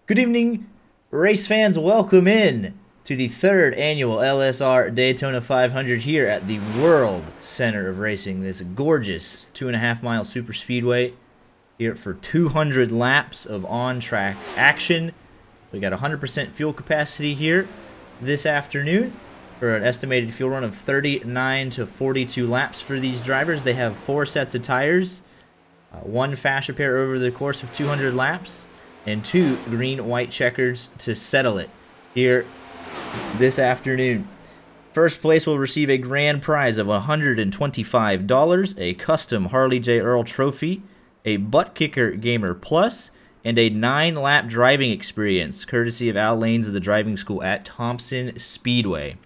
Good evening, race fans. Welcome in to the third annual LSR Daytona 500 here at the World Center of Racing. This gorgeous 2.5 mile super speedway here for 200 laps of on-track action. We got 100% fuel capacity here this afternoon for an estimated fuel run of 39 to 42 laps for these drivers. They have 4 sets of tires, one fast repair over the course of 200 laps, and 2 green-white checkers to settle it here this afternoon. First place will receive a grand prize of $125, a custom Harley J. Earl trophy, a Butt Kicker Gamer Plus, and a 9-lap driving experience, courtesy of Al Lanes of the driving school at Thompson Speedway.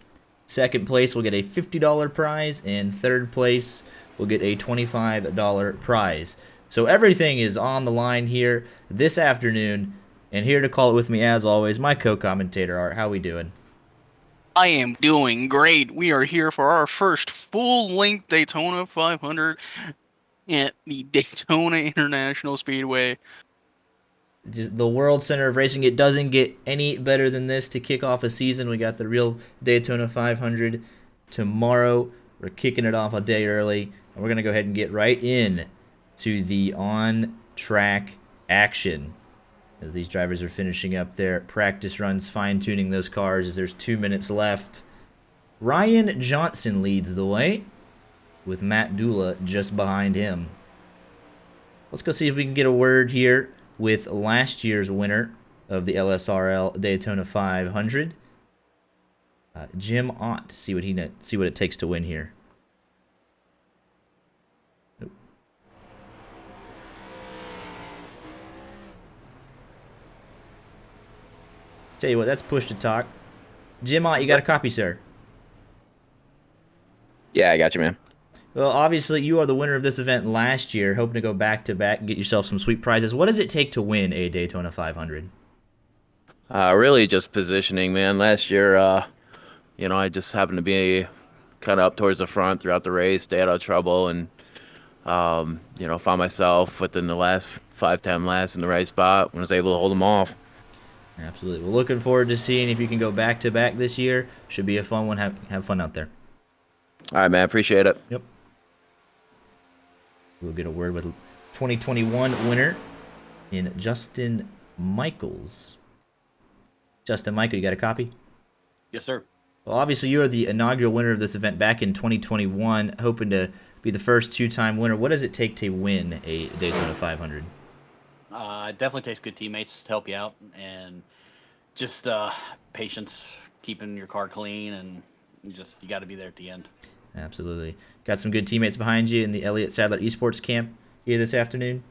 Second place will get a $50 prize, and third place will get a $25 prize. So everything is on the line here this afternoon, and here to call it with me, as always, my co-commentator, Art. How we doing? I am doing great. We are here for our first full-length Daytona 500 at the Daytona International Speedway. Just the World Center of Racing. It doesn't get any better than this to kick off a season. We got the real Daytona 500 tomorrow. We're kicking it off a day early, and we're going to go ahead and get right in to the on-track action as these drivers are finishing up their practice runs, fine-tuning those cars as there's 2 minutes left. Ryan Johnson leads the way with Matt Dula just behind him. Let's go see if we can get a word here with last year's winner of the LSRL Daytona 500, Jim Ott. See what it takes to win here. Tell you what, that's push to talk. Jim Ott, you got a copy, sir? Yeah, I got you, man. Well, obviously, you are the winner of this event last year, hoping to go back-to-back and get yourself some sweet prizes. What does it take to win a Daytona 500? Really just positioning, man. Last year, I just happened to be kind of up towards the front throughout the race, stay out of trouble, and found myself within the last 5, 10 laps in the right spot and was able to hold them off. Absolutely. We're looking forward to seeing if you can go back-to-back this year. Should be a fun one. Have fun out there. All right, man. Appreciate it. Yep. We'll get a word with 2021 winner in Justin Michaels. Justin Michael, you got a copy? Yes, sir. Well, obviously, you are the inaugural winner of this event back in 2021, hoping to be the first 2-time winner. What does it take to win a Daytona 500? It definitely takes good teammates to help you out, and just patience, keeping your car clean, and just you got to be there at the end. Absolutely. Got some good teammates behind you in the Elliott Sadler Esports camp here this afternoon?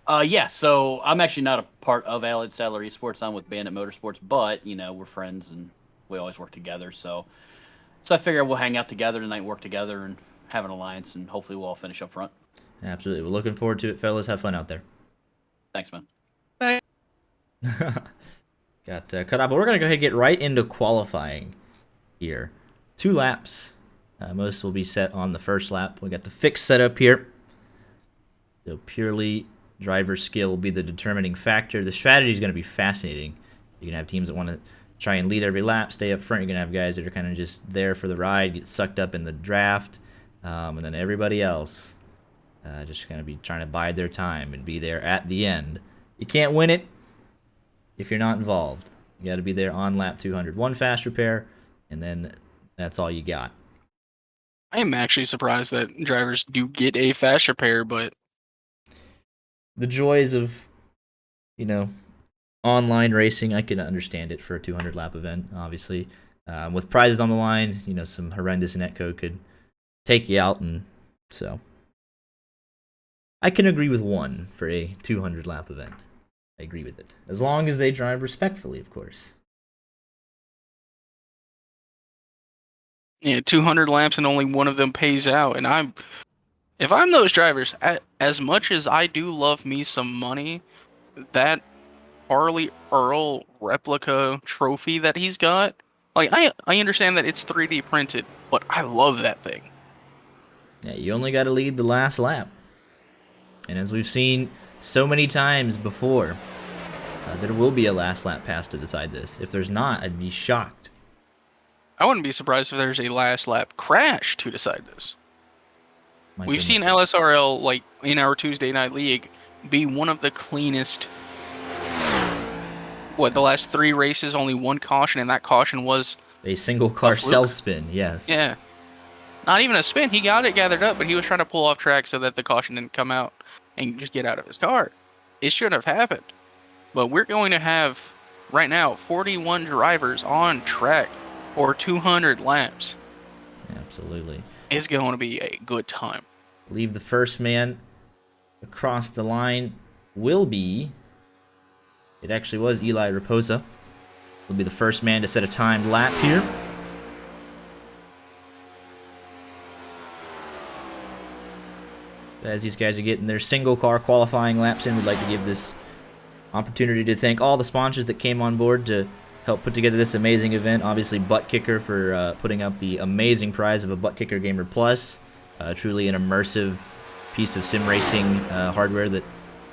Yeah. So I'm actually not a part of Allied Sadler Esports. I'm with Bandit Motorsports, but we're friends and we always work together. So I figure we'll hang out together tonight, work together, and have an alliance, and hopefully we'll all finish up front. Absolutely. We're looking forward to it, fellas. Have fun out there. Thanks, man. Got cut off, but we're going to go ahead and get right into qualifying here. 2 laps. Most will be set on the first lap. We got the fixed setup here. So purely driver skill will be the determining factor. The strategy is going to be fascinating. You're going to have teams that want to try and lead every lap, stay up front. You're going to have guys that are kind of just there for the ride, get sucked up in the draft, and then everybody else just going to be trying to bide their time and be there at the end. You can't win it if you're not involved. You got to be there on lap 200. 1 fast repair, and then that's all you got. I am actually surprised that drivers do get a fast repair, but The joys of, online racing, I can understand it for a 200 lap event, obviously. With prizes on the line, some horrendous netcode could take you out, and so I can agree with 1 for a 200 lap event. I agree with it. As long as they drive respectfully, of course. 200 laps and only one of them pays out. And if I'm those drivers, as much as I do love me some money, that Harley Earl replica trophy that he's got, like I understand that it's 3D printed, but I love that thing. Yeah, you only got to lead the last lap. And as we've seen so many times before, there will be a last lap pass to decide this. If there's not, I'd be shocked. I wouldn't be surprised if there's a last lap crash to decide this. We've seen LSRL, like, in our Tuesday night league, be one of the cleanest. The last 3 races, only 1 caution, and that caution was a single car self-spin, yes. Yeah. Not even a spin. He got it gathered up, but he was trying to pull off track so that the caution didn't come out and just get out of his car. It shouldn't have happened. But we're going to have, right now, 41 drivers on track for 200 laps. Absolutely. It's going to be a good time. I believe the first man across the line will be... It actually was Eli Raposa. He'll be the first man to set a timed lap here. As these guys are getting their single car qualifying laps in, we'd like to give this opportunity to thank all the sponsors that came on board to help put together this amazing event. Obviously, Butt Kicker for putting up the amazing prize of a Butt Kicker Gamer Plus. Truly an immersive piece of sim racing hardware that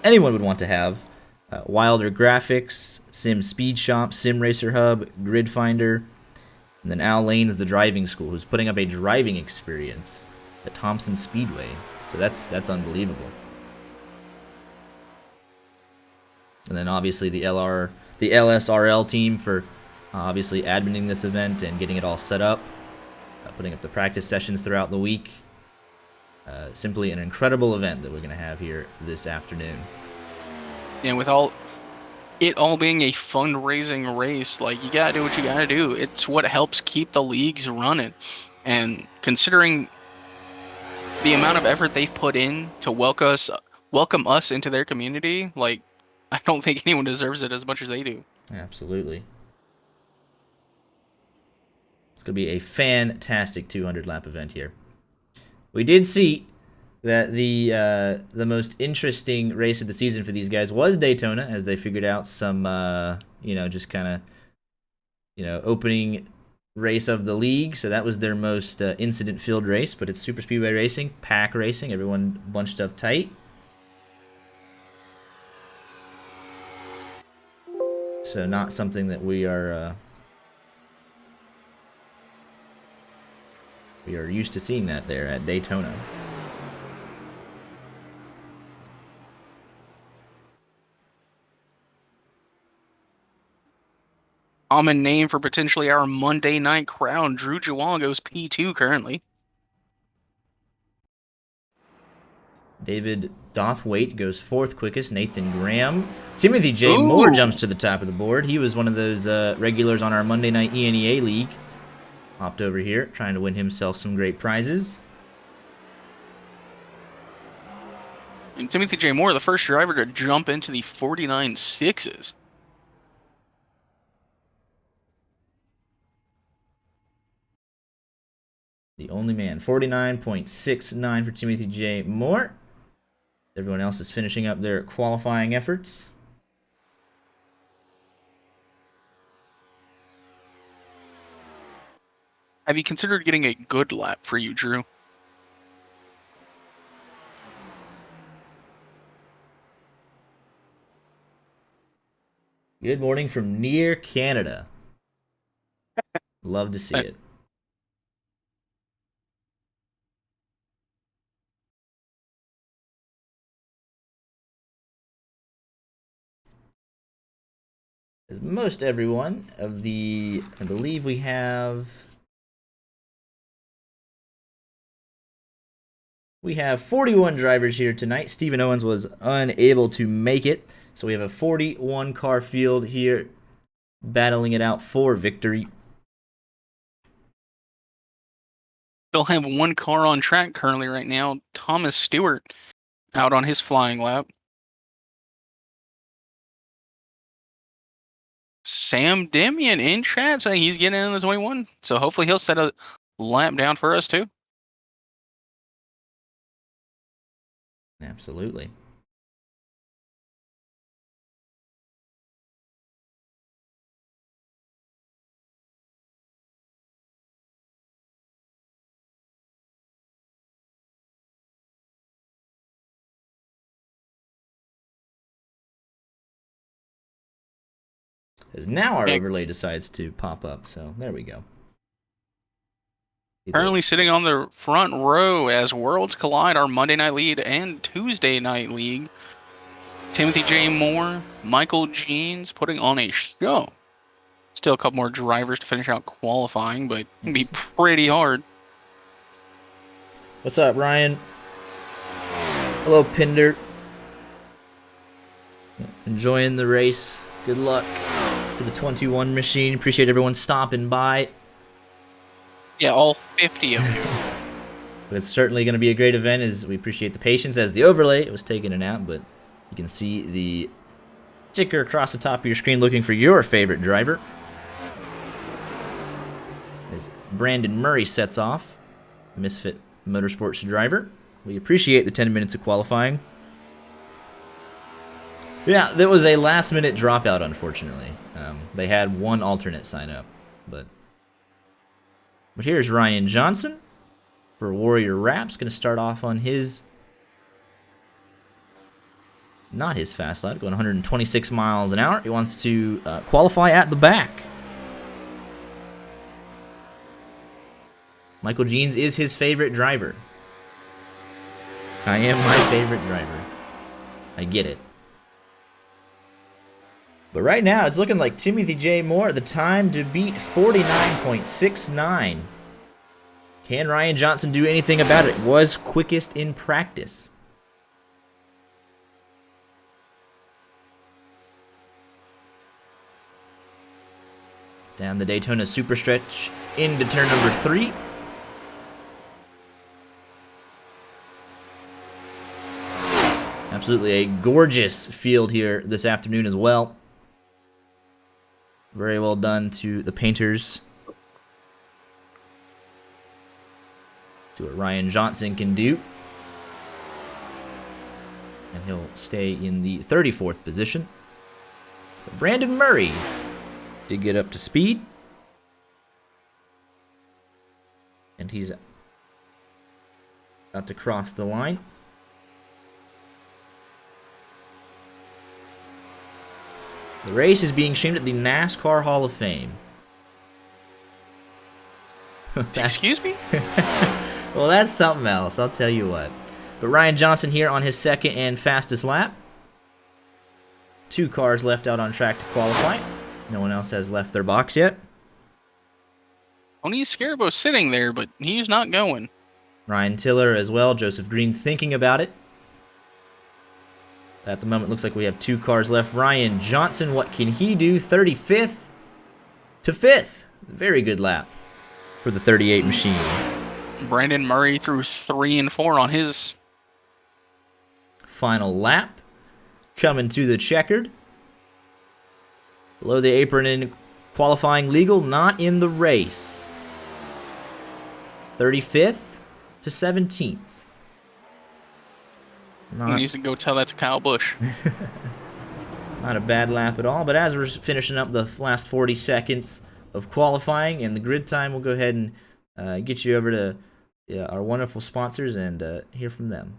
anyone would want to have. Wilder Graphics, Sim Speed Shop, Sim Racer Hub, Grid Finder, and then Al Lane's The Driving School, who's putting up a driving experience at Thompson Speedway. So that's unbelievable. And then obviously the LSRL team for obviously adminning this event and getting it all set up, putting up the practice sessions throughout the week. Simply an incredible event that we're going to have here this afternoon. And with it all being a fundraising race, like, you gotta do what you gotta do. It's what helps keep the leagues running. And considering the amount of effort they've put in to welcome us into their community, like, I don't think anyone deserves it as much as they do. Absolutely. It's going to be a fantastic 200 lap event here. We did see that the most interesting race of the season for these guys was Daytona, as they figured out some, just kind of, opening race of the league. So that was their most incident-filled race, but it's super speedway racing, pack racing, everyone bunched up tight. So not something that we are used to seeing that there at Daytona. Common name for potentially our Monday night crown. Drew Jawal goes P2 currently. David Dothwaite goes 4th quickest. Nathan Graham. Timothy J. Moore jumps to the top of the board. He was one of those regulars on our Monday night ENEA league. Hopped over here, trying to win himself some great prizes. And Timothy J. Moore, the first driver to jump into the 49.6s. The only man. 49.69 for Timothy J. Moore. Everyone else is finishing up their qualifying efforts. Have you considered getting a good lap for you, Drew? Good morning from near Canada. Love to see it. As most everyone of the, I believe we have 41 drivers here tonight. Stephen Owens was unable to make it, so we have a 41 car field here battling it out for victory. They'll have 1 car on track currently right now. Thomas Stewart out on his flying lap. Sam Demian in chat saying he's getting in the 21. So hopefully he'll set a lap down for us too. Absolutely. as now our Yeah. overlay decides to pop up. So there we go. Currently sitting on the front row as worlds collide our Monday night lead and Tuesday night league. Timothy J. Moore, Michael Jeans putting on a show. Still a couple more drivers to finish out qualifying, but it can be pretty hard. What's up, Ryan? Hello, Pinder. Enjoying the race. Good luck to the 21 machine. Appreciate everyone stopping by. Yeah, all 50 of you. But it's certainly going to be a great event, as we appreciate the patience as the overlay was taking a nap, but you can see the ticker across the top of your screen looking for your favorite driver. As Brandon Murray sets off, Misfit Motorsports driver. We appreciate the 10 minutes of qualifying. Yeah, there was a last-minute dropout, unfortunately. They had one alternate sign up, but here's Ryan Johnson for Warrior Raps. Going to start off on his, not his fast lap, going 126 miles an hour. He wants to qualify at the back. Michael Jeans is his favorite driver. I am my favorite driver. I get it. But right now, it's looking like Timothy J. Moore, the time to beat 49.69. Can Ryan Johnson do anything about it? Was quickest in practice. Down the Daytona Superstretch into turn number 3. Absolutely a gorgeous field here this afternoon as well. Very well done to the painters. See what Ryan Johnson can do. And he'll stay in the 34th position. But Brandon Murray did get up to speed. And he's about to cross the line. The race is being streamed at the NASCAR Hall of Fame. Excuse me? Well, that's something else, I'll tell you what. But Ryan Johnson here on his second and fastest lap. 2 cars left out on track to qualify. No one else has left their box yet. Tony Scarabo's sitting there, but he's not going. Ryan Tiller as well. Joseph Green thinking about it. At the moment, looks like we have 2 cars left. Ryan Johnson, what can he do? 35th to 5th. Very good lap for the 38 machine. Brandon Murray threw 3 and 4 on his Final lap. Coming to the checkered. Below the apron in qualifying legal, not in the race. 35th to 17th. He needs to go tell that to Kyle Busch. Not a bad lap at all, but as we're finishing up the last 40 seconds of qualifying and the grid time, we'll go ahead and get you over to our wonderful sponsors and hear from them.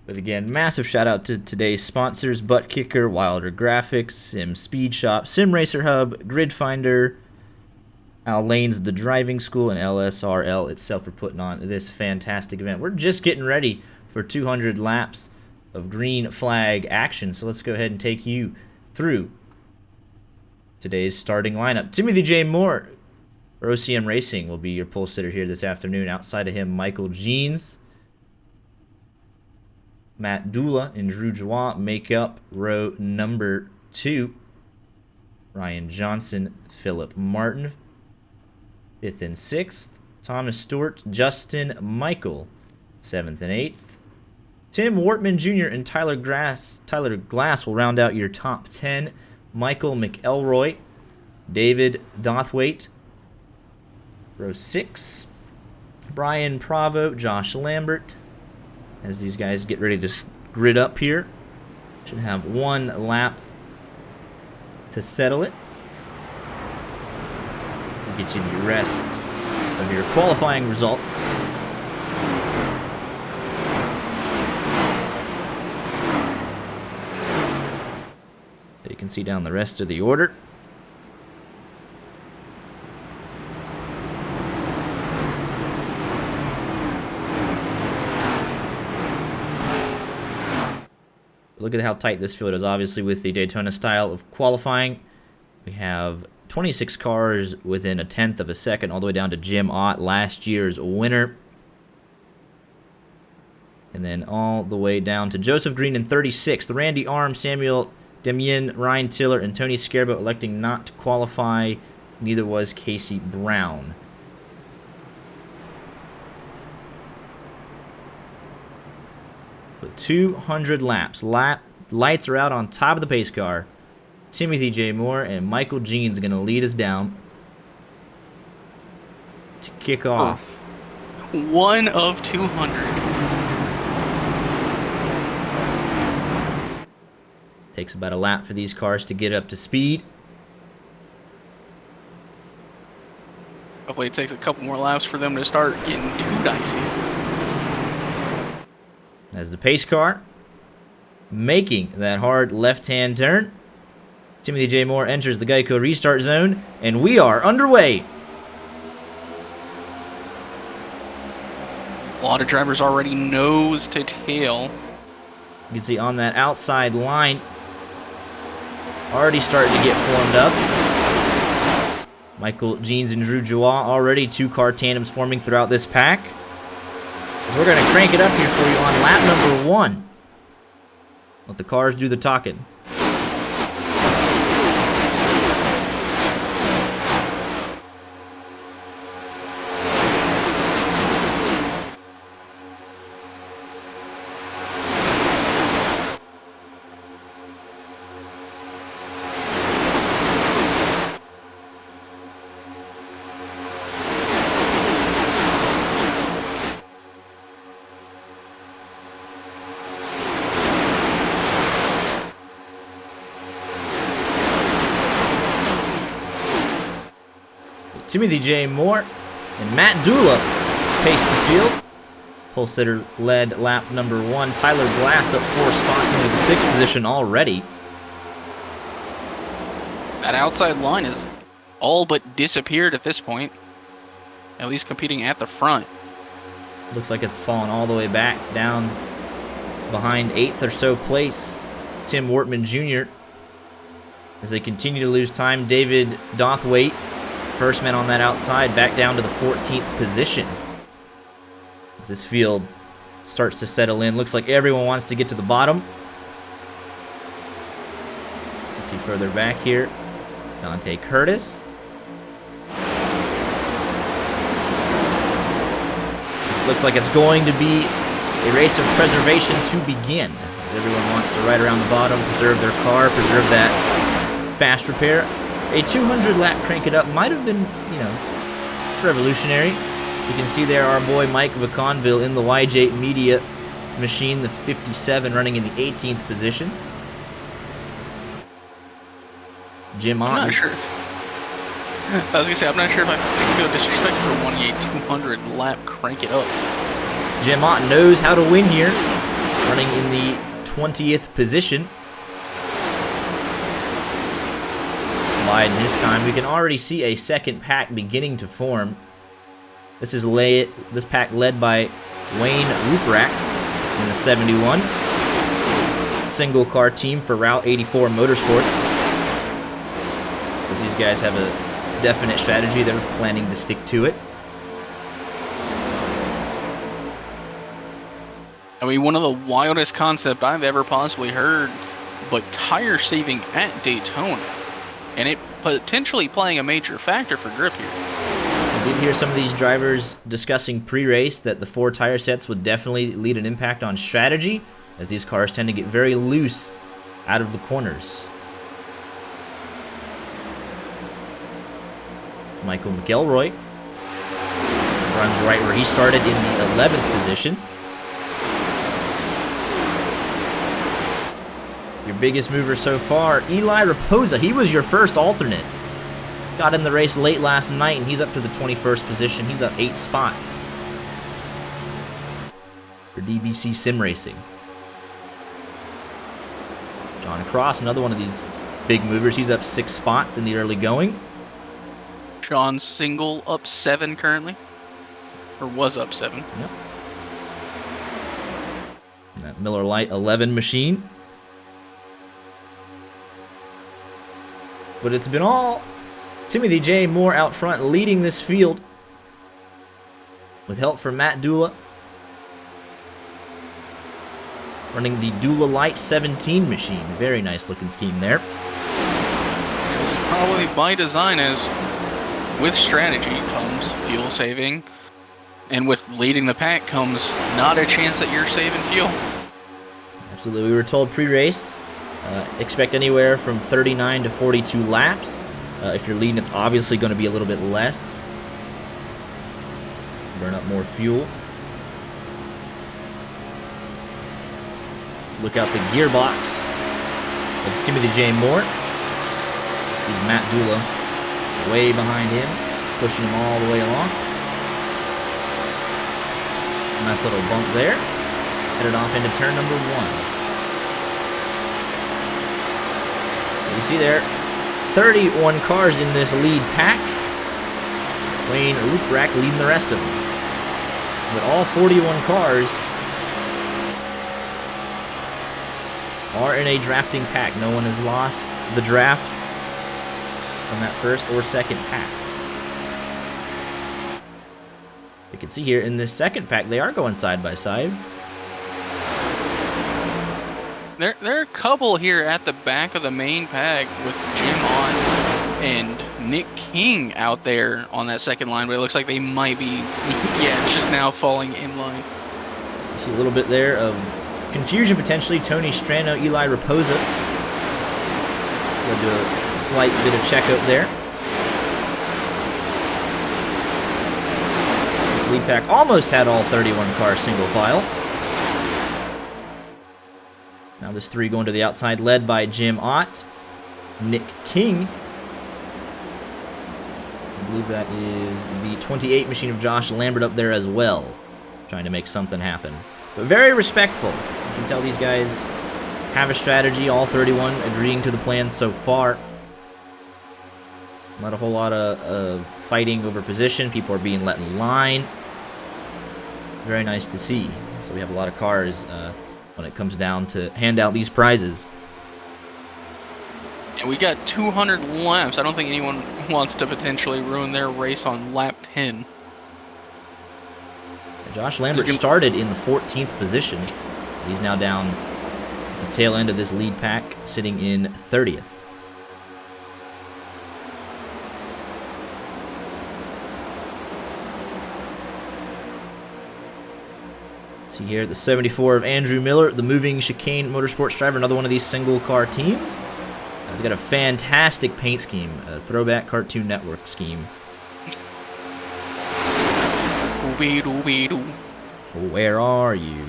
But again, massive shout out to today's sponsors: Butt Kicker, Wilder Graphics, Sim Speed Shop, Sim Racer Hub, Grid Finder, Al Lane's The Driving School, and LSRL itself for putting on this fantastic event. We're just getting ready for 200 laps of green flag action, so let's go ahead and take you through today's starting lineup. Timothy J. Moore for OCM Racing will be your pole sitter here this afternoon. Outside of him, Michael Jeans, Matt Dula, and Drew Joie make up row number 2. Ryan Johnson, Philip Martin, 5th and 6th. Thomas Stewart, Justin Michael, 7th and 8th. Tim Wortman Jr. and Tyler Glass will round out your top 10. Michael McElroy, David Dothwaite, row 6. Brian Pravo, Josh Lambert. As these guys get ready to grid up here, should have 1 lap to settle it. We'll get you the rest of your qualifying results. You can see down the rest of the order. Look at how tight this field is. Obviously, with the Daytona style of qualifying, we have 26 cars within 1/10 of a second, all the way down to Jim Ott, last year's winner. And then all the way down to Joseph Green in 36th. Randy Arms, Samuel Demien, Ryan Tiller, and Tony Scarbo electing not to qualify. Neither was Casey Brown. But 200 laps. Lights are out on top of the pace car. Timothy J. Moore and Michael Jeans are going to lead us down to kick off. 1 of 200. Takes about a lap for these cars to get up to speed. Hopefully it takes a couple more laps for them to start getting too dicey. As the pace car making that hard left-hand turn, Timothy J. Moore enters the Geico restart zone, and we are underway. A lot of drivers already nose to tail. You can see on that outside line, already starting to get formed up. Michael Jeans and Drew Joie already 2-car tandems forming throughout this pack. So we're going to crank it up here for you on lap number 1. Let the cars do the talking. Timothy J. Moore and Matt Dula paced the field. Pole sitter led lap number 1. Tyler Glass up 4 spots into the 6th position already. That outside line is all but disappeared at this point. At least competing at the front. Looks like it's fallen all the way back down behind 8th or so place. Tim Wortman Jr. As they continue to lose time, David Dothwaite, first man on that outside, back down to the 14th position. As this field starts to settle in, looks like everyone wants to get to the bottom. Let's see further back here. Dante Curtis. This looks like it's going to be a race of preservation to begin. As everyone wants to ride around the bottom, preserve their car, preserve that fast repair. A 200-lap crank it up might have been, it's revolutionary. You can see there our boy Mike McConville in the YJ Media machine, the 57, running in the 18th position. Jim Ott. I'm not sure. I was going to say, I'm not sure if I feel disrespectful for wanting a 200-lap crank it up. Jim Ott knows how to win here. running in the 20th position. Biden this time. We can already see a second pack beginning to form. This pack led by Wayne Ruprecht in the 71. Single car team for Route 84 Motorsports. As these guys have a definite strategy, they're planning to stick to it. I mean, one of the wildest concepts I've ever possibly heard, but tire saving at Daytona, and it potentially playing a major factor for grip here. I did hear some of these drivers discussing pre-race that the 4 tire sets would definitely lead an impact on strategy, as these cars tend to get very loose out of the corners. Michael McElroy runs right where he started in the 11th position. Your biggest mover so far, Eli Raposa. He was your first alternate. Got in the race late last night, and he's up to the 21st position. He's up 8 spots for DBC Sim Racing. John Cross, another one of these big movers. He's up 6 spots in the early going. Sean Single up 7 currently, or was up 7. Yep. And that Miller Lite 11 machine. But it's been all Timothy J. Moore out front leading this field with help from Matt Dula. Running the Dula Light 17 machine. Very nice looking scheme there. This is probably by design, as with strategy comes fuel saving, and with leading the pack comes not a chance that you're saving fuel. Absolutely. We were told pre-race, expect anywhere from 39 to 42 laps. If you're leading, it's obviously going to be a little bit less. Burn up more fuel. Look out the gearbox of Timothy J. Moore. He's Matt Dula way behind him, pushing him all the way along. Nice little bump there. Headed off into turn number 1. You see there, 31 cars in this lead pack. Wayne Ruprecht leading the rest of them. But all 41 cars are in a drafting pack. No one has lost the draft from that first or second pack. You can see here in this second pack, they are going side by side. There are a couple here at the back of the main pack with Jim on and Nick King out there on that second line, but it looks like they might be, just now falling in line. You see a little bit there of confusion potentially. Tony Strano, Eli Raposa. We'll do a slight bit of checkup there. This lead pack almost had all 31 cars single file. Now this 3 going to the outside, led by Jim Ott, Nick King. I believe that is the 28 machine of Josh Lambert up there as well, trying to make something happen. But very respectful. You can tell these guys have a strategy, all 31 agreeing to the plan so far. Not a whole lot of fighting over position. People are being let in line. Very nice to see. So we have a lot of cars when it comes down to hand out these prizes. And we got 200 laps. I don't think anyone wants to potentially ruin their race on lap 10. Josh Lambert started in the 14th position. He's now down at the tail end of this lead pack, sitting in 30th. See here, the 74 of Andrew Miller, the moving chicane motorsports driver, another one of these single car teams. He's got a fantastic paint scheme, a throwback Cartoon Network scheme. Where are you?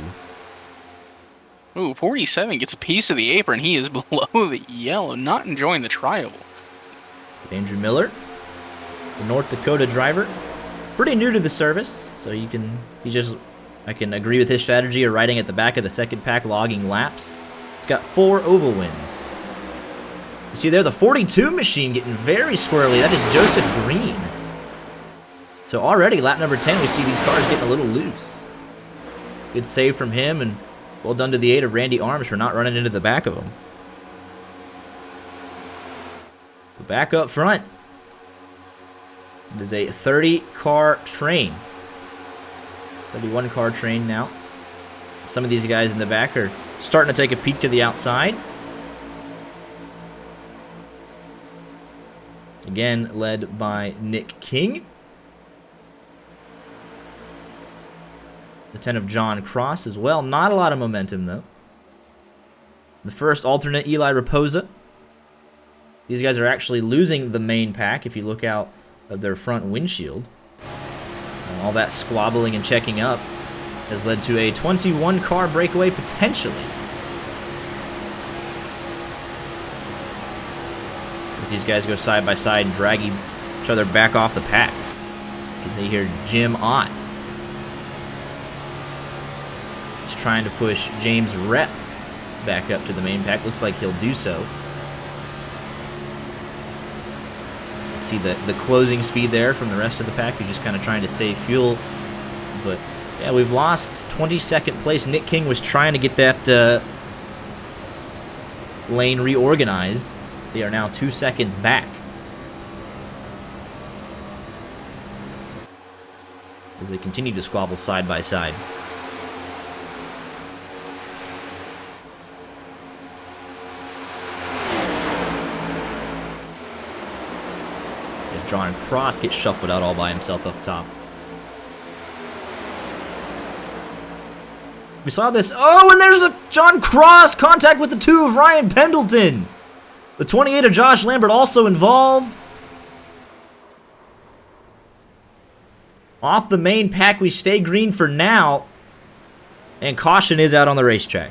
Ooh, 47 gets a piece of the apron. He is below the yellow, not enjoying the trial. Andrew Miller, the North Dakota driver. Pretty new to the service, so he's just, I can agree with his strategy of riding at the back of the second pack, logging laps. He's got 4 oval wins. You see there, the 42 machine getting very squirrely. That is Joseph Green. So already, lap number 10, we see these cars getting a little loose. Good save from him, and well done to the 8 of Randy Arms for not running into the back of him. Back up front. It is a 30-car train. 31-car train now. Some of these guys in the back are starting to take a peek to the outside. Again, led by Nick King. The 10 of John Cross as well. Not a lot of momentum, though. The first alternate, Eli Raposa. These guys are actually losing the main pack if you look out of their front windshield. And all that squabbling and checking up has led to a 21-car breakaway potentially. As these guys go side by side and drag each other back off the pack. You can see here Jim Ott is trying to push James Rep back up to the main pack. Looks like he'll do so. See the closing speed there from the rest of the pack, who's just kind of trying to save fuel. But yeah, we've lost 22nd place. Nick King was trying to get that lane reorganized. They are now 2 seconds back. As they continue to squabble side by side. John Cross gets shuffled out all by himself up top. We saw this. Oh, and there's a John Cross contact with the 2 of Ryan Pendleton. The 28 of Josh Lambert also involved. Off the main pack, we stay green for now. And caution is out on the racetrack.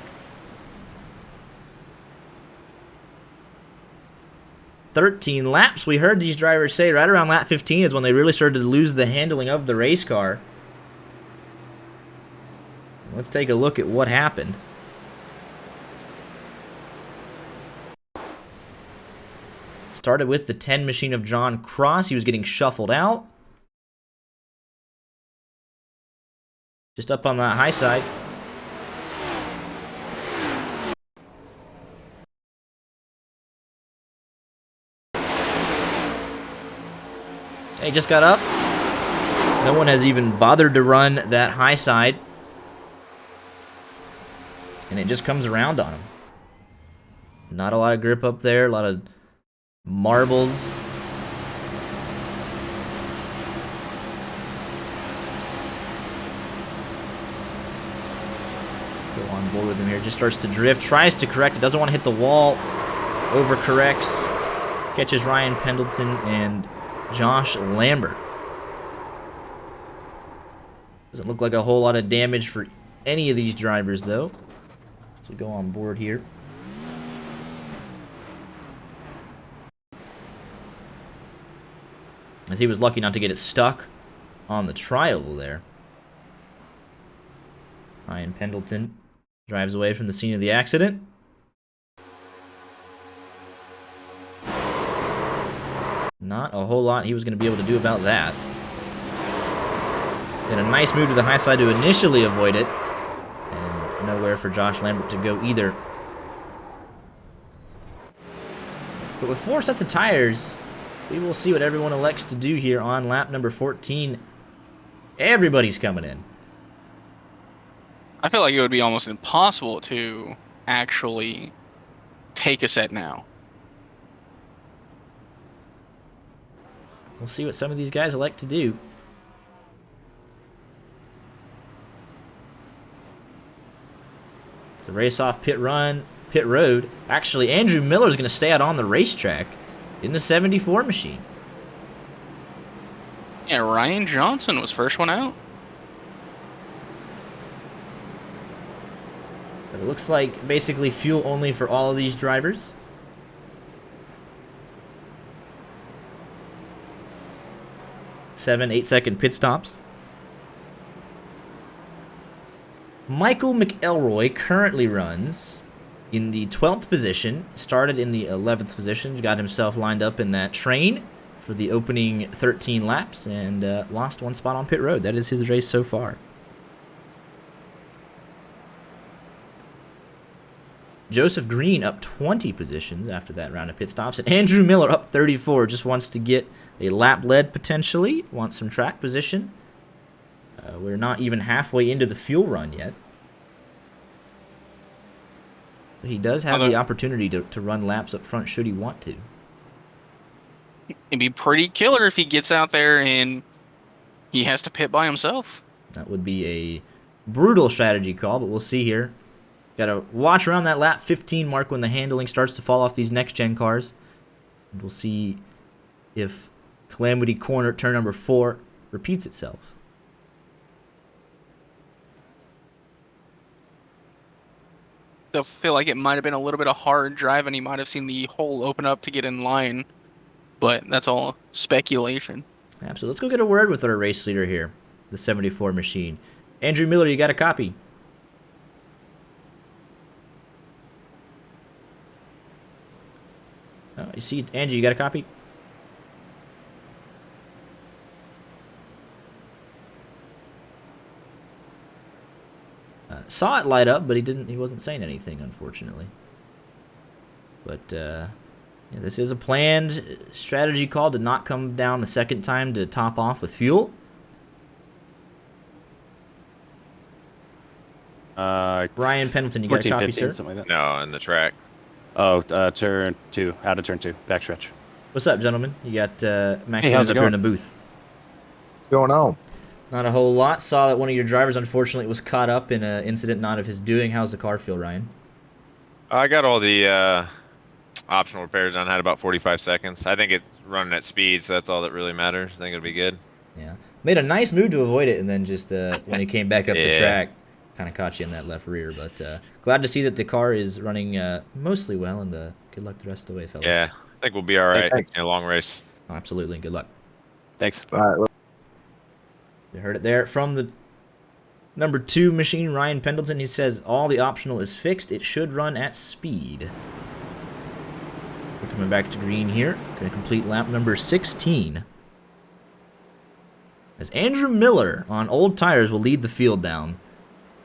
13 laps. We heard these drivers say right around lap 15 is when they really started to lose the handling of the race car. Let's take a look at what happened. Started with the 10 machine of John Cross. He was getting shuffled out. Just up on that high side. He just got up. No one has even bothered to run that high side. And it just comes around on him. Not a lot of grip up there. A lot of marbles. Go on board with him here. Just starts to drift. Tries to correct it. Doesn't want to hit the wall. Overcorrects. Catches Ryan Pendleton and Josh Lambert. Doesn't look like a whole lot of damage for any of these drivers, though. So we go on board here. As he was lucky not to get it stuck on the tri-oval there. Ryan Pendleton drives away from the scene of the accident. Not a whole lot he was going to be able to do about that. Then a nice move to the high side to initially avoid it. And nowhere for Josh Lambert to go either. But with 4 sets of tires, we will see what everyone elects to do here on lap number 14. Everybody's coming in. I feel like it would be almost impossible to actually take a set now. We'll see what some of these guys elect to do. It's a race off pit road. Actually, Andrew Miller's going to stay out on the racetrack in the 74 machine. Yeah, Ryan Johnson was first one out. But it looks like basically fuel only for all of these drivers. Seven, 8 second pit stops. Michael McElroy currently runs in the 12th position, started in the 11th position, got himself lined up in that train for the opening 13 laps, and lost 1 spot on pit road. That is his race so far. Joseph Green up 20 positions after that round of pit stops, and Andrew Miller up 34, just wants to get a lap lead potentially, wants some track position. We're not even halfway into the fuel run yet. But he does have the opportunity to run laps up front should he want to. It'd be pretty killer if he gets out there and he has to pit by himself. That would be a brutal strategy call, but we'll see here. Got to watch around that lap 15 mark when the handling starts to fall off these next-gen cars. And we'll see if Calamity Corner turn number 4 repeats itself. I feel like it might have been a little bit of hard drive, and he might have seen the hole open up to get in line. But that's all speculation. Absolutely. Let's go get a word with our race leader here, the 74 machine. Andrew Miller, you got a copy? Oh, you see, Andrew, you got a copy? Saw it light up, but he wasn't saying anything, unfortunately. But yeah, this is a planned strategy call to not come down the second time to top off with fuel. Ryan Pendleton, you got a copy, sir? Something like that. No, on the track. Oh, turn 2, out of turn 2, backstretch. What's up, gentlemen? You got Max Hey, how's it up here in going? the booth. What's going on? Not a whole lot. Saw that one of your drivers, unfortunately, was caught up in an incident not of his doing. How's the car feel, Ryan? I got all the optional repairs done. Had about 45 seconds. I think it's running at speed, so that's all that really matters. I think it'll be good. Yeah. Made a nice move to avoid it, and then just when he came back up the Yeah. track, kind of caught you in that left rear. But glad to see that the car is running mostly well, and good luck the rest of the way, fellas. Yeah, I think we'll be all right Thanks. in a long race. Oh, absolutely. Good luck. Thanks. All right. You heard it there from the number 2 machine, Ryan Pendleton. He says all the optional is fixed. It should run at speed. We're coming back to green here. Going to complete lap number 16. As Andrew Miller on old tires will lead the field down.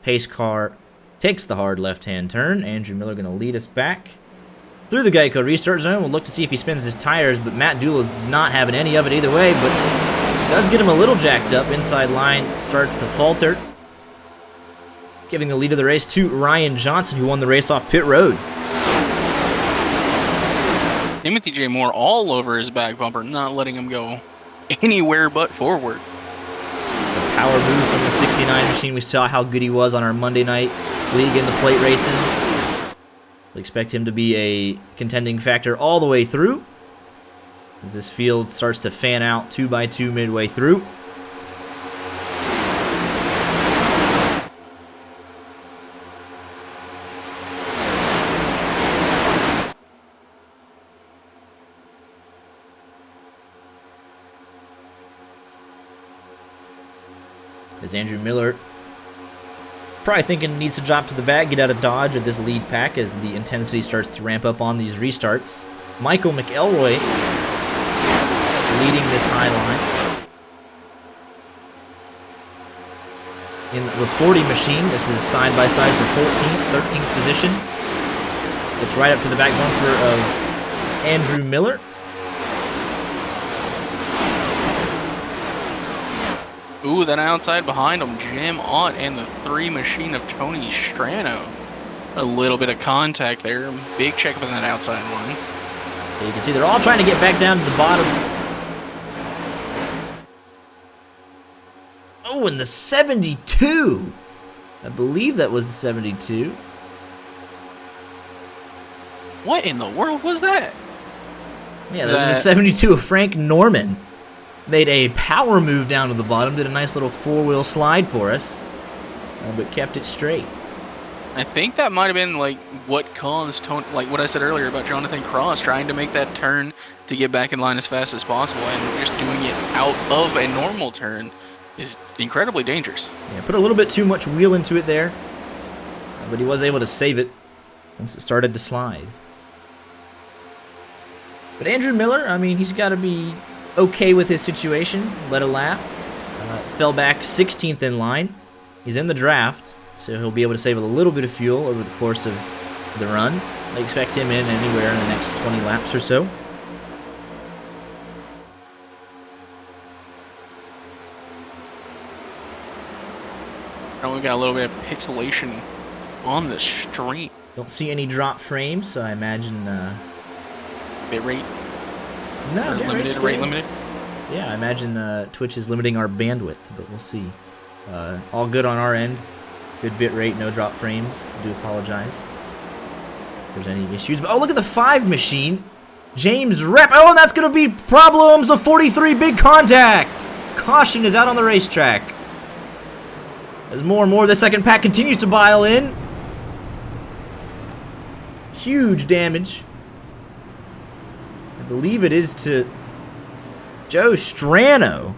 Pace car takes the hard left-hand turn. Andrew Miller going to lead us back through the Geico restart zone. We'll look to see if he spins his tires, but Matt Dool's not having any of it either way, but does get him a little jacked up. Inside line starts to falter. Giving the lead of the race to Ryan Johnson, who won the race off pit road. Timothy J. Moore all over his back bumper, not letting him go anywhere but forward. It's a power move from the 69 machine. We saw how good he was on our Monday night league in the plate races. We expect him to be a contending factor all the way through, as this field starts to fan out 2x2 midway through. As Andrew Miller probably thinking he needs to drop to the back, get out of dodge of this lead pack as the intensity starts to ramp up on these restarts. Michael McElroy leading this high line. In the 40 machine, this is side by side for 14th, 13th position. It's right up to the back bumper of Andrew Miller. Ooh, then outside behind him, Jim Ott and the 3 machine of Tony Strano. A little bit of contact there. Big check up in that outside line. So you can see they're all trying to get back down to the bottom. Oh, and the 72. I believe that was the 72. What in the world was that? Yeah, that was a 72 of Frank Norman. Made a power move down to the bottom, did a nice little 4-wheel slide for us, but kept it straight. I think that might have been like what caused Tony, like what I said earlier about Jonathan Cross trying to make that turn to get back in line as fast as possible, and just doing it out of a normal turn is incredibly dangerous. Yeah, put a little bit too much wheel into it there. but he was able to save it once it started to slide. But Andrew Miller, I mean, he's got to be okay with his situation. Led a lap, fell back 16th in line. He's in the draft, so he'll be able to save a little bit of fuel over the course of the run. I expect him in anywhere in the next 20 laps or so. And we got a little bit of pixelation on the stream. Don't see any drop frames, so I imagine... Bit rate? No, Or bit limited, rate's rate good. limited? Yeah, I imagine Twitch is limiting our bandwidth, but we'll see. All good on our end. Good bit rate, no drop frames. I do apologize if there's any issues. But oh, look at the 5 machine. James Rep. Oh, and that's going to be problems of 43 big contact. Caution is out on the racetrack. As more and more the second pack continues to pile in. Huge damage. I believe it is to Joe Strano.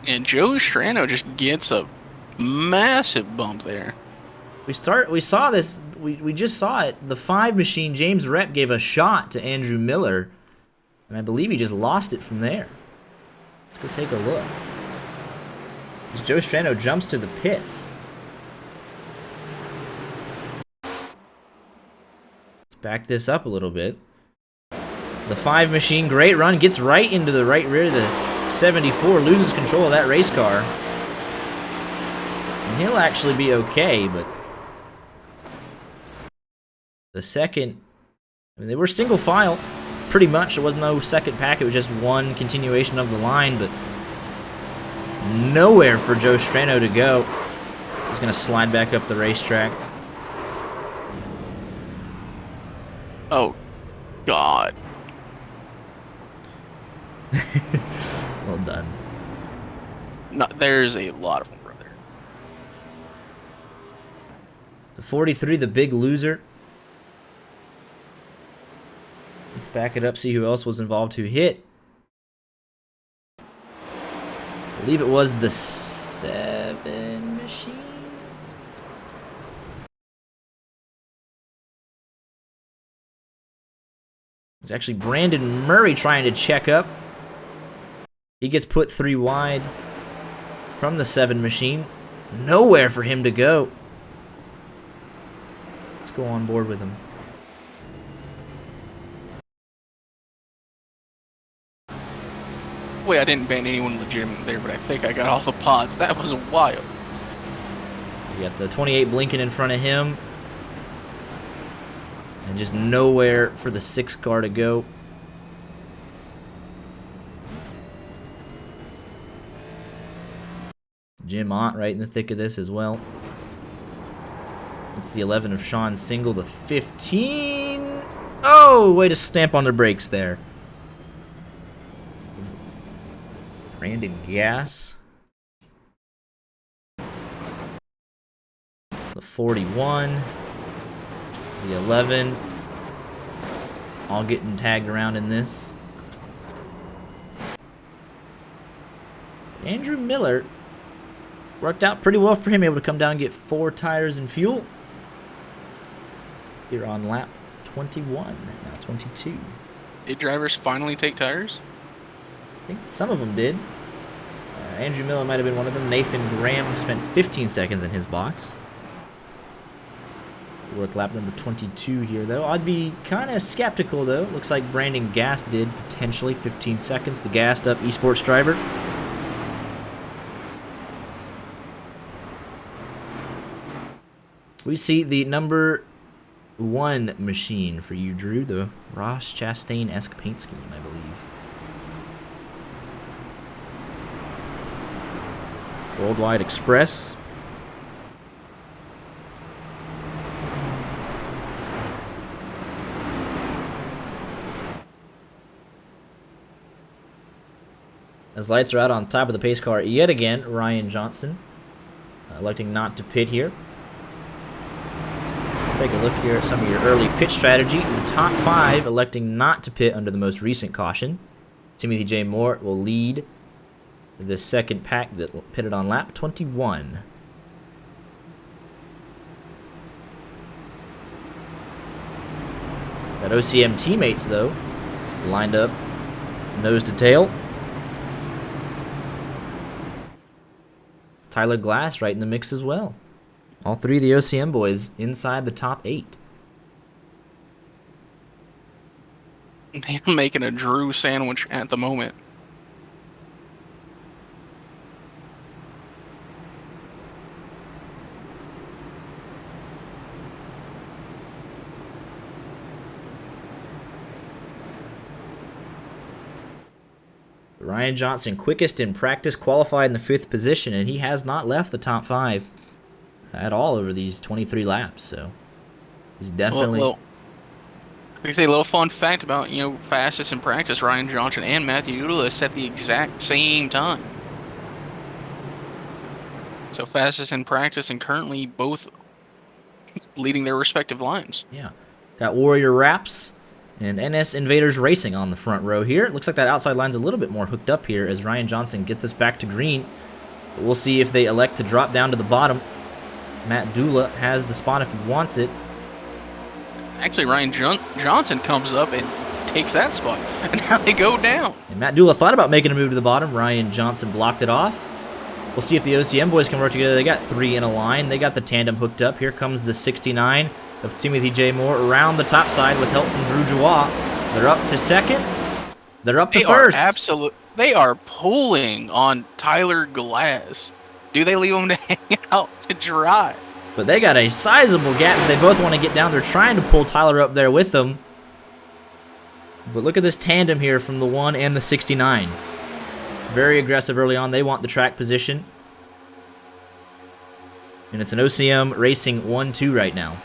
And Joe Strano just gets a massive bump there. We saw this, we just saw it. The 5 machine, James Rep gave a shot to Andrew Miller, and I believe he just lost it from there. Let's go take a look. As Joe Strano jumps to the pits. Let's back this up a little bit. The 5 machine, great run, gets right into the right rear of the 74, loses control of that race car. And he'll actually be okay, but the second, I mean, they were single file, pretty much. There was no second pack, it was just one continuation of the line, but nowhere for Joe Strano to go. He's going to slide back up the racetrack. Oh, God. Well done. No, there's a lot of them, brother. The 43, the big loser. Let's back it up, see who else was involved who hit. I believe it was the 7 machine. It's actually Brandon Murray trying to check up. He gets put 3 wide from the 7 machine. Nowhere for him to go. Let's go on board with him. Wait, I didn't ban anyone legitimate there, but I think I got all the pods. That was wild. You got the 28 blinking in front of him. And just nowhere for the 6 car to go. Jim Ott right in the thick of this as well. It's the 11 of Sean Single, the 15. Oh, way to stamp on the brakes there. Brandon Gass. The 41. The 11. All getting tagged around in this. Andrew Miller worked out pretty well for him, able to come down and get 4 tires and fuel. Here on lap 21, now 22. Did drivers finally take tires? I think some of them did. Andrew Miller might have been one of them. Nathan Graham spent 15 seconds in his box. Work lap number 22 here, though. I'd be kind of skeptical, though. Looks like Brandon Gass did, potentially 15 seconds. The gassed up esports driver. We see the number 1 machine for you, Drew. The Ross Chastain-esque paint scheme, I believe. Worldwide Express. As lights are out on top of the pace car yet again, Ryan Johnson electing not to pit here. Take a look here at some of your early pit strategy. The top 5 electing not to pit under the most recent caution. Timothy J. Moore will lead the second pack that pitted on lap 21. Got OCM teammates, though, lined up nose to tail. Tyler Glass right in the mix as well. All three of the OCM boys inside the top 8. They're making a Drew sandwich at the moment. Ryan Johnson, quickest in practice, qualified in the 5th position, and he has not left the top 5 at all over these 23 laps. So he's definitely. I can say a little fun fact about, fastest in practice. Ryan Johnson and Matthew Udala set the exact same time. So fastest in practice, and currently both leading their respective lines. Yeah. Got Warrior Raps and NS Invaders Racing on the front row here. It looks like that outside line's a little bit more hooked up here as Ryan Johnson gets us back to green. But we'll see if they elect to drop down to the bottom. Matt Dula has the spot if he wants it. Actually, Ryan Johnson comes up and takes that spot, and now they go down. And Matt Dula thought about making a move to the bottom. Ryan Johnson blocked it off. We'll see if the OCM boys can work together. They got 3 in a line. They got the tandem hooked up. Here comes the 69 of Timothy J. Moore around the top side with help from Drew Joie. They're up to 2nd. They're up to 1st. They are pulling on Tyler Glass. Do they leave him to hang out to dry? But they got a sizable gap if they both want to get down. They're trying to pull Tyler up there with them. But look at this tandem here from the 1 and the 69. Very aggressive early on. They want the track position. And it's an OCM Racing 1-2 right now.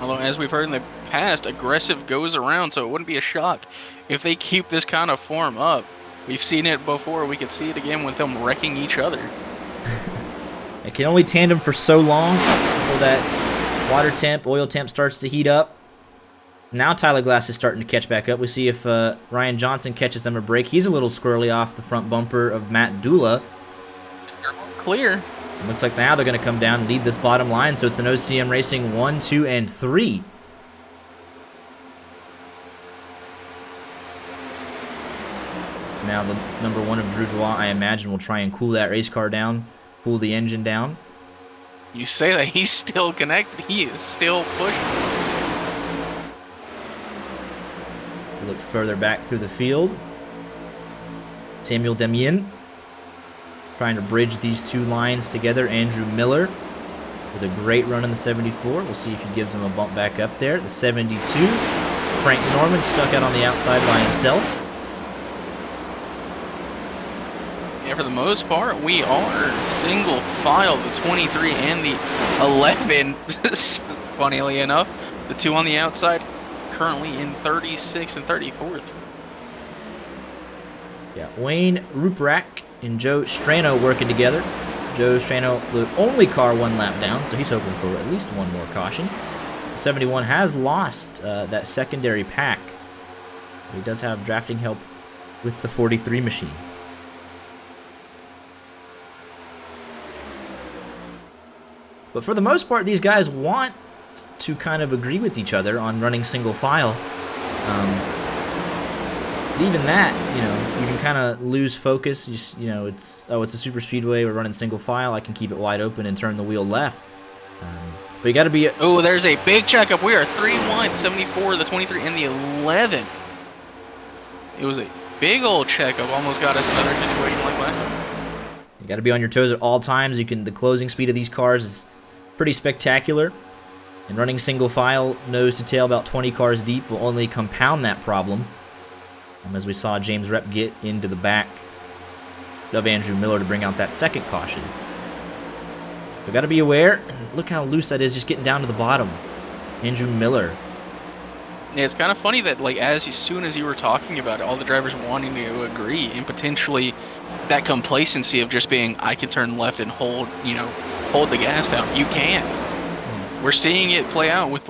Although, as we've heard in the past, aggressive goes around, so it wouldn't be a shock if they keep this kind of form up. We've seen it before. We could see it again with them wrecking each other. It can only tandem for so long before that water temp, oil temp starts to heat up. Now Tyler Glass is starting to catch back up. We see if Ryan Johnson catches them a break. He's a little squirrely off the front bumper of Matt Dula. Clear. It looks like now they're going to come down and lead this bottom line, so it's an OCM Racing 1, 2, and 3. It's now the number 1 of Drew Joie, I imagine, will try and cool that race car down, cool the engine down. You say that, he's still connected. He is still pushing. We look further back through the field. Samuel Demien trying to bridge these 2 lines together. Andrew Miller with a great run in the 74. We'll see if he gives him a bump back up there. The 72. Frank Norman stuck out on the outside by himself. Yeah, for the most part, we are single file, the 23 and the 11. Funnily enough, the 2 on the outside currently in 36th and 34th. Yeah, Wayne Ruprecht and Joe Strano working together. Joe Strano, the only car 1 lap down, so he's hoping for at least 1 more caution. The 71 has lost that secondary pack. He does have drafting help with the 43 machine. But for the most part, these guys want to kind of agree with each other on running single file. Even that, you can kind of lose focus. It's a super speedway. We're running single file. I can keep it wide open and turn the wheel left. But you got to be. Oh, there's a big checkup. We are 3 wide, 74, the 23, and the 11. It was a big old checkup. Almost got us another situation like last time. You got to be on your toes at all times. The closing speed of these cars is pretty spectacular. And running single file, nose to tail, about 20 cars deep, will only compound that problem. As we saw James Rep get into the back of Andrew Miller to bring out that 2nd caution. We've got to be aware. Look how loose that is, just getting down to the bottom. Andrew Miller. Yeah, it's kind of funny that, as soon as you were talking about it, all the drivers wanting to agree, and potentially that complacency of just being, I can turn left and hold the gas down. You can. We're seeing it play out with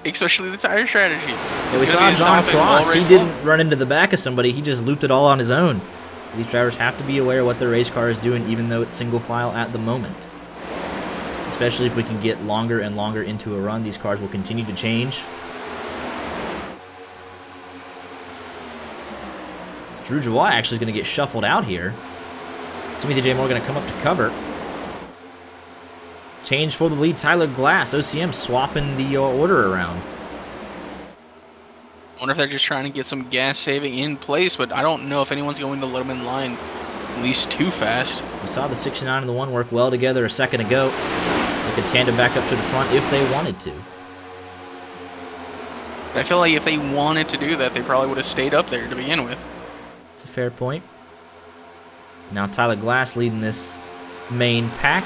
especially the tire strategy. Yeah, we saw John Cross. He didn't run into the back of somebody. He just looped it all on his own. So these drivers have to be aware of what their race car is doing, even though it's single file at the moment. especially if we can get longer and longer into a run. These cars will continue to change. Drew Jawai actually is going to get shuffled out here. Timothy J. Moore going to come up to cover. Change for the lead, Tyler Glass. OCM swapping the order around. I wonder if they're just trying to get some gas saving in place, but I don't know if anyone's going to let them in line at least too fast. We saw the 69 and the 1 work well together a second ago. They could tandem back up to the front if they wanted to. But I feel like if they wanted to do that, they probably would have stayed up there to begin with. It's a fair point. Now Tyler Glass leading this main pack.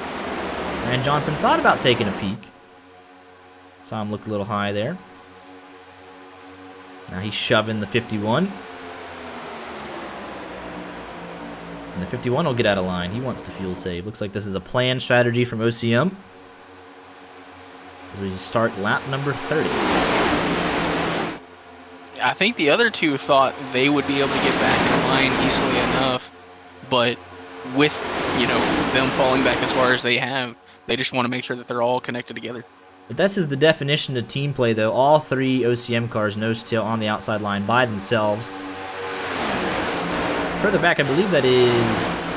And Johnson thought about taking a peek. Saw him look a little high there. Now he's shoving the 51. And the 51 will get out of line. He wants to fuel save. Looks like this is a planned strategy from OCM. As we start lap number 30. I think the other two thought they would be able to get back in line easily enough, but with, you know, them falling back as far as they have, they just want to make sure that they're all connected together. But this is the definition of team play, though. All three OCM cars nose to tail on the outside line by themselves. Further back, I believe that is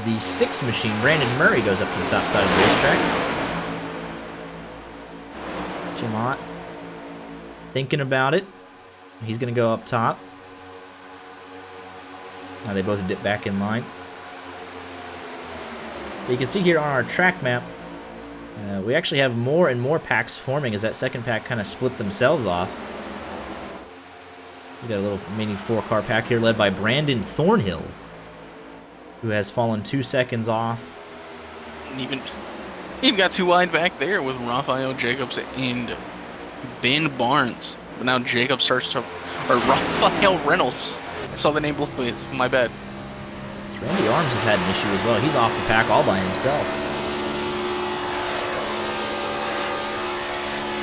the 6 machine. Brandon Murray goes up to the top side of the racetrack. Jim Ott thinking about it. He's going to go up top. Now they both dip back in line. But you can see here on our track map, we actually have more and more packs forming as that second pack kind of split themselves off. We got a little mini 4-car pack here led by Brandon Thornhill, who has fallen 2 seconds off. And even got too wide back there with Raphael Jacobs and Ben Barnes. But now Jacob starts to, or Raphael Reynolds. I saw the name below it. My bad. Randy Arms has had an issue as well. He's off the pack all by himself.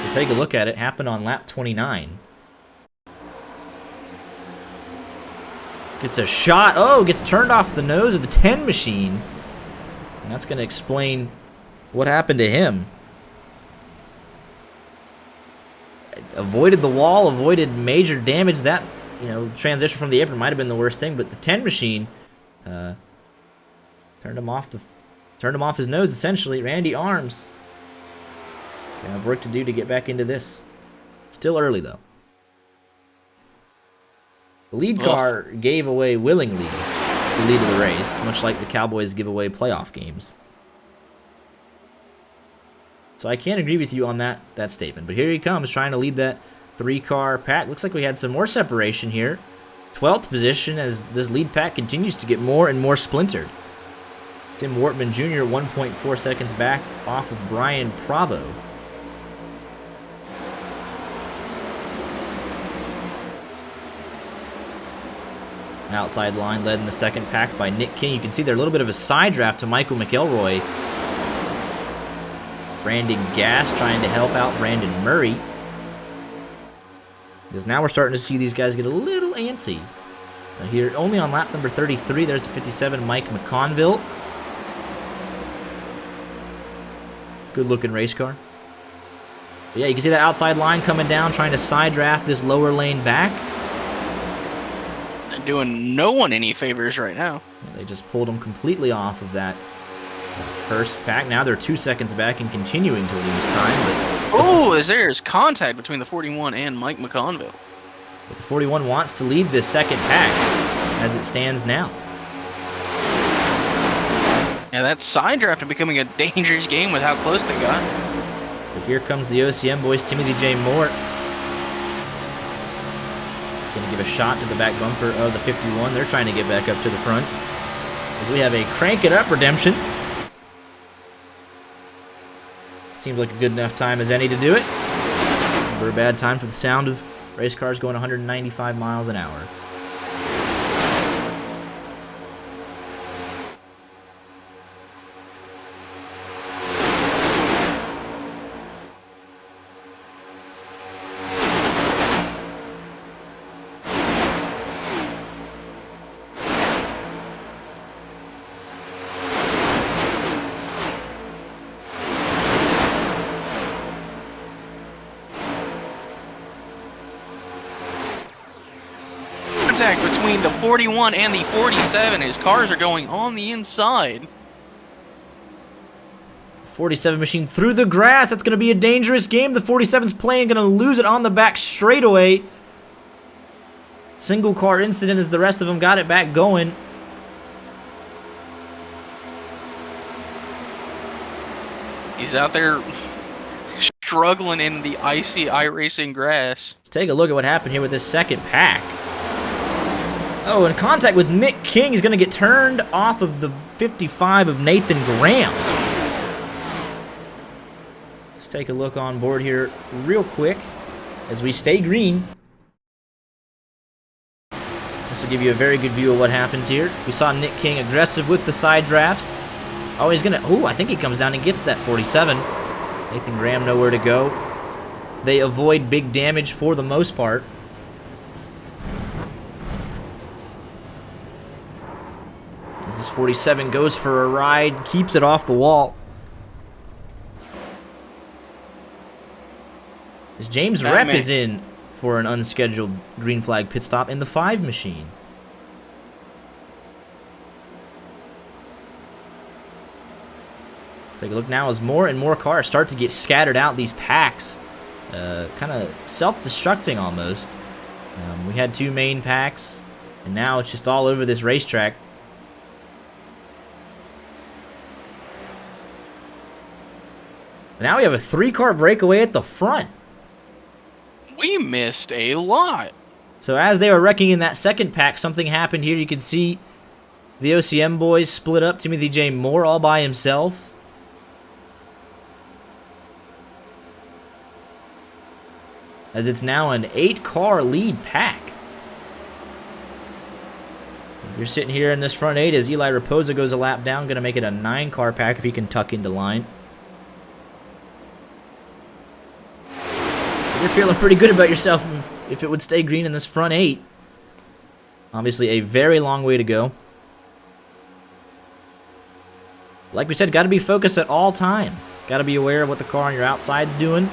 We'll take a look at it. Happened on lap 29. Gets a shot. Oh, gets turned off the nose of the 10 machine. And that's going to explain what happened to him. Avoided the wall, avoided major damage. That, you know, transition from the apron might have been the worst thing, but the 10 machine turned him off his nose, essentially. Randy Arms gonna have work to do to get back into this. Still early, though. The lead car gave away willingly the lead of the race, much like the Cowboys give away playoff games. So I can't agree with you on that statement. But here he comes, trying to lead that 3-car pack. Looks like we had some more separation here. 12th position as this lead pack continues to get more and more splintered. Tim Wortman Jr. 1.4 seconds back off of Brian Pravo. Outside line led in the second pack by Nick King. You can see there a little bit of a side draft to Michael McElroy. Brandon Gass trying to help out Brandon Murray. Because now we're starting to see these guys get a little antsy. Here, only on lap number 33, there's a 57 Mike McConville. Good-looking race car. But yeah, you can see that outside line coming down, trying to side draft this lower lane back. They're doing no one any favors right now. They just pulled them completely off of that first pack. Now they're 2 seconds back and continuing to lose time. But there's contact between the 41 and Mike McConville. But the 41 wants to lead this second pack as it stands now. Yeah, that side draft is becoming a dangerous game with how close they got. But here comes the OCM boys, Timothy J. Moore. Going to give a shot to the back bumper of the 51. They're trying to get back up to the front. As we have a crank it up redemption. Seems like a good enough time as any to do it. Never a bad time for the sound of race cars going 195 miles an hour. contact between the 41 and the 47 as cars are going on the inside. 47 machine through the grass. That's going to be a dangerous game. The 47's playing, going to lose it on the back straightaway. Single car incident as the rest of them got it back going. He's out there struggling in the icy iRacing grass. Let's take a look at what happened here with this second pack. Oh, in contact with Nick King. He's going to get turned off of the 55 of Nathan Graham. Let's take a look on board here real quick as we stay green. This will give you a very good view of what happens here. We saw Nick King aggressive with the side drafts. Oh, he's going to... Oh, I think he comes down and gets that 47. Nathan Graham nowhere to go. They avoid big damage for the most part. As this 47 goes for a ride, keeps it off the wall. As James Rep is in for an unscheduled green flag pit stop in the 5 machine. Take a look now as more and more cars start to get scattered out. These packs, kind of self-destructing almost. We had 2 main packs, and now it's just all over this racetrack. Now we have a 3-car breakaway at the front. We missed a lot. So as they were wrecking in that second pack, something happened here. You can see the OCM boys split up. Timothy J. Moore all by himself. As it's now an 8-car lead pack. If you're sitting here in this front 8 as Eli Raposa goes a lap down, going to make it a 9-car pack if he can tuck into line. You're feeling pretty good about yourself if it would stay green in this front 8. Obviously a very long way to go. Like we said, got to be focused at all times. Got to be aware of what the car on your outside's doing.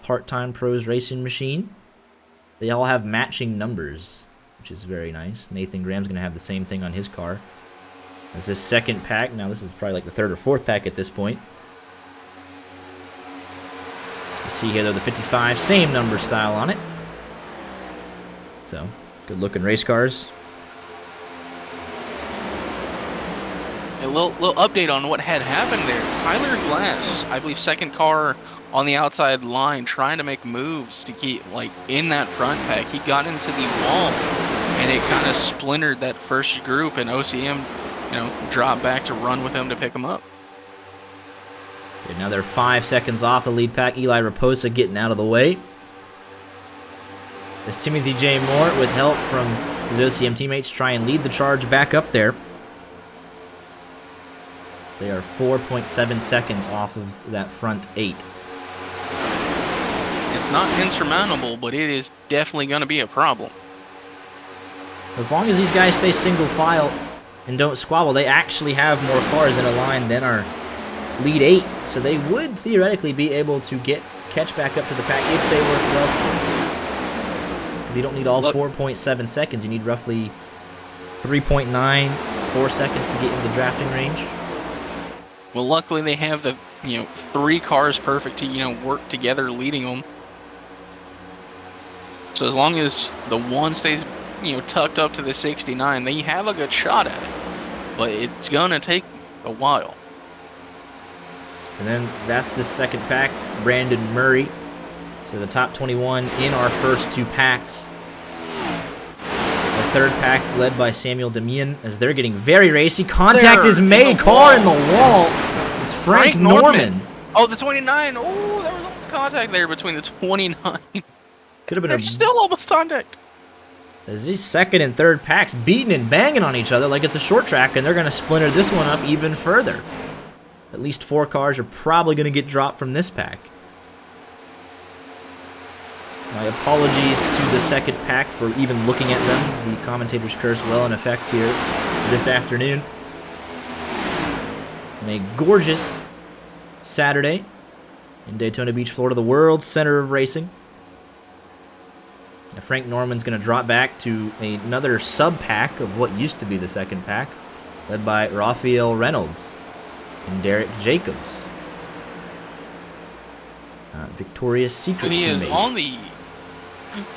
Part-time pros racing machine. They all have matching numbers, which is very nice. Nathan Graham's going to have the same thing on his car. As this second pack, now this is probably like the 3rd or 4th pack at this point. You see here, though, the 55, same number style on it. So, good looking race cars. A little update on what had happened there. Tyler Glass, I believe 2nd car on the outside line, trying to make moves to keep in that front pack. He got into the wall, and it kind of splintered that first group, and OCM, dropped back to run with him to pick him up. Okay, now they're 5 seconds off the lead pack. Eli Raposa getting out of the way. As Timothy J. Moore, with help from his OCM teammates, try and lead the charge back up there. They are 4.7 seconds off of that front 8. It's not insurmountable, but it is definitely going to be a problem. As long as these guys stay single file and don't squabble, they actually have more cars in a line than our lead 8. So they would theoretically be able to catch back up to the pack if they work well together. You don't need all 4.7 seconds. You need roughly 3.9, 4 seconds to get into the drafting range. Well, luckily they have the 3 cars perfect to work together, leading them. So as long as the one stays tucked up to the 69, they have a good shot at it. But it's gonna take a while. And then that's the second pack, Brandon Murray. So the top 21 in our first 2 packs. The third pack led by Samuel Demian as they're getting very racy. Contact is made. Car in the wall. It's Frank Norman. Oh, the 29. Oh, there was almost contact there between the 29. Could have been still almost contact. As these second and third packs beating and banging on each other like it's a short track, and they're going to splinter this one up even further. At least 4 cars are probably going to get dropped from this pack. My apologies to the second pack for even looking at them. The commentator's curse well in effect here this afternoon. And a gorgeous Saturday in Daytona Beach, Florida, the world center of racing. Now Frank Norman's going to drop back to another sub-pack of what used to be the second pack, led by Raphael Reynolds and Derek Jacobs. Victoria's Secret He teammates. is on the.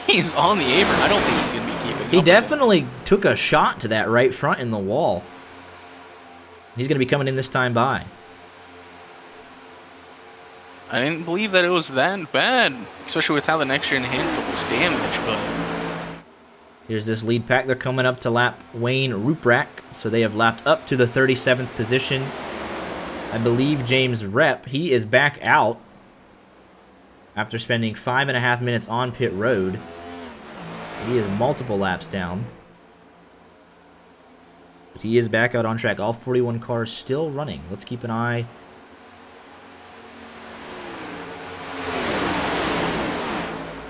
He's on the apron. I don't think he's going to be keeping. He up definitely took a shot to that right front in the wall. He's going to be coming in this time by. I didn't believe that it was that bad, especially with how the next gen handle was damaged. But Here's this lead pack. They're coming up to lap Wayne Ruprecht, so they have lapped up to the 37th position. I believe James Rep, he is back out after spending 5.5 minutes on pit road. So he is multiple laps down. But he is back out on track. All 41 cars still running. Let's keep an eye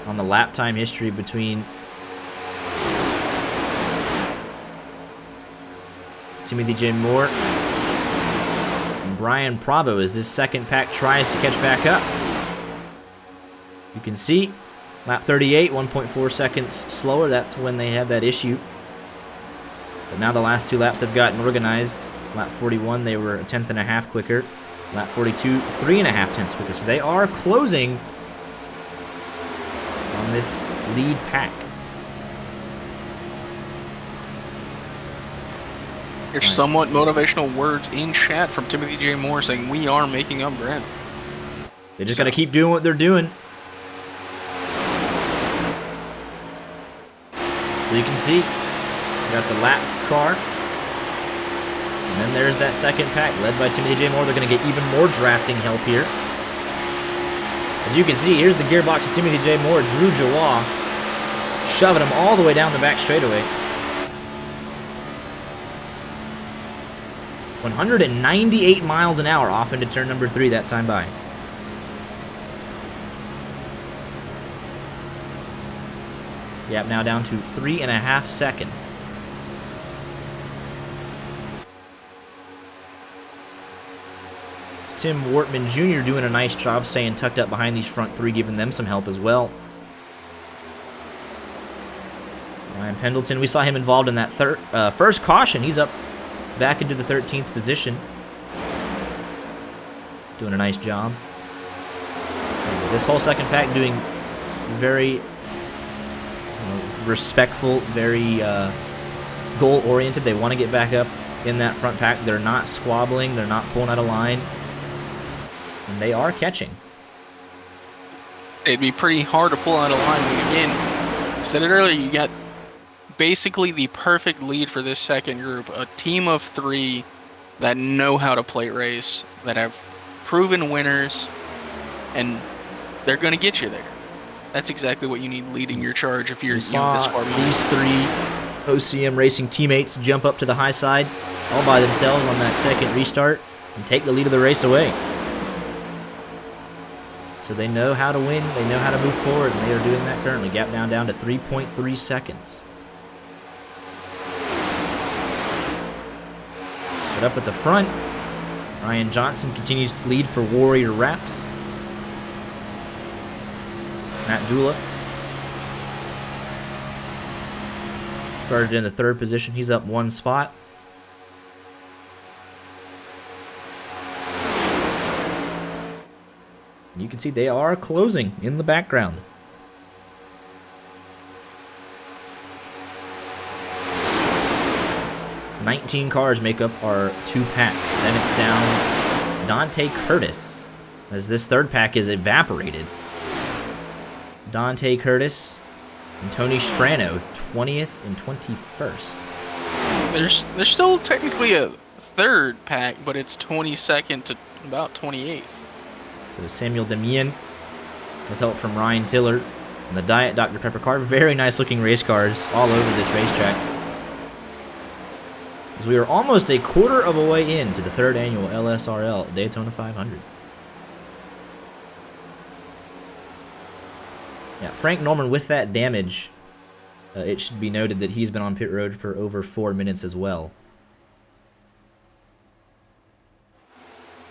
on the lap time history between Timothy J. Moore and Brian Pravo as this second pack tries to catch back up. You can see lap 38, 1.4 seconds slower. That's when they had that issue. But now the last two laps have gotten organized. Lap 41, they were a tenth and a half quicker. Lap 42, 3.5 tenths quicker. So they are closing on this lead pack. there's somewhat motivational words in chat from Timothy J. Moore saying we are making up ground. They just got to keep doing what they're doing. So you can see, we got the lap car. And then there's that second pack led by Timothy J. Moore. They're going to get even more drafting help here. As you can see, here's the gearbox of Timothy J. Moore. Drew Jawah shoving him all the way down the back straightaway. 198 miles an hour off into turn number 3 that time by. Gap now down to 3.5 seconds. It's Tim Wortman Jr. doing a nice job staying tucked up behind these front three, giving them some help as well. Ryan Pendleton, we saw him involved in that first caution. He's up back into the 13th position. Doing a nice job. This whole second pack doing very respectful, very goal-oriented. They want to get back up in that front pack. They're not squabbling. They're not pulling out of line. And they are catching. It'd be pretty hard to pull out a line. Again, I said it earlier, you got basically the perfect lead for this second group. A team of 3 that know how to play race, that have proven winners, and they're going to get you there. That's exactly what you need leading your charge if you're this far behind. These 3 OCM Racing teammates jump up to the high side all by themselves on that second restart and take the lead of the race away. So they know how to win, they know how to move forward, and they are doing that currently. Gap down to 3.3 seconds. But up at the front, Ryan Johnson continues to lead for Warrior Wraps. Matt Dula started in the 3rd position. He's up 1 spot. You can see they are closing in the background. "19 cars make up our 2 packs. Then it's down Dante Curtis, as this 3rd pack is evaporated. Dante Curtis and Tony Strano, 20th and 21st. There's still technically a 3rd pack, but it's 22nd to about 28th. So Samuel Demien, with help from Ryan Tiller, and the Diet Dr. Pepper car. Very nice looking race cars all over this racetrack. As we are almost a quarter of a way into the 3rd annual LSRL Daytona 500. Yeah, Frank Norman with that damage, it should be noted that he's been on pit road for over 4 minutes as well.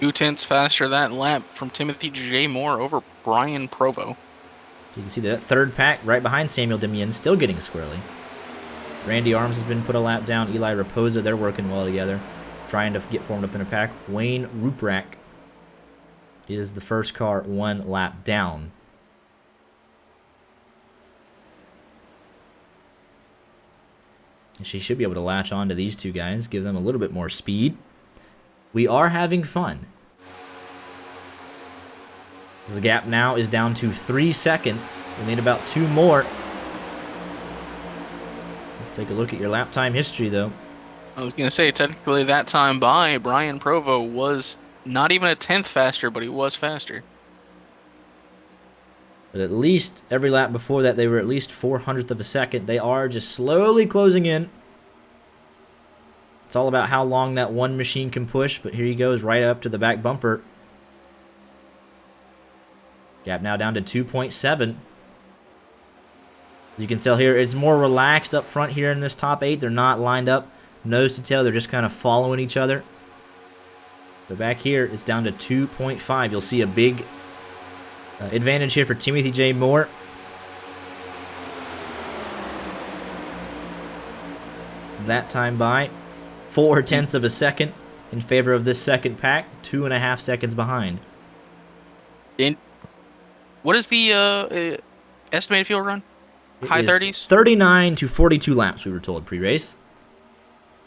2 tenths faster that lap from Timothy J. Moore over Brian Provo. You can see that third pack right behind Samuel Demien, still getting squirrely. Randy Arms has been put a lap down. Eli Raposa, they're working well together, trying to get formed up in a pack. Wayne Ruprecht is the first car 1 lap down. And she should be able to latch on to these two guys, give them a little bit more speed. We are having fun. The gap now is down to 3 seconds. We need about 2 more. Let's take a look at your lap time history, though. I was going to say, technically that time by, Brian Provo was not even a 10th faster, but he was faster. But at least every lap before that, they were at least 400th of a second. They are just slowly closing in. It's all about how long that one machine can push, but here he goes right up to the back bumper. Gap now down to 2.7. As you can tell here, it's more relaxed up front here in this top 8. They're not lined up nose to tail. They're just kind of following each other. But back here, it's down to 2.5. You'll see a big advantage here for Timothy J. Moore. That time by 0.4 of a second in favor of this second pack. 2.5 seconds behind. What is the estimated fuel run? High 30s? 39 to 42 laps, we were told pre-race.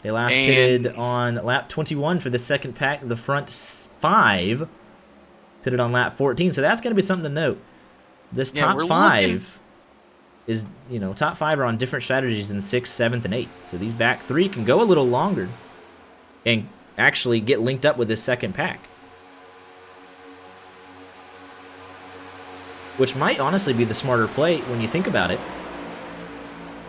They last pitted on lap 21 for the second pack. The front 5 pitted on lap 14, so that's going to be something to note. This top 5 is, you know, top 5 are on different strategies in 6th, 7th, and 8th. So these back 3 can go a little longer and actually get linked up with this second pack. Which might honestly be the smarter play when you think about it.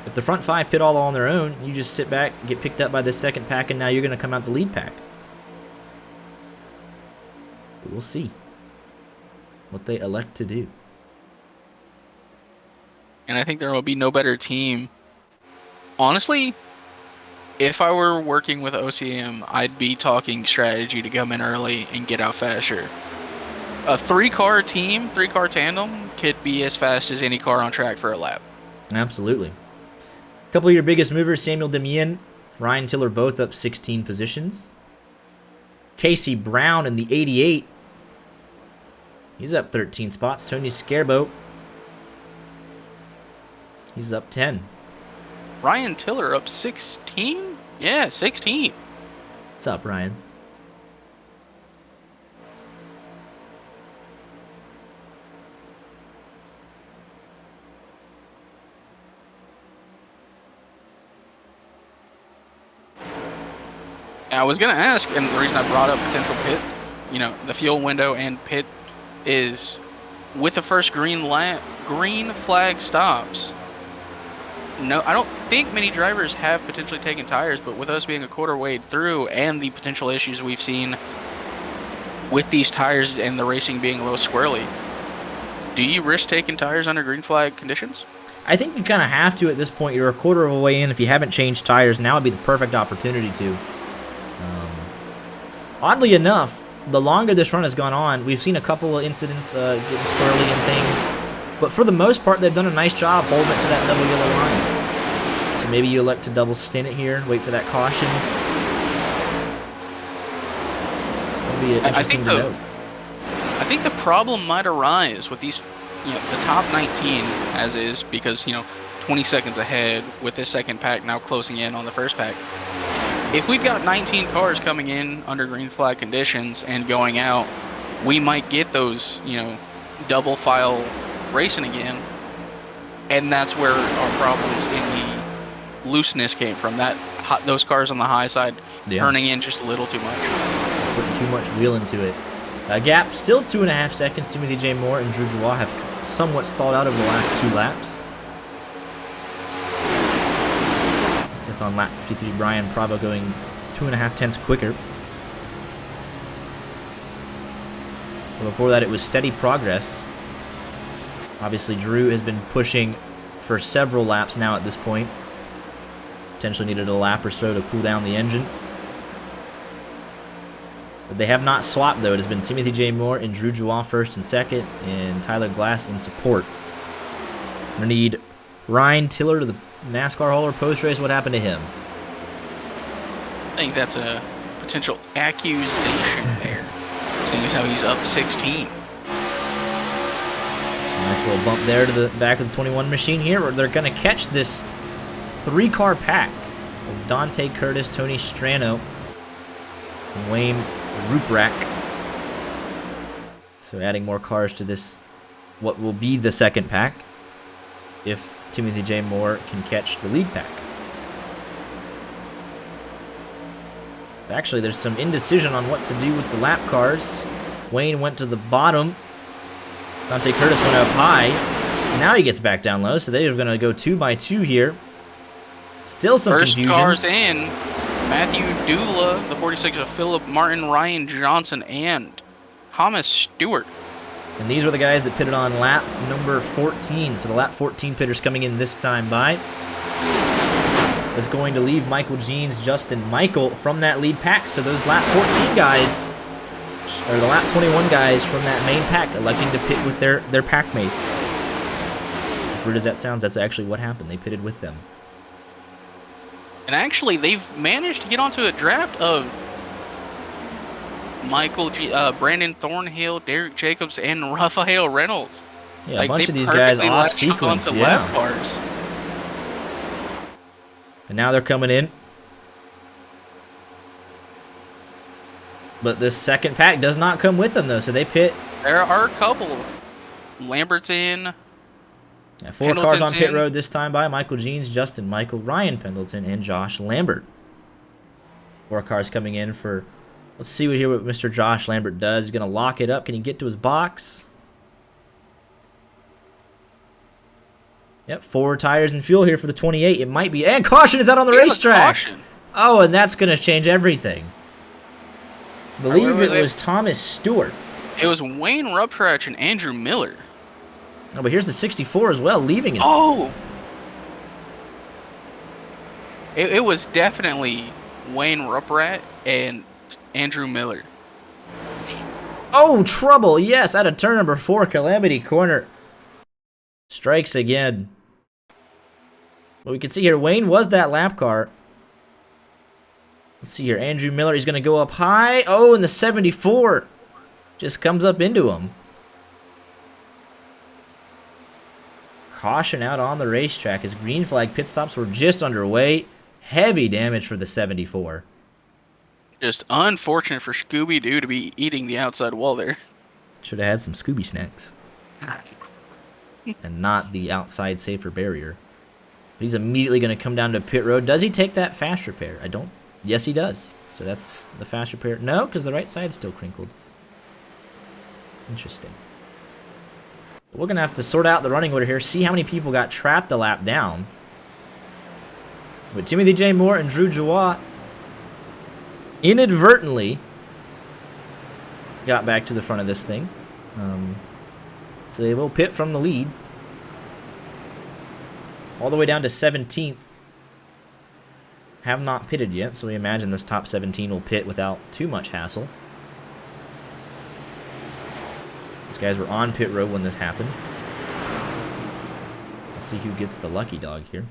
If the front 5 pit all on their own, you just sit back, get picked up by this second pack, and now you're going to come out the lead pack. But we'll see what they elect to do. And I think there will be no better team. Honestly, if I were working with OCM, I'd be talking strategy to come in early and get out faster. A 3-car team, 3-car tandem, could be as fast as any car on track for a lap. Absolutely. A couple of your biggest movers, Samuel Demien, Ryan Tiller, both up 16 positions. Casey Brown in the 88. He's up 13 spots. Tony Scarbo, he's up 10. Ryan Tiller up 16? Yeah, 16. What's up, Ryan? I was going to ask, and the reason I brought up potential pit, you know, the fuel window and pit is with the first green flag stops. No, I don't think many drivers have potentially taken tires, but with us being a quarter way through and the potential issues we've seen with these tires and the racing being a little squirrely, do you risk taking tires under green flag conditions? I think you kind of have to at this point. You're a quarter of a way in. If you haven't changed tires, now would be the perfect opportunity to. Oddly enough, the longer this run has gone on, we've seen a couple of incidents getting squirrely and things, but for the most part, they've done a nice job holding it to that double yellow line. So maybe you elect to double stint it here, wait for that caution. That'll be interesting to note. I think the problem might arise with these, you know, the top 19 as is, because, you know, 20 seconds ahead with this second pack now closing in on the first pack. If we've got 19 cars coming in under green flag conditions and going out, we might get those, you know, double file racing again. And that's where our problems in the looseness came from. Those cars on the high side turning in just a little too much. Putting too much wheel into it. Gap still 2.5 seconds. Timothy J. Moore and Drew Joie have somewhat stalled out over the last 2 laps. On lap 53, Brian Provo going 2.5 tenths quicker. Well, before that, it was steady progress. Obviously, Drew has been pushing for several laps now at this point. Potentially needed a lap or so to cool down the engine. But they have not swapped, though. It has been Timothy J. Moore and Drew Joie first and second, and Tyler Glass in support. Gonna need Ryan Tiller to the NASCAR Hauler post-race. What happened to him? I think that's a potential accusation there, seeing as how he's up 16. Nice little bump there to the back of the 21 machine here, where they're going to catch this 3-car pack of Dante Curtis, Tony Strano, and Wayne Ruprecht. So adding more cars to this, what will be the second pack, if Timothy J. Moore can catch the lead pack. Actually, there's some indecision on what to do with the lap cars. Wayne went to the bottom. Dante Curtis went up high. Now he gets back down low, so they're going to go 2 by 2 here. Still some First confusion. cars in. Matthew Dula, the 46 of Philip Martin, Ryan Johnson, and Thomas Stewart. And these were the guys that pitted on lap number 14. So the lap 14 pitters coming in this time by is going to leave Michael Jeans, Justin Michael from that lead pack. So those lap 14 guys, or the lap 21 guys from that main pack, electing to pit with their pack mates. As weird as that sounds, that's actually what happened. They pitted with them. And actually, they've managed to get onto a draft of Brandon Thornhill, Derek Jacobs, and Raphael Reynolds. Yeah, like, a bunch they of these guys perfectly off latched onto sequence. lap Yeah. cars. And now they're coming in. But this second pack does not come with them, though, so they pit. There are a couple. Lambert's in. Yeah, 4 cars on Pendleton's pit in. road this time by Michael Jeans, Justin Michael, Ryan Pendleton, and Josh Lambert. 4 cars coming in for... Let's see what Mr. Josh Lambert does. He's going to lock it up. Can he get to his box? Yep, 4 tires and fuel here for the 28. It might be... And caution is out on the We have a racetrack. caution. Oh, and that's going to change everything. I believe where was it it? was Thomas Stewart. It was Wayne Ruprecht and Andrew Miller. Oh, but here's the 64 as well, leaving his... Oh! It was definitely Wayne Ruprecht and Andrew Miller. Oh, trouble. Yes, out of turn number 4, Calamity Corner. Strikes again. Well, we can see here, Wayne was that lap car. Let's see here, Andrew Miller, he's going to go up high. Oh, and the 74 just comes up into him. Caution out on the racetrack as green flag pit stops were just underway. Heavy damage for the 74. Just unfortunate for Scooby-Doo to be eating the outside wall there. Should have had some Scooby snacks. And not the outside safer barrier. But he's immediately going to come down to pit road. Does he take that fast repair? I don't. Yes, he does. So that's the fast repair. No, because the right side's still crinkled. Interesting. We're going to have to sort out the running order here. See how many people got trapped a lap down. But Timothy J. Moore and Drew Jawat inadvertently got back to the front of this thing. So they will pit from the lead. All the way down to 17th. Have not pitted yet, so we imagine this top 17 will pit without too much hassle. These guys were on pit road when this happened. Let's see who gets the lucky dog here.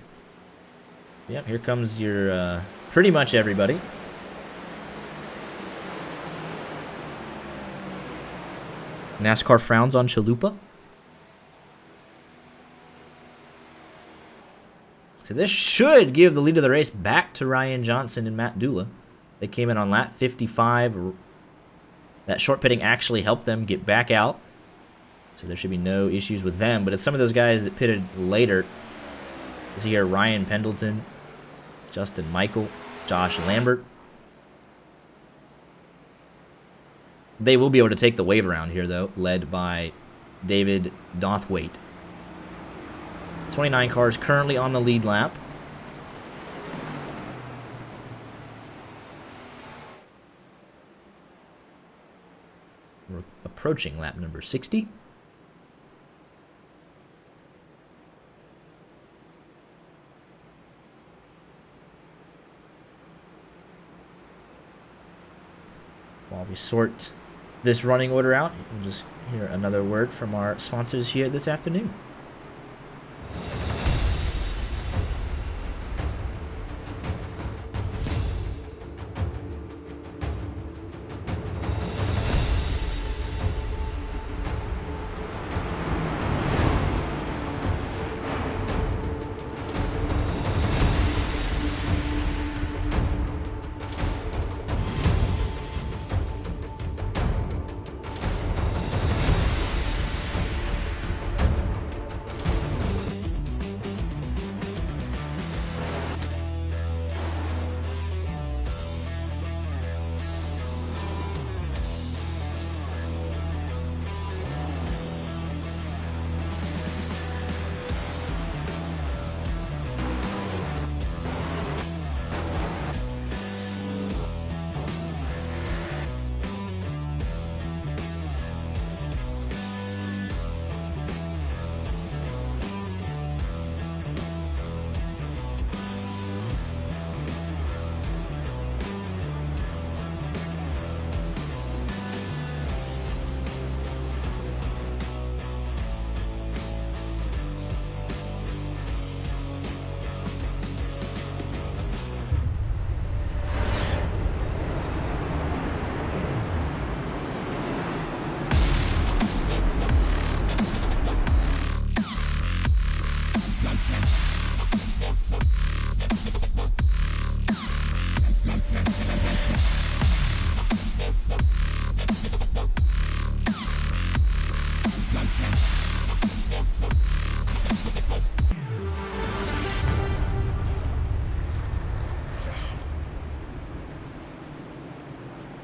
Yep, here comes your pretty much everybody. NASCAR frowns on Chalupa. So this should give the lead of the race back to Ryan Johnson and Matt Dula. They came in on lap 55. That short pitting actually helped them get back out. So there should be no issues with them. But it's some of those guys that pitted later. You see here Ryan Pendleton, Justin Michael, Josh Lambert. They will be able to take the wave around here, though, led by David Dothwaite. 29 cars currently on the lead lap. We're approaching lap number 60. While we sort this running order out, we'll just hear another word from our sponsors here this afternoon.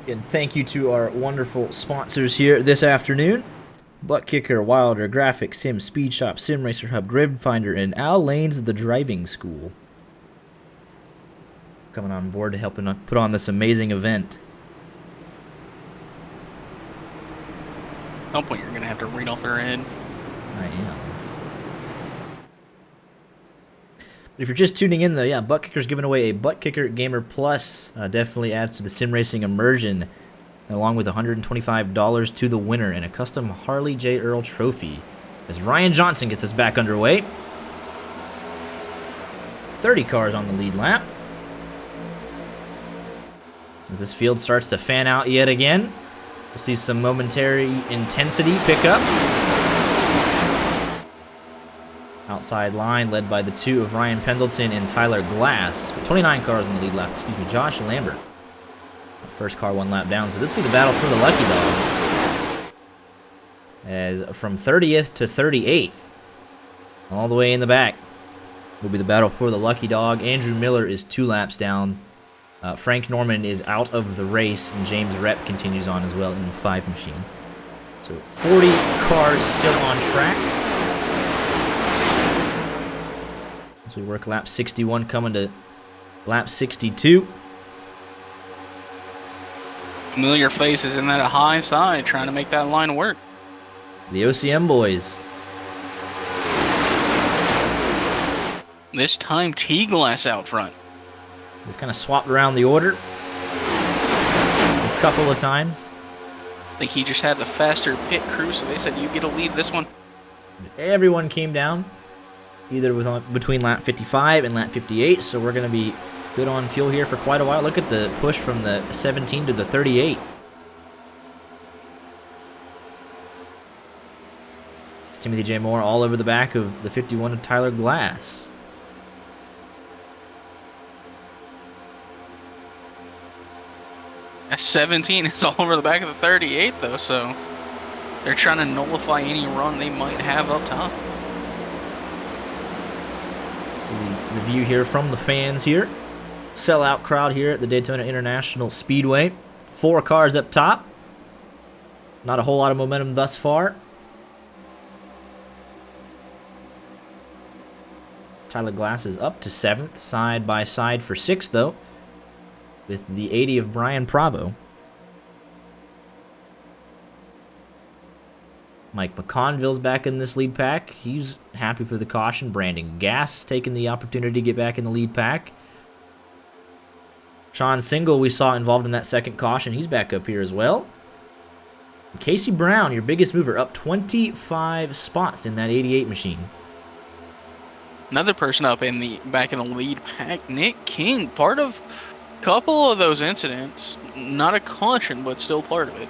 And thank you to our wonderful sponsors here this afternoon. Butt Kicker, Wilder, Graphic, Sim, Speed Shop, Sim Racer Hub, Grid Finder, and Al Lane's The Driving School. Coming on board to help put on this amazing event. At some point, you're going to have to read off their head. I am. But if you're just tuning in, though, yeah, Butt Kicker's giving away a Butt Kicker Gamer Plus. Definitely adds to the sim racing immersion, along with $125 to the winner and a custom Harley J. Earl trophy. As Ryan Johnson gets us back underway. 30 cars on the lead lap. As this field starts to fan out yet again, we'll see some momentary intensity pick up. Outside line led by the two of Ryan Pendleton and Tyler Glass. 29 cars on the lead lap. Excuse me, Josh Lambert. First car 1 lap down. So this will be the battle for the Lucky Dog. As from 30th to 38th, all the way in the back, will be the battle for the Lucky Dog. Andrew Miller is 2 laps down. Frank Norman is out of the race, and James Rep continues on as well in the 5 machine. So 40 cars still on track. As we work lap 61, coming to lap 62. Familiar faces in that high side, trying to make that line work. The OCM boys. This time, T-Glass out front. We've kind of swapped around the order a couple of times. I think he just had the faster pit crew, so they said you get a lead this one. Everyone came down, either between lap 55 and lap 58, so we're going to be good on fuel here for quite a while. Look at the push from the 17 to the 38. It's Timothy J. Moore all over the back of the 51 of Tyler Glass. That 17 is all over the back of the 38, though, so they're trying to nullify any run they might have up top. See the view here from the fans here. Sellout crowd here at the Daytona International Speedway. 4 cars up top. Not a whole lot of momentum thus far. Tyler Glass is up to 7th, side by side for 6th, though, with the 80 of Brian Pravo. Mike McConville's back in this lead pack. He's happy for the caution. Brandon Gass taking the opportunity to get back in the lead pack. Sean Single we saw involved in that second caution. He's back up here as well. And Casey Brown, your biggest mover, up 25 spots in that 88 machine. Another person up in the back in the lead pack, Nick King, part of a couple of those incidents. Not a caution, but still part of it.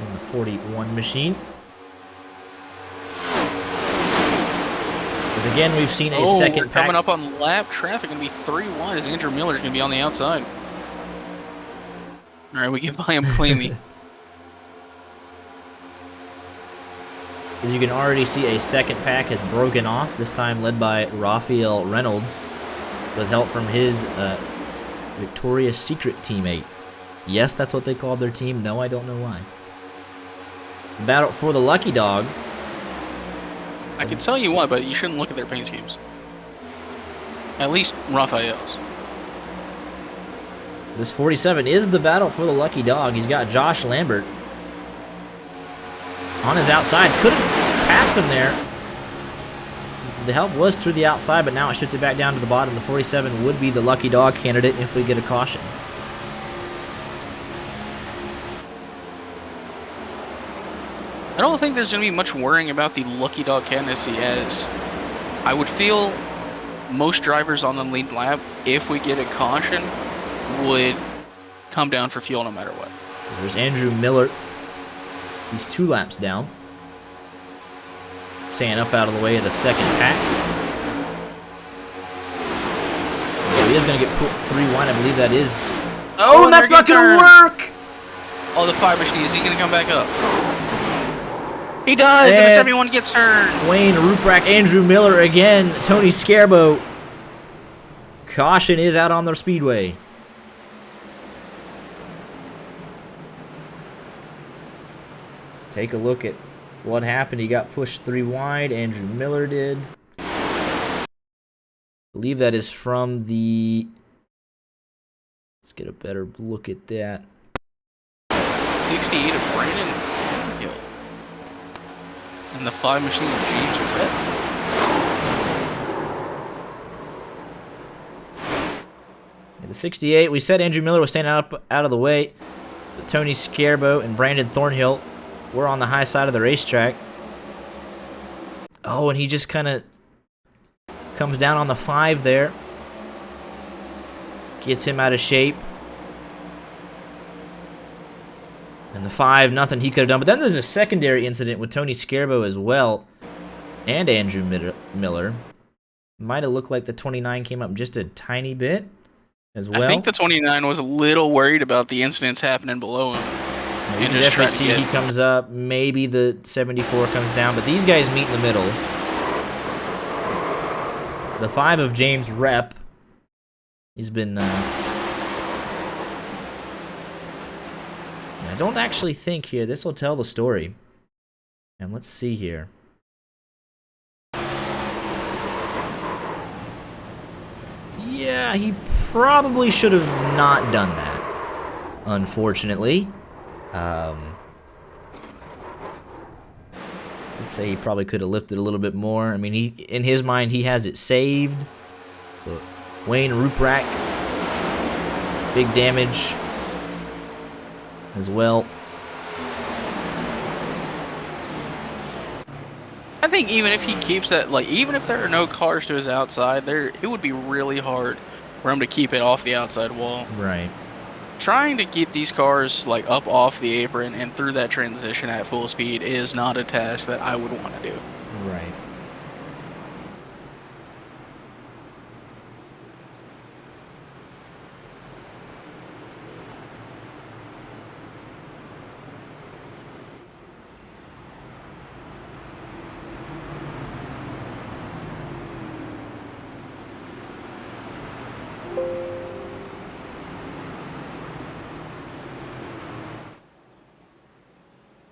In the 41 machine. Because again, we've seen a second pack. Coming up on lap traffic, going to be 3 wide as Andrew Miller's going to be on the outside. All right, we get by him cleanly. As you can already see, a second pack has broken off, this time led by Raphael Reynolds, with help from his Victoria's Secret teammate. Yes, that's what they called their team. No, I don't know why. Battle for the Lucky Dog. I can tell you why, but you shouldn't look at their paint schemes. At least Raphael's. This 47 is the battle for the Lucky Dog. He's got Josh Lambert on his outside. Could have passed him there. The help was through the outside, but now it shifted back down to the bottom. The 47 would be the Lucky Dog candidate if we get a caution. I don't think there's going to be much worrying about the Lucky Dog candidacy, as I would feel most drivers on the lead lap, if we get a caution, would come down for fuel no matter what. There's Andrew Miller. He's 2 laps down. Staying up out of the way of the second pack. Oh, he is going to get put 3 wide. I believe that is. Oh, and that's not going to work! Oh, the 5 machine. Is he going to come back up? He does, and the 71 gets turned. Wayne Ruprecht, Andrew Miller again. Tony Scarbo. Caution is out on the speedway. take a look at what happened. He got pushed 3 wide. Andrew Miller did. I believe that is from the... Let's get a better look at that. 68 of Brandon Hill. And the 5 machine of James Rett. The 68, we said Andrew Miller was standing out of the way. But Tony Scarbo and Brandon Thornhill were on the high side of the racetrack. Oh, and he just kind of comes down on the 5 there. Gets him out of shape. And the 5, nothing he could have done. But then there's a secondary incident with Tony Scarbo as well. And Andrew Miller. Might have looked like the 29 came up just a tiny bit as well. I think the 29 was a little worried about the incidents happening below him. You can definitely see he comes up. Maybe the 74 comes down. But these guys meet in the middle. The 5 of James Rep. He's been... I don't actually think here. This will tell the story. And let's see here. Yeah, he probably should have not done that, unfortunately. I'd say he probably could have lifted a little bit more. I mean, in his mind, he has it saved. But Wayne Ruprack, big damage as well. I think even if he keeps that, like, even if there are no cars to his outside, it would be really hard for him to keep it off the outside wall. Right. Trying to get these cars, like, up off the apron and through that transition at full speed is not a task that I would want to do. Right.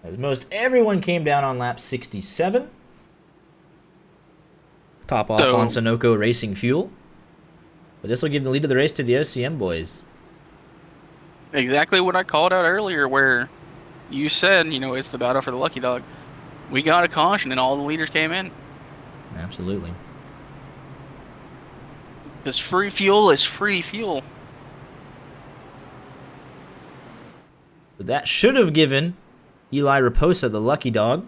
As most everyone came down on lap 67. Top off on Sunoco Racing Fuel. But this will give the lead of the race to the OCM boys. Exactly what I called out earlier, where you said, you know, it's the battle for the lucky dog. We got a caution and all the leaders came in. Absolutely. Because free fuel is free fuel. But that should have given Eli Raposa the lucky dog.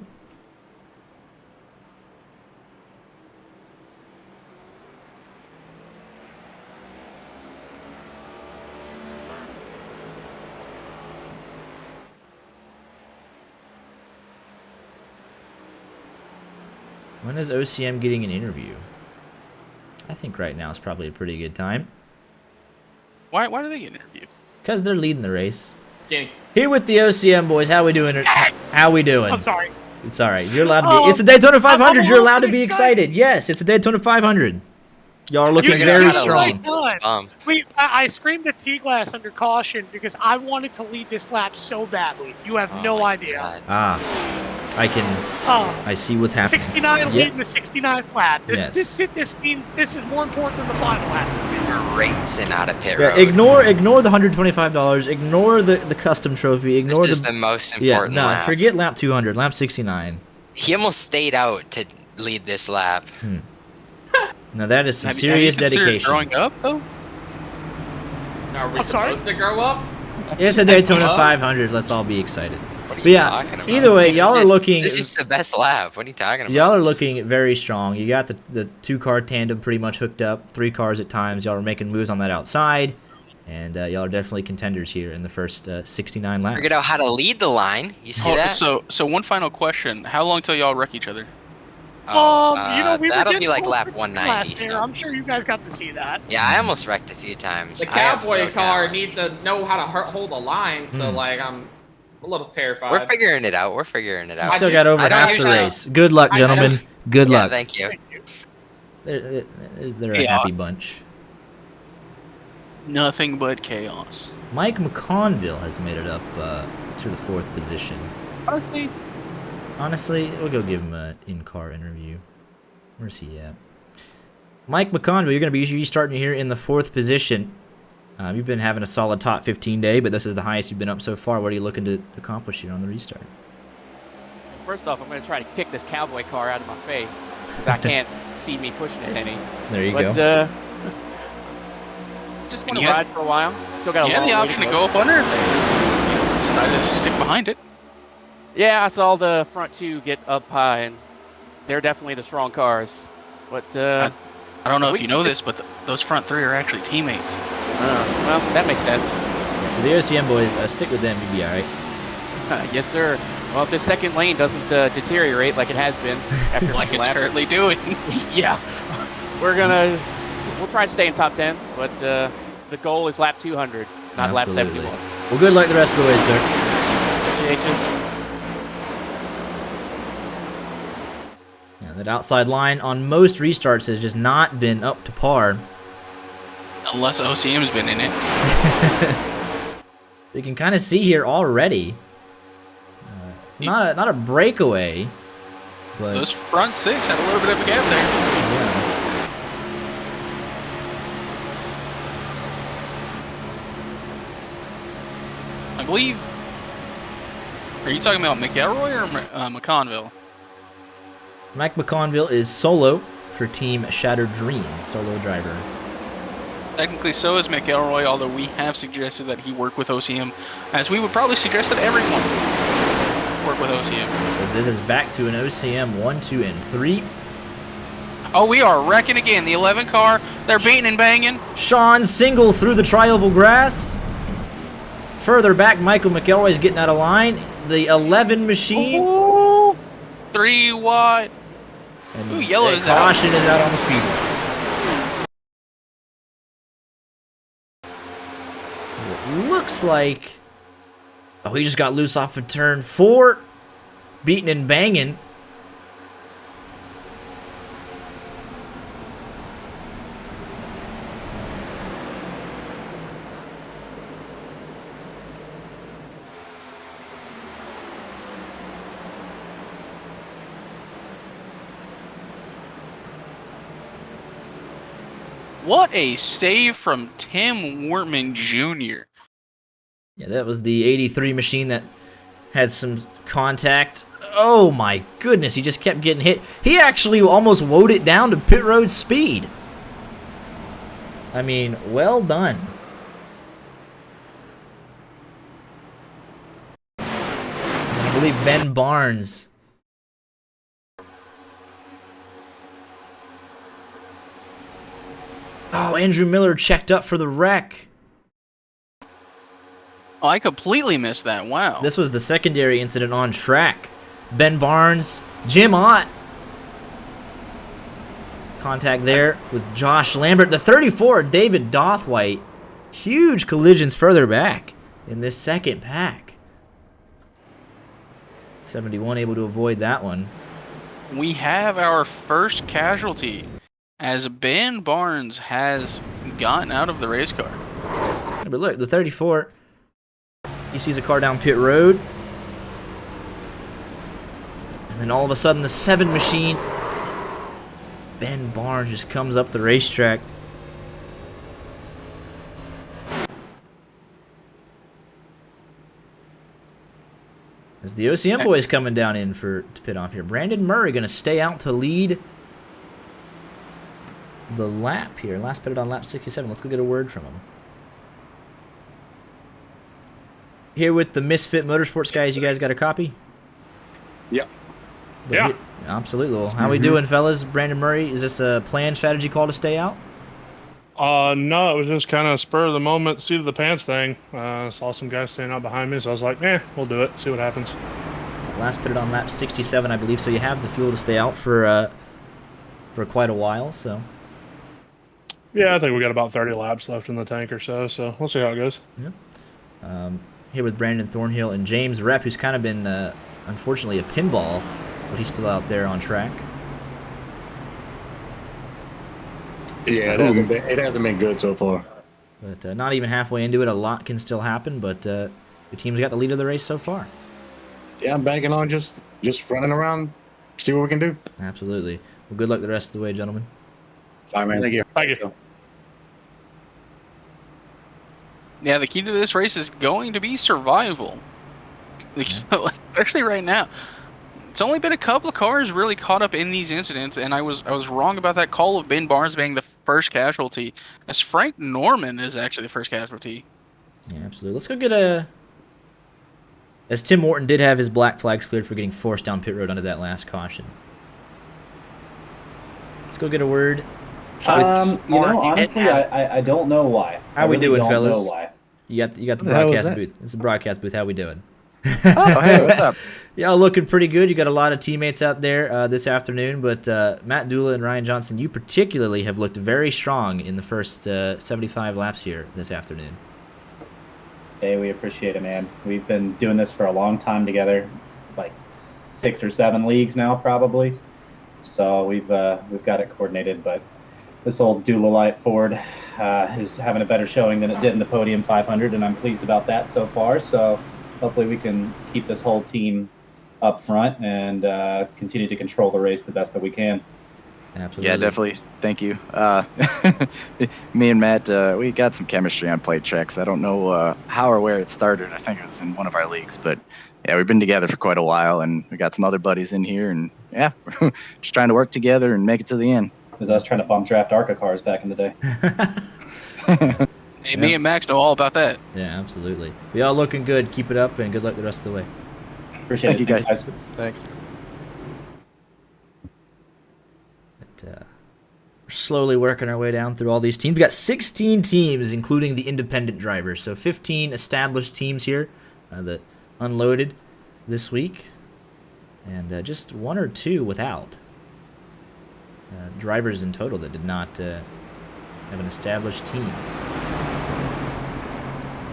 When is OCM getting an interview? I think right now is probably a pretty good time. Why do they get an interview? Because they're leading the race. Danny. Here with the OCM boys, how we doing? How we doing? I'm sorry. It's all right. You're allowed to be. It's a Daytona 500. You're allowed to be excited. Yes, it's a Daytona 500. Y'all are looking very strong. I screamed at T-Glass under caution because I wanted to lead this lap so badly. You have no idea. God. I see what's happening. 69 leading the 69th lap. Yes. This means this is more important than the final lap. We're racing out of pit Yeah, road. ignore the $125. Ignore the custom trophy. Ignore This is the most important lap. Forget lap 200. Lap 69. He almost stayed out to lead this lap. Now that is some serious dedication. Growing up though? Are we supposed to grow up? It's a Daytona 500. Let's all be excited. What are But you yeah, talking about? either way, y'all are looking. This is the best lap. What are you talking about? Y'all are looking very strong. You got the 2-car tandem pretty much hooked up. 3 cars at times. Y'all are making moves on that outside. And y'all are definitely contenders here in the first 69 laps. Figured out how to lead the line. You see that? So one final question. How long till y'all wreck each other? We were that'll be getting like close lap to the 190. last year. I'm sure you guys got to see that. Yeah, I almost wrecked a few times. The I have cowboy no car talent. needs to know how to hold a line, so like I'm a little terrified. We're figuring it out. We're figuring it out. Still got over I don't half the usually- race. Good luck, gentlemen. Good Yeah, luck. thank you. They're a happy bunch. Nothing but chaos. Mike McConville has made it up to the 4th position. Okay. Honestly, we'll go give him an in-car interview. Where's he at? Mike McConville, you're going to be restarting here in the 4th position. You've been having a solid top 15 day, but this is the highest you've been up so far. What are you looking to accomplish here on the restart? First off, I'm going to try to kick this cowboy car out of my face because I can't see me pushing it any. There you go. Just want to ride for a while. Still got a long the way option to go up under. Decided to stick behind it. Yeah, I saw the front 2 get up high, and they're definitely the strong cars. But I don't know if you know this, but those front 3 are actually teammates. Well, that makes sense. So the OCM boys, stick with them. You'll be all right. Yes, sir. Well, if this second lane doesn't deteriorate like it has been after like it's currently doing. Yeah. We'll try to stay in top 10, but the goal is lap 200, not lap 71. Well, good luck the rest of the way, sir. Appreciate you. Yeah, that outside line on most restarts has just not been up to par. Unless OCM's been in it. You can kind of see here already. Not a breakaway, but those front 6 had a little bit of a gap there. Yeah. I believe. Are you talking about McElroy or McConville? Mike McConville is solo for Team Shattered Dreams, solo driver. Technically, so is McElroy, although we have suggested that he work with OCM, as we would probably suggest that everyone work with OCM. So this is back to an OCM 1, 2, and 3. Oh, we are wrecking again. The 11 car, they're beating and banging. Sean single through the tri-oval grass. Further back, Michael McElroy is getting out of line. The 11 machine. Ooh, 3 wide. And ooh, yellow is out. Caution is out on the speedway. It looks like... Oh, he just got loose off of turn 4. Beating and banging. What a save from Tim Wortman Jr. Yeah, that was the 83 machine that had some contact. Oh my goodness, he just kept getting hit. He actually almost woed it down to pit road speed. I mean, well done. And I believe Ben Barnes. Oh, Andrew Miller checked up for the wreck. Oh, I completely missed that. Wow. This was the secondary incident on track. Ben Barnes, Jim Ott. Contact there with Josh Lambert. The 34, David Dothwhite. Huge collisions further back in this second pack. 71 able to avoid that one. We have our first casualty as Ben Barnes has gotten out of the race car. But look, the 34, he sees a car down pit road. And then all of a sudden, the 7 machine, Ben Barnes just comes up the racetrack. As the OCM boys coming down in to pit off here. Brandon Murray going to stay out to lead the lap here. Last pitted on lap 67. Let's go get a word from him. Here with the Misfit Motorsports guys, you guys got a copy? Yep. Yeah. Absolutely. Well, how we doing, fellas? Brandon Murray, is this a planned strategy call to stay out? No, it was just kind of spur of the moment, seat of the pants thing. Saw some guys standing out behind me, so I was like, we'll do it, see what happens. Last pitted on lap 67, I believe, so you have the fuel to stay out for quite a while, so. Yeah, I think we got about 30 laps left in the tank or so we'll see how it goes. Yeah. Here with Brandon Thornhill and James Rep, who's kind of been, unfortunately, a pinball, but he's still out there on track. Yeah, it hasn't been good so far. But not even halfway into it, a lot can still happen, but the team's got the lead of the race so far. Yeah, I'm banking on just just running around, see what we can do. Absolutely. Well, good luck the rest of the way, gentlemen. All right, man. Thank you. Thank you. Yeah, the key to this race is going to be survival. Especially right now. It's only been a couple of cars really caught up in these incidents, and I was wrong about that call of Ben Barnes being the first casualty, as Frank Norman is actually the first casualty. Yeah, absolutely. Let's go get a... As Tim Morton did have his black flags cleared for getting forced down pit road under that last caution. Let's go get a word. Honestly, I don't know why. How we doing, don't fellas? Know why. You got the What the hell was broadcast that? booth. It's a broadcast booth. How we doing? Oh, hey, what's up? Y'all looking pretty good. You got a lot of teammates out there this afternoon, but Matt Dula and Ryan Johnson, you particularly have looked very strong in the first 75 laps here this afternoon. Hey, we appreciate it, man. We've been doing this for a long time together, like 6 or 7 leagues now, probably. So we've got it coordinated, but this old Dula Light Ford is having a better showing than it did in the Podium 500, and I'm pleased about that so far. So hopefully we can keep this whole team up front and continue to control the race the best that we can. Absolutely. Yeah, definitely. Thank you. Me and Matt, we got some chemistry on plate checks. I don't know how or where it started. I think it was in one of our leagues, but yeah, we've been together for quite a while, and we got some other buddies in here, and yeah, we're just trying to work together and make it to the end. Because I was trying to bump draft ARCA cars back in the day. Hey, me and Max know all about that. Yeah, absolutely. We all looking good. Keep it up, and good luck the rest of the way. Appreciate Thank it. you, guys. Thanks. Thanks. But, we're slowly working our way down through all these teams. We got 16 teams, including the independent drivers. So 15 established teams here that unloaded this week, and just 1 or 2 without drivers in total that did not have an established team.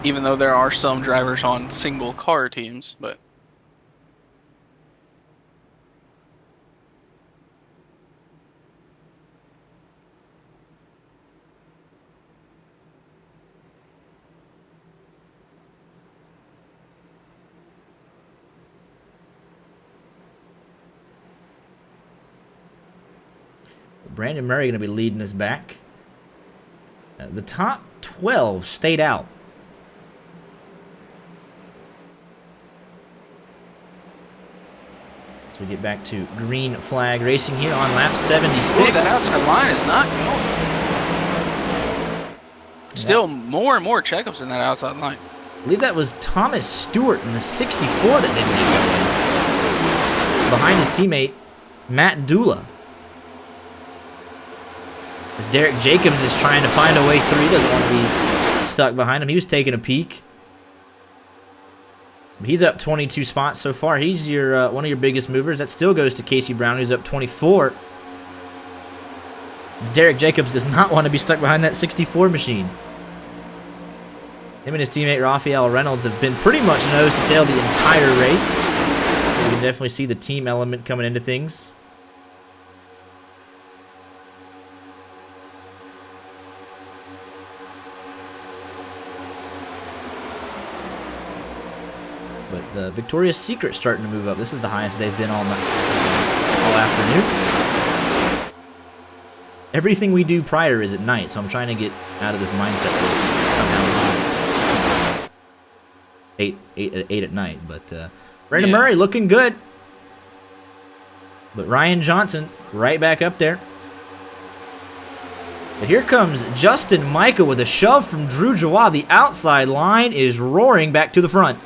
Even though there are some drivers on single car teams, but Brandon Murray going to be leading us back. The top 12 stayed out. So we get back to green flag racing here on lap 76. Ooh, that outside line is not going. Still more and more checkups in that outside line. I believe that was Thomas Stewart in the 64 that didn't get going. Behind his teammate, Matt Dula. As Derek Jacobs is trying to find a way through. He doesn't want to be stuck behind him. He was taking a peek. He's up 22 spots so far. He's your one of your biggest movers. That still goes to Casey Brown, who's up 24. Derek Jacobs does not want to be stuck behind that 64 machine. Him and his teammate Rafael Reynolds have been pretty much nose to tail the entire race. You can definitely see the team element coming into things. But the Victoria's Secret starting to move up. This is the highest they've been all afternoon. Everything we do prior is at night, so I'm trying to get out of this mindset that it's somehow 8 at night. But Brandon Murray looking good. But Ryan Johnson right back up there. But here comes Justin Michael with a shove from Drew Jawad. The outside line is roaring back to the front.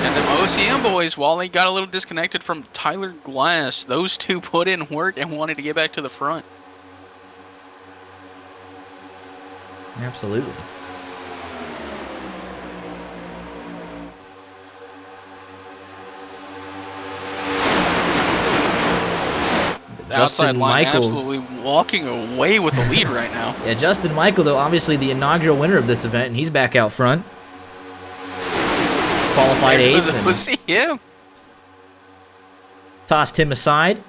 And the OCM boys, while they got a little disconnected from Tyler Glass, those two put in work and wanted to get back to the front. Absolutely. The outside line absolutely walking away with the lead right now. Yeah, Justin Michael, though, obviously the inaugural winner of this event, and he's back out front. Qualified 8th. Let's see him. Tossed him aside.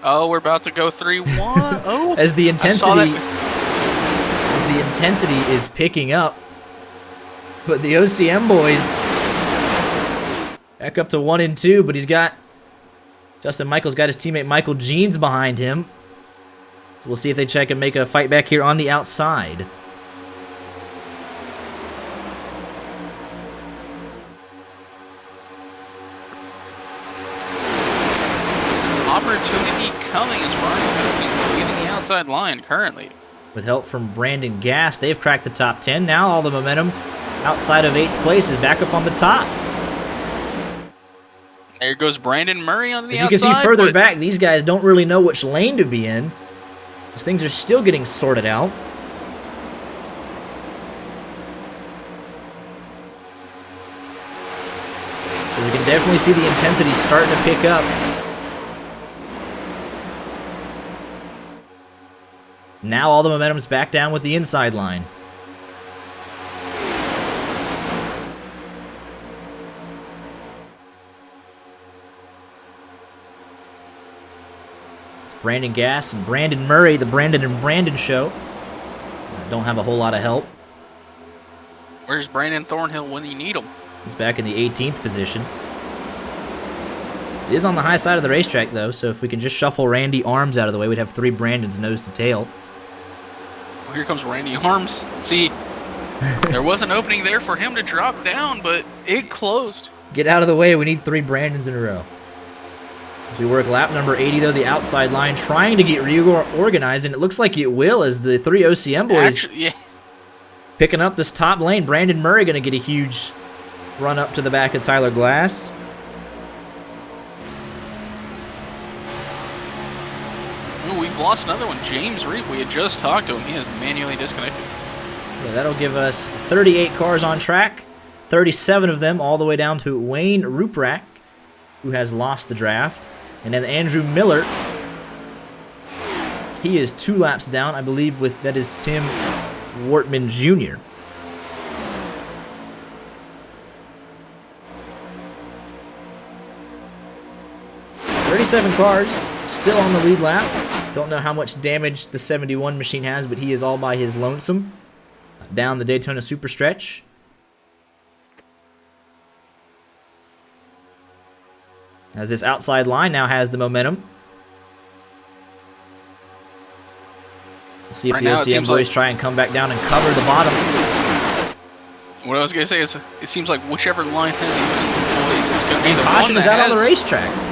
Oh, we're about to go 3-1. Oh, as the intensity is picking up, but the OCM boys Back up to 1 and 2, but he's got Justin Michael's got his teammate Michael Jeans behind him. So we'll see if they check and make a fight back here on the outside. Opportunity coming as Ryan Coates leading the outside line currently. With help from Brandon Gass, they've cracked the top 10. Now all the momentum outside of 8th place is back up on the top. There goes Brandon Murray on the outside. As you can see further back, these guys don't really know which lane to be in. These things are still getting sorted out. But we can definitely see the intensity starting to pick up. Now all the momentum's back down with the inside line. It's Brandon Gass and Brandon Murray, the Brandon and Brandon show. Don't have a whole lot of help. Where's Brandon Thornhill when you need him? He's back in the 18th position. It is on the high side of the racetrack, though, so if we can just shuffle Randy Arms out of the way, we'd have 3 Brandons nose to tail. Here comes Randy Arms. See, there was an opening there for him to drop down, but it closed. Get out of the way. We need 3 Brandons in a row. As we work lap number 80, though, the outside line trying to get reorganized, and it looks like it will as the 3 OCM boys picking up this top lane. Brandon Murray going to get a huge run up to the back of Tyler Glass. We've lost another one. James Reed, we had just talked to him. He is manually disconnected. Yeah, that'll give us 38 cars on track, 37 of them all the way down to Wayne Ruprack, who has lost the draft. And then Andrew Miller, he is 2 laps down, I believe, that is Tim Wortman Jr. .37 cars, still on the lead lap. Don't know how much damage the 71 machine has, but he is all by his lonesome down the Daytona Super Stretch. As this outside line now has the momentum. We'll see if the OCM boys try and come back down and cover the bottom. What I was going to say is it seems like whichever line has the OCM boys is going to be the caution one is that out on the has... racetrack.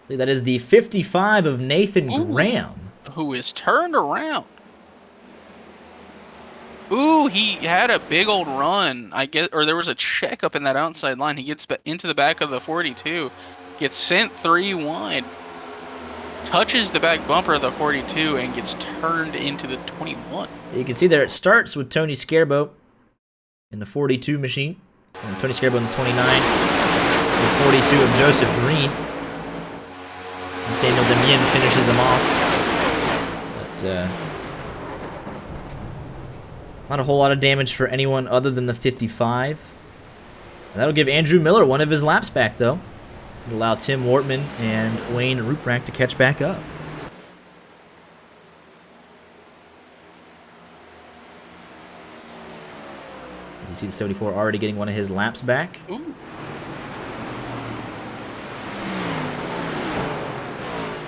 That is the 55 of Nathan Graham. Who is turned around. Ooh, he had a big old run. I guess, or there was a check up in that outside line. He gets into the back of the 42, gets sent 3 wide, touches the back bumper of the 42, and gets turned into the 21. You can see there it starts with Tony Scarbo in the 42 machine, and Tony Scarbo in the 29, the 42 of Joseph Green. And Samuel Demien finishes him off. But not a whole lot of damage for anyone other than the 55. And that'll give Andrew Miller one of his laps back, though. It'll allow Tim Wortman and Wayne Ruprack to catch back up. You see the 74 already getting one of his laps back. Ooh.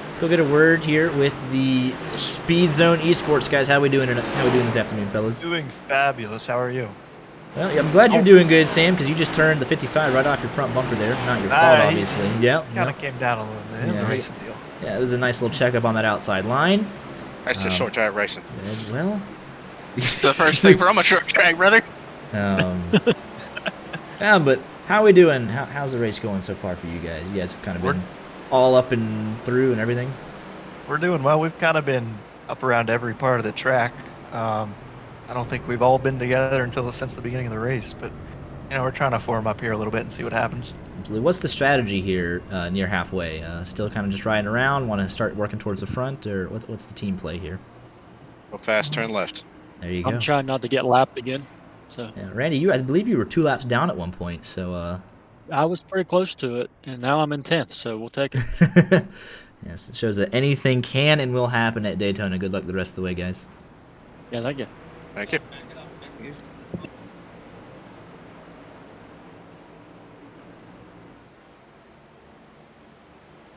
Let's go get a word here with the Speed Zone Esports guys. How we doing this afternoon, fellas? Doing fabulous. How are you? Well, I'm glad you're doing good, Sam, because you just turned the 55 right off your front bumper there. Not your fault, obviously. Yeah. Kind of came down a little bit. It was a racing deal. Yeah, it was a nice little checkup on that outside line. That's just short track racing. Well, it's the first thing from a short track, brother. Yeah, but how are we doing? How's the race going so far for you guys? You guys have kind of been all up and through and everything? We're doing well. We've kind of been up around every part of the track. I don't think we've all been together since the beginning of the race, but we're trying to form up here a little bit and see what happens. Absolutely. What's the strategy here near halfway? Still kind of just riding around? Want to start working towards the front, or what's the team play here? Go fast, turn left. There you go. I'm trying not to get lapped again. So yeah, Randy, I believe you were 2 laps down at one point, so I was pretty close to it, and now I'm in 10th, so we'll take it. Yes, it shows that anything can and will happen at Daytona. Good luck the rest of the way, guys. Yeah, thank you. Thank you.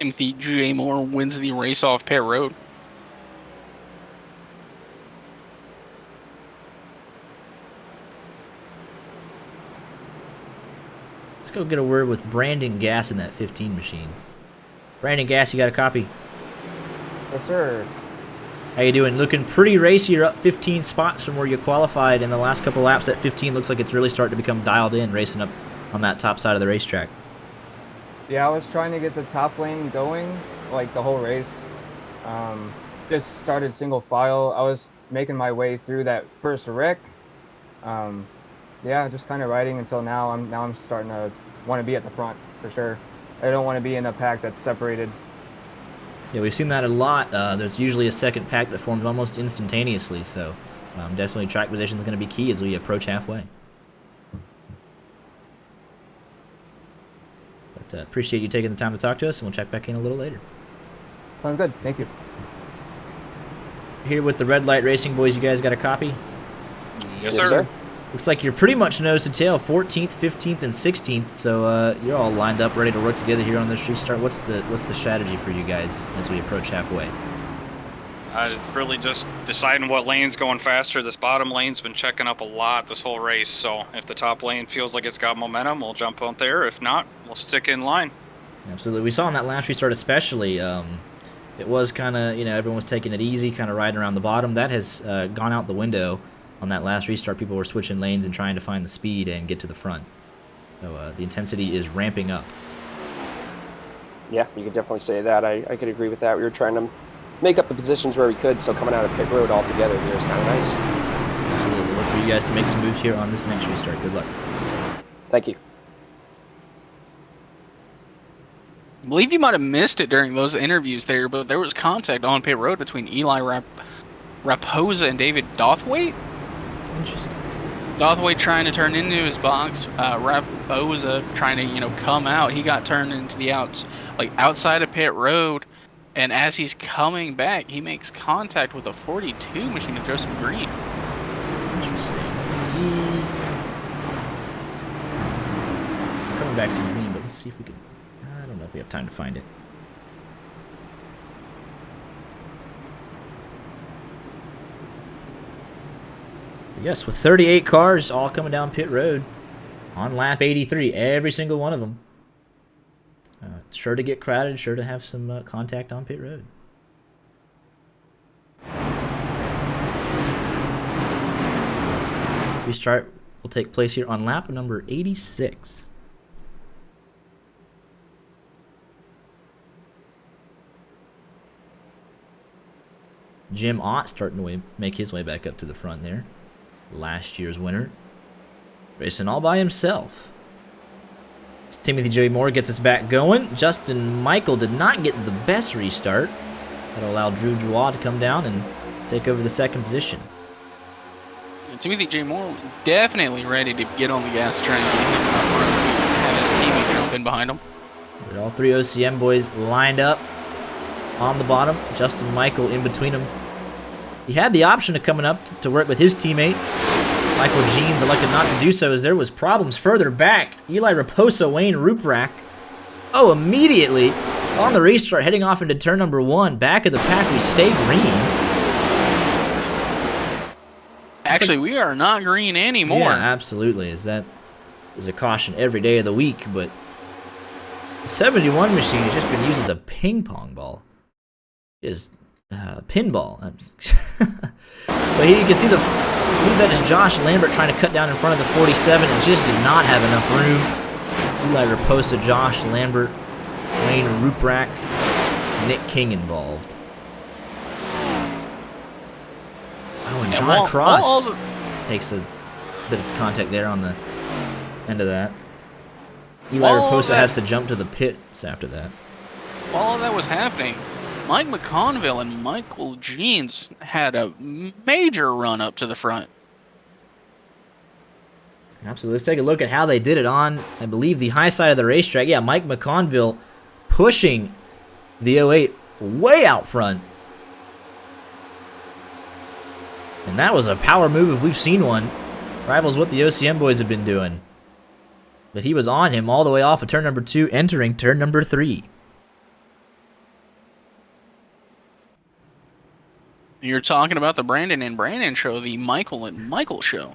Timothy J. Moore wins the race off pit road. Let's go get a word with Brandon Gass in that 15 machine. Brandon Gass, you got a copy? Yes, sir. How you doing? Looking pretty racy. You're up 15 spots from where you qualified in the last couple laps. That 15 looks like it's really starting to become dialed in, racing up on that top side of the racetrack. Yeah, I was trying to get the top lane going, like the whole race. Just started single file. I was making my way through that first wreck. Yeah, just kind of riding until now. I'm starting to want to be at the front for sure. I don't want to be in a pack that's separated. Yeah, we've seen that a lot. There's usually a second pack that forms almost instantaneously, so definitely track position is going to be key as we approach halfway. But appreciate you taking the time to talk to us, and we'll check back in a little later. Sounds good. Thank you. Here with the Red Light Racing boys, you guys got a copy? Yes, sir. Looks like you're pretty much nose to tail, 14th, 15th, and 16th. So you're all lined up, ready to work together here on this restart. What's the strategy for you guys as we approach halfway? It's really just deciding what lane's going faster. This bottom lane's been checking up a lot this whole race. So if the top lane feels like it's got momentum, we'll jump out there. If not, we'll stick in line. Absolutely. We saw in that last restart especially, it was kind of, everyone was taking it easy, kind of riding around the bottom. That has gone out the window. On that last restart, people were switching lanes and trying to find the speed and get to the front. So the intensity is ramping up. Yeah, you could definitely say that. I could agree with that. We were trying to make up the positions where we could, so coming out of pit road all together here is kind of nice. Absolutely. We'll look for you guys to make some moves here on this next restart. Good luck. Thank you. I believe you might have missed it during those interviews there, but there was contact on pit road between Eli Raposa and David Dothwaite. Interesting. Dothwaite trying to turn into his box. Raposa trying to, come out. He got turned into the outside of pit road, and as he's coming back, he makes contact with a 42 machine of Joseph Green. Interesting. Let's see. Coming back to Green, but let's see if we can. I don't know if we have time to find it. Yes, with 38 cars all coming down pit road on lap 83, every single one of them. Sure to get crowded, sure to have some contact on pit road. Restart will take place here on lap number 86. Jim Ott starting to make his way back up to the front there. Last year's winner. Racing all by himself. Timothy Joey Moore gets us back going. Justin Michael did not get the best restart. That'll allow Drew Drouat to come down and take over the second position. And Timothy J. Moore definitely ready to get on the gas train and have his teammate jump in behind him. With all three OCM boys lined up on the bottom. Justin Michael in between them. He had the option of coming up to work with his teammate. Michael Jeans elected not to do so as there was problems further back. Eli Raposa, Wayne Ruprack. Oh, immediately on the restart, heading off into turn number 1. Back of the pack, we stay green. Actually, we are not green anymore. Yeah, absolutely. That is a caution every day of the week, but the 71 machine has just been used as a ping pong ball. It is pinball. But here you can see I believe that is Josh Lambert trying to cut down in front of the 47 and just did not have enough room. Eli Raposa, Josh Lambert, Wayne Ruprack, Nick King involved. Oh, and John Cross takes a bit of contact there on the end of that. Eli Raposa has to jump to the pits after that. While all that was happening, Mike McConville and Michael Jeans had a major run up to the front. Absolutely. Let's take a look at how they did it on, I believe, the high side of the racetrack. Yeah, Mike McConville pushing the 08 way out front. And that was a power move if we've seen one. Rivals what the OCM boys have been doing. But he was on him all the way off of turn number 2, entering turn number 3. You're talking about the Brandon and Brandon show, the Michael and Michael show.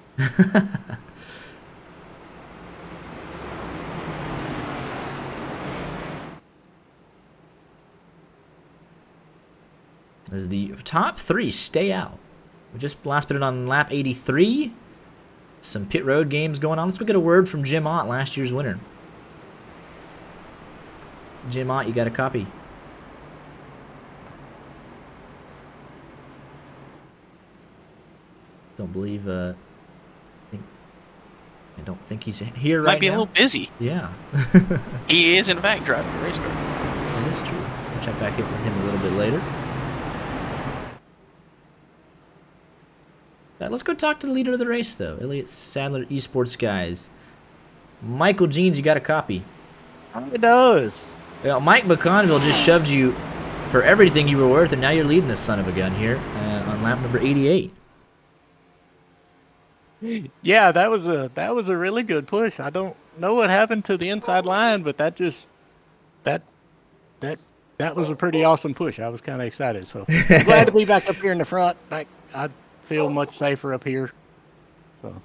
As the top 3 stay out. We just last bit it on lap 83. Some pit road games going on. Let's go get a word from Jim Ott, last year's winner. Jim Ott, you got a copy? Don't believe. I don't think he's here right now. Might be a little busy. Yeah. He is in fact driving a race car. That is true. We'll check back in with him a little bit later. Let's go talk to the leader of the race, though. Elliott Sadler Esports guys. Michael Jeans, you got a copy? It does. Well, Mike McConville just shoved you for everything you were worth, and now you're leading this son of a gun here on lap number 88. Yeah, that was a really good push. I don't know what happened to the inside line, but that was a pretty awesome push. I was kind of excited. So I'm glad to be back up here in the front. I feel much safer up here. So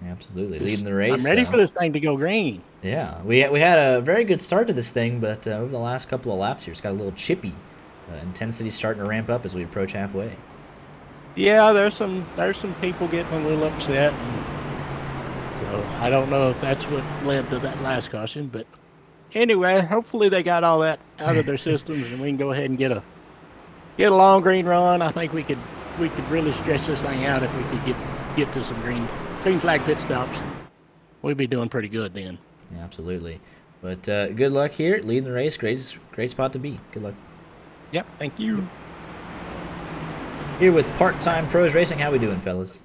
absolutely leading the race. I'm ready for this thing to go green. Yeah, we had a very good start to this thing, but over the last couple of laps here, it's got a little chippy. Intensity starting to ramp up as we approach halfway. Yeah, there's some people getting a little upset. And so I don't know if that's what led to that last caution, but anyway, hopefully they got all that out of their systems and we can go ahead and get a long green run. I think we could really stretch this thing out if we could get to some green flag pit stops. We'd be doing pretty good then. Yeah, absolutely. But good luck here, leading the race. Great spot to be. Good luck. Yep, thank you. Here with Part-Time Pros Racing. How we doing, fellas?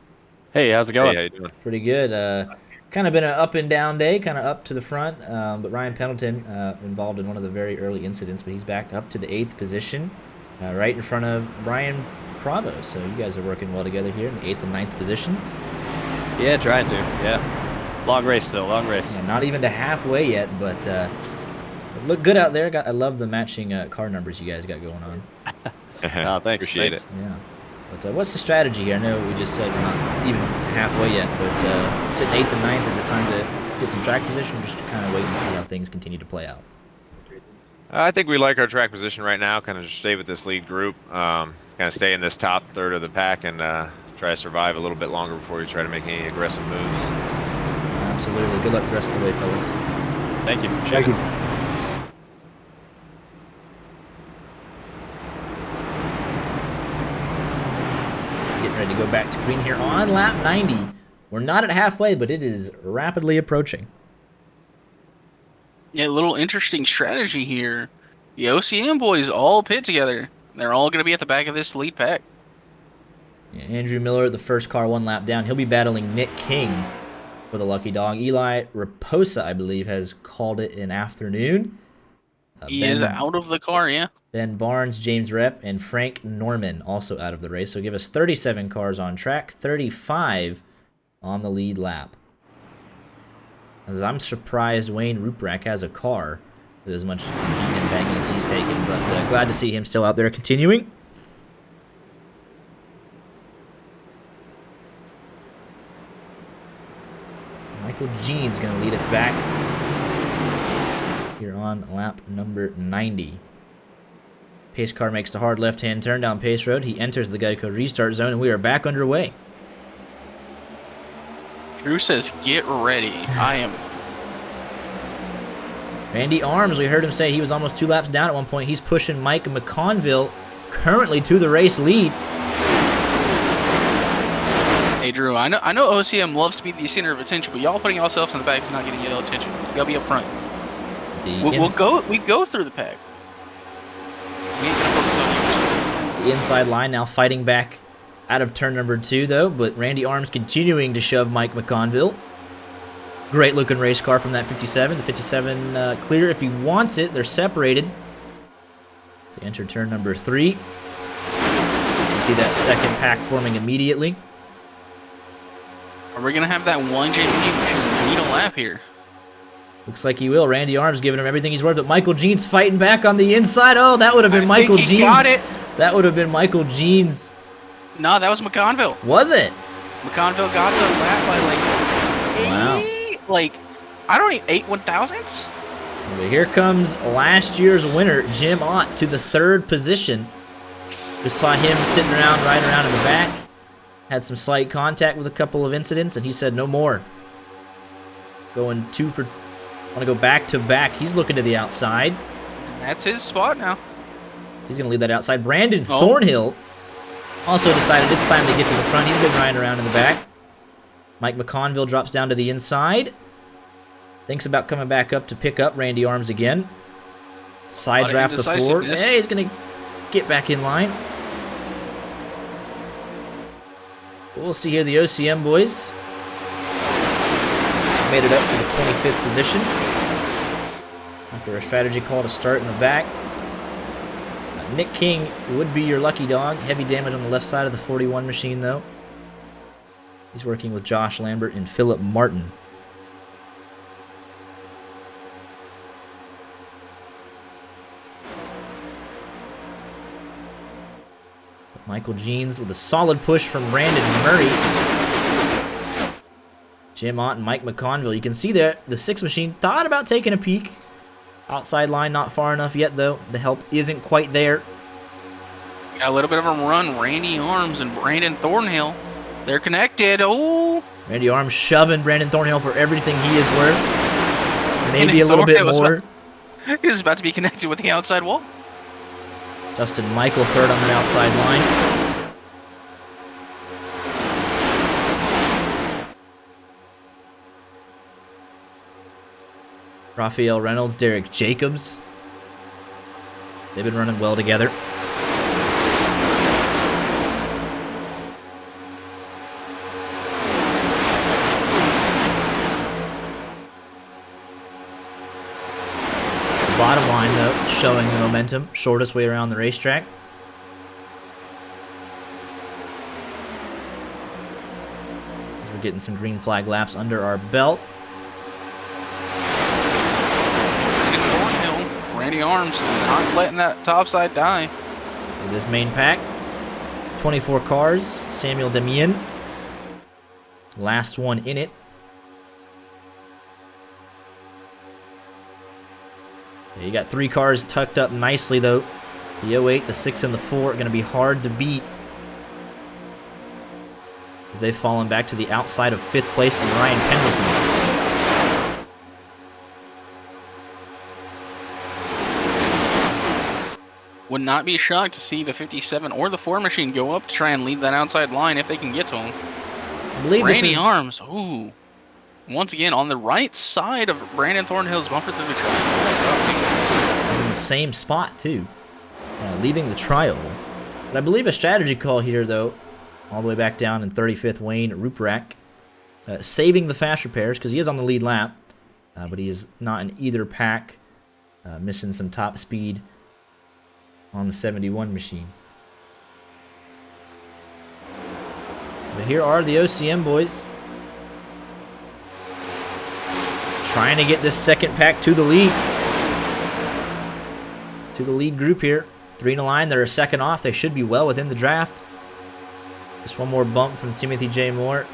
Hey, how's it going? Hey, how you doing? Pretty good. Kind of been an up and down day, kind of up to the front. But Ryan Pendleton involved in one of the very early incidents, but he's back up to the 8th position, right in front of Brian Pravo. So you guys are working well together here in the 8th and 9th position. Yeah, trying to. Yeah. Long race still, long race. Yeah, not even to halfway yet, but look good out there. I love the matching car numbers you guys got going on. Oh, thanks. Appreciate it. Yeah. But what's the strategy here? I know we just said we're not even halfway yet, but sitting 8th and 9th, is it time to get some track position, or just to kind of wait and see how things continue to play out? I think we like our track position right now. Kind of just stay with this lead group. Kind of stay in this top third of the pack and try to survive a little bit longer before we try to make any aggressive moves. Absolutely. Good luck the rest of the way, fellas. Thank you. Thank you. Getting ready to go back to green here on lap 90. We're not at halfway, but it is rapidly approaching. Yeah, a little interesting strategy here. The OCM boys all pit together. They're all going to be at the back of this lead pack. Yeah, Andrew Miller, the first car, 1 lap down. He'll be battling Nick King for the lucky dog. Eli Raposa, I believe, has called it an afternoon. He is out of the car, yeah. Ben Barnes, James Rep, and Frank Norman also out of the race. So give us 37 cars on track, 35 on the lead lap. As I'm surprised Wayne Ruprecht has a car with as much beating and banging as he's taken, but glad to see him still out there continuing. Michael Jean's going to lead us back here on lap number 90. Pace car makes the hard left-hand turn down Pace Road. He enters the Geico restart zone, and we are back underway. Drew says, get ready. I am. Randy Arms, we heard him say he was almost 2 laps down at one point. He's pushing Mike McConville currently to the race lead. Hey, Drew, I know OCM loves to be the center of attention, but y'all putting yourselves in the back is not getting y'all attention. You gotta be up front. We go through the pack. We ain't gonna focus on you just. The inside line now fighting back out of turn number 2, though, but Randy Arms continuing to shove Mike McConville. Great looking race car from that 57. The 57 clear if he wants it. They're separated. To enter turn number 3. You can see that second pack forming immediately. Are we gonna have that one JP machine need a lap here? Looks like he will. Randy Arms giving him everything he's worth, but Michael Jeans fighting back on the inside. Oh, that would have been Michael Jeans. Got it. That would have been Michael Jeans No, that was McConville. Was it? McConville got the lap by Wow. I don't even 8/1000ths. But here comes last year's winner, Jim Ott, to the 3rd position. Just saw him sitting around, riding around in the back. Had some slight contact with a couple of incidents, and he said no more. Going 2 for... Want to go back to back. He's looking to the outside. That's his spot now. He's going to leave that outside. Brandon Thornhill also decided it's time to get to the front. He's been riding around in the back. Mike McConville drops down to the inside. Thinks about coming back up to pick up Randy Arms again. Side draft the 4. Hey, he's going to get back in line. We'll see here the OCM boys. Made it up to the 25th position. After a strategy call to start in the back. Nick King would be your lucky dog. Heavy damage on the left side of the 41 machine, though. He's working with Josh Lambert and Philip Martin. Michael Jeans with a solid push from Brandon Murray. Jim Ott and Mike McConville. You can see there, the 6 machine thought about taking a peek. Outside line not far enough yet, though. The help isn't quite there. Got a little bit of a run. Randy Arms and Brandon Thornhill. They're connected. Oh! Randy Arms shoving Brandon Thornhill for everything he is worth. Maybe a little bit more. He's about to be connected with the outside wall. Justin Michael 3rd on the outside line. Raphael Reynolds, Derek Jacobs. They've been running well together. Bottom line, though, showing the momentum. Shortest way around the racetrack. As we're getting some green flag laps under our belt. Randy Arms not letting that topside die. This main pack. 24 cars. Samuel Demien. Last one in it. You got 3 cars tucked up nicely, though. The 08, the 6, and the 4 are going to be hard to beat, as they've fallen back to the outside of 5th place and Ryan Pendleton. Would not be shocked to see the 57 or the 4 machine go up to try and lead that outside line if they can get to him. I believe Randy this is... Arms, ooh. Once again, on the right side of Brandon Thornhill's bumper through the trial. He's in the same spot, too. Leaving the trial. But I believe a strategy call here, though. All the way back down in 35th, Wayne Ruprecht. Saving the fast repairs, because he is on the lead lap. But he is not in either pack. Missing some top speed on the 71 machine. But here are the OCM boys. Trying to get this second pack to the lead. To the lead group here. 3 in a line. They're a second off. They should be well within the draft. Just one more bump from Timothy J. Moore.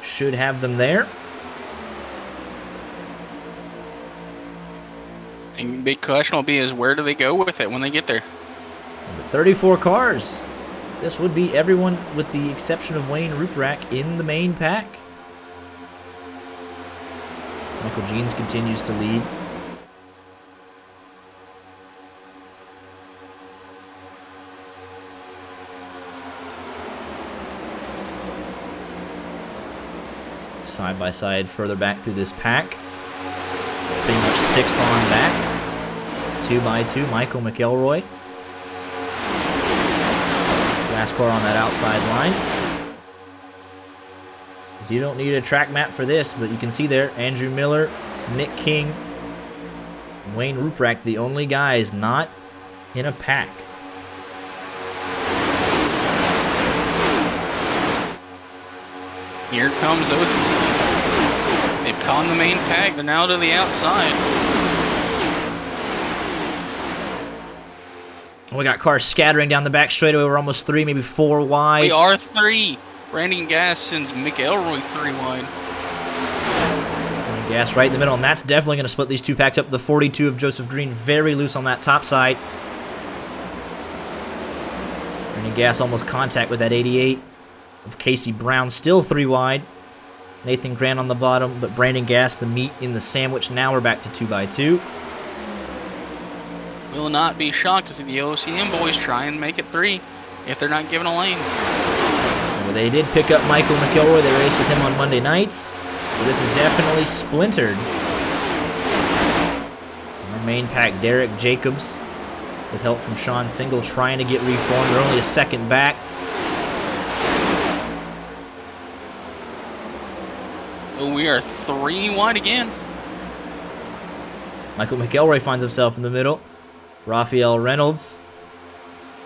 Should have them there. And big question will be is where do they go with it when they get there? 34 cars. This would be everyone with the exception of Wayne Ruprecht in the main pack. Michael Jeans continues to lead. Side by side further back through this pack. Pretty much 6th on back. It's 2 by 2. Michael McElroy. Last car on that outside line. You don't need a track map for this, but you can see there, Andrew Miller, Nick King, Wayne Ruprecht, the only guys not in a pack. Here comes OC. They've caught the main pack, they're now to the outside. We got cars scattering down the back straightaway. We're almost 3, maybe 4 wide. We are 3. Brandon Gass sends Mick Elroy 3 wide. Brandon Gass right in the middle, and that's definitely going to split these two packs up. The 42 of Joseph Green very loose on that top side. Brandon Gass almost contact with that 88 of Casey Brown, still 3 wide. Nathan Grant on the bottom, but Brandon Gass the meat in the sandwich. Now we're back to 2x2. Will not be shocked to see the OCM boys try and make it 3 if they're not given a lane. Well, they did pick up Michael McElroy. They raced with him on Monday nights. But this is definitely splintered. Our main pack, Derek Jacobs, with help from Sean Single, trying to get reformed. They're only a second back. We are 3 wide again. Michael McElroy finds himself in the middle. Raphael Reynolds.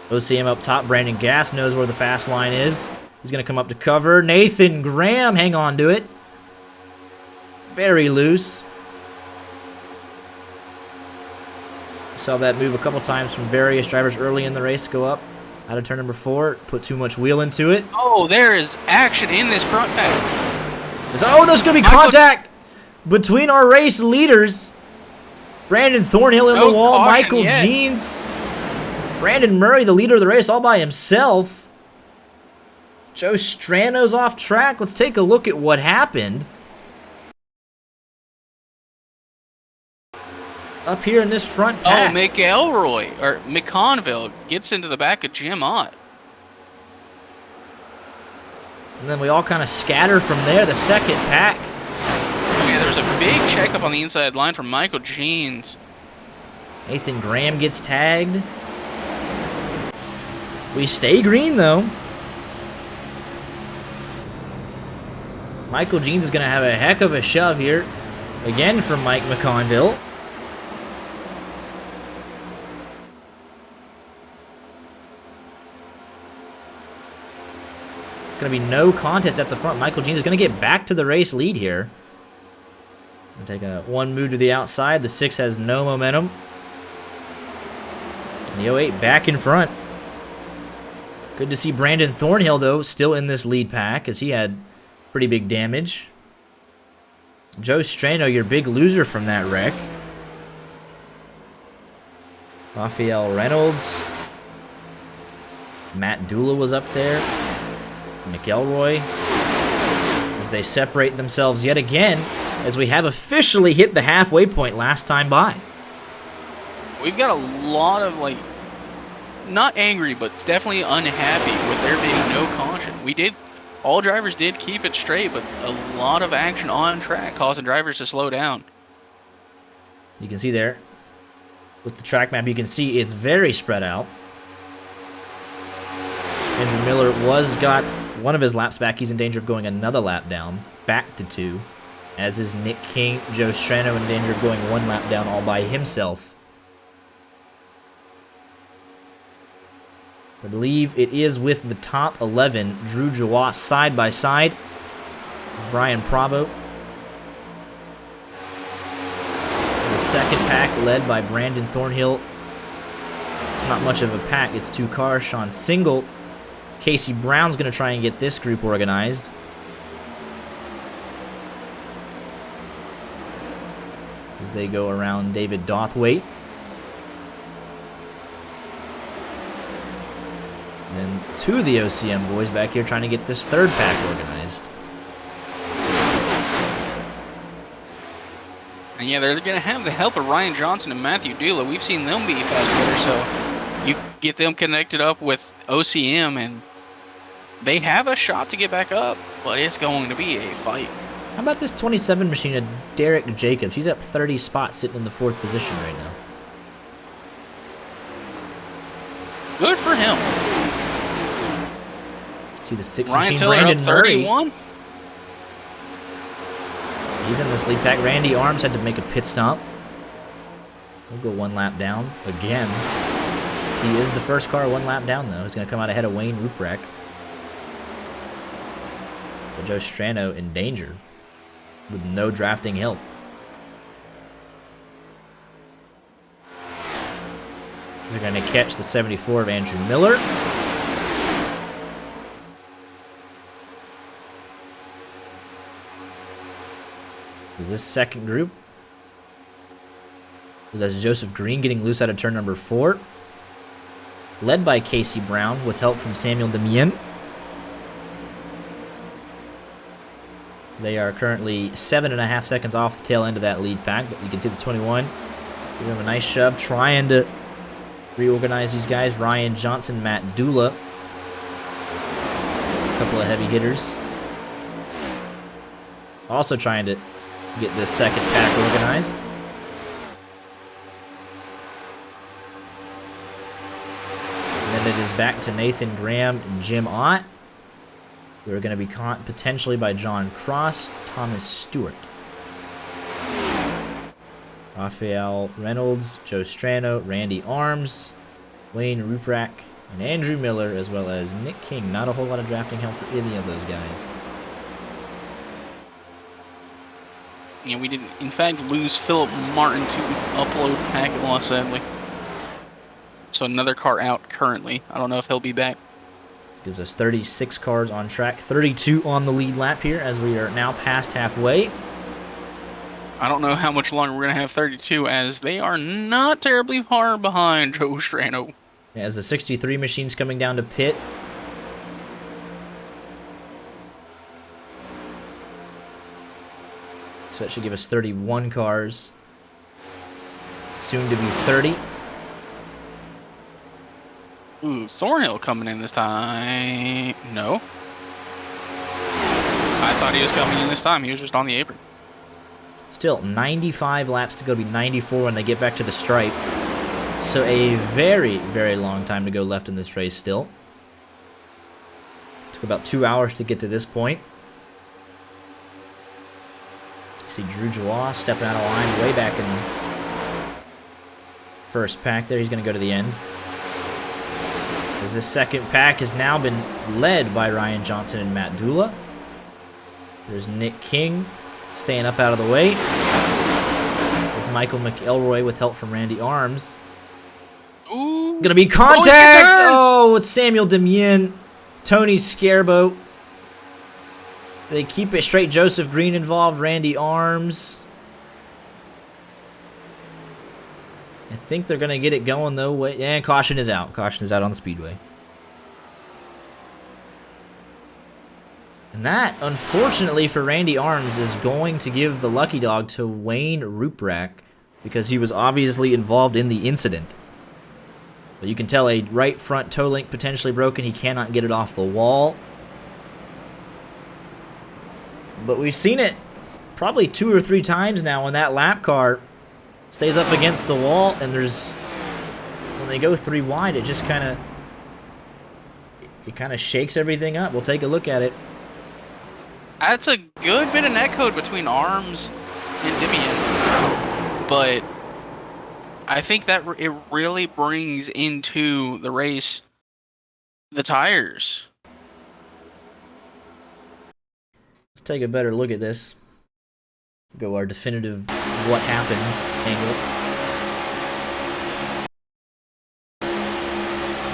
OCM up top. Brandon Gass knows where the fast line is. He's going to come up to cover. Nathan Graham, hang on to it. Very loose. Saw that move a couple times from various drivers early in the race. Go up out of turn number 4. Put too much wheel into it. Oh, there is action in this front pack. Oh, there's going to be contact between our race leaders. Brandon Thornhill in the wall. Michael Jeans. Brandon Murray, the leader of the race, all by himself. Joe Strano's off track. Let's take a look at what happened. Up here in this front pack. Oh, McElroy, or McConville, gets into the back of Jim Ott. And then we all kind of scatter from there, the second pack. Oh, yeah, there's a big checkup on the inside line from Michael Jeans. Nathan Graham gets tagged. We stay green, though. Michael Jeans is going to have a heck of a shove here. Again from Mike McConville. Going to be no contest at the front. Michael Jeans is going to get back to the race lead here. Take a 1 move to the outside. The 6 has no momentum. And the 08 back in front. Good to see Brandon Thornhill, though, still in this lead pack, as he had pretty big damage. Joe Strano, your big loser from that wreck. Raphael Reynolds. Matt Dula was up there. McElroy. As they separate themselves yet again, as we have officially hit the halfway point last time by. We've got a lot of, like, not angry, but definitely unhappy with there being no caution. All drivers did keep it straight, but a lot of action on track, causing drivers to slow down. You can see there, with the track map, you can see it's very spread out. Andrew Miller got one of his laps back. He's in danger of going another lap down, back to 2. As is Nick King. Joe Strano in danger of going 1 lap down all by himself. I believe it is with the top 11. Drew Jawas side by side. Brian Bravo. The second pack led by Brandon Thornhill. It's not much of a pack. It's 2 cars. Sean Single. Casey Brown's going to try and get this group organized. As they go around David Dothwaite. And 2 of the OCM boys back here trying to get this third pack organized. And yeah, they're going to have the help of Ryan Johnson and Matthew Dula. We've seen them be fast together, so you get them connected up with OCM, and they have a shot to get back up, but it's going to be a fight. How about this 27 machine of Derek Jacobs? He's up 30 spots sitting in the 4th position right now. Good for him. See the 6 Ryan machine, Tiller Brandon up Murray. 31. He's in this lead pack. Randy Arms had to make a pit stop. He'll go 1 lap down again. He is the first car 1 lap down, though. He's going to come out ahead of Wayne Ruprecht. But Joe Strano in danger with no drafting help. They're going to catch the 74 of Andrew Miller. Is this second group? That's Joseph Green getting loose out of turn number 4. Led by Casey Brown with help from Samuel Demien. They are currently 7.5 seconds off the tail end of that lead pack, but you can see the 21 give them a nice shove, trying to reorganize these guys. Ryan Johnson, Matt Dula, a couple of heavy hitters. Also trying to get this second pack organized. And then it is back to Nathan Graham and Jim Ott. They're going to be caught potentially by John Cross, Thomas Stewart, Raphael Reynolds, Joe Strano, Randy Arms, Wayne Ruprack, and Andrew Miller, as well as Nick King. Not a whole lot of drafting help for any of those guys. Yeah, we did, in fact, lose Philip Martin to upload packet loss, sadly. So another car out currently. I don't know if he'll be back. Gives us 36 cars on track, 32 on the lead lap here as we are now past halfway. I don't know how much longer we're going to have 32, as they are not terribly far behind Joe Strano. As the 63 machine's coming down to pit. So that should give us 31 cars. Soon to be 30. Ooh, Thornhill coming in this time. No. I thought he was coming in this time. He was just on the apron. Still 95 laps to go, to be 94 when they get back to the stripe. So a very, very long time to go left in this race still. Took about 2 hours to get to this point. See Drew Joie stepping out of line way back in the first pack there. He's going to go to the end. As this second pack has now been led by Ryan Johnson and Matt Dula. There's Nick King staying up out of the way. There's Michael McElroy with help from Randy Arms. Ooh. Gonna be contact! Oh, it's Samuel Demien, Tony Scarbo. They keep it straight. Joseph Green involved, Randy Arms. I think they're going to get it going, though. And caution is out. Caution is out on the speedway. And that, unfortunately for Randy Arms, is going to give the lucky dog to Wayne Ruprack because he was obviously involved in the incident. But you can tell a right front toe link potentially broken. He cannot get it off the wall. But we've seen it probably 2 or 3 times now when that lap car stays up against the wall, and when they go 3 wide, it just kind of shakes everything up. We'll take a look at it. That's a good bit of netcode between Arms and Demian, but I think that it really brings into the race the tires. Let's take a better look at this. Go our definitive what happened angle.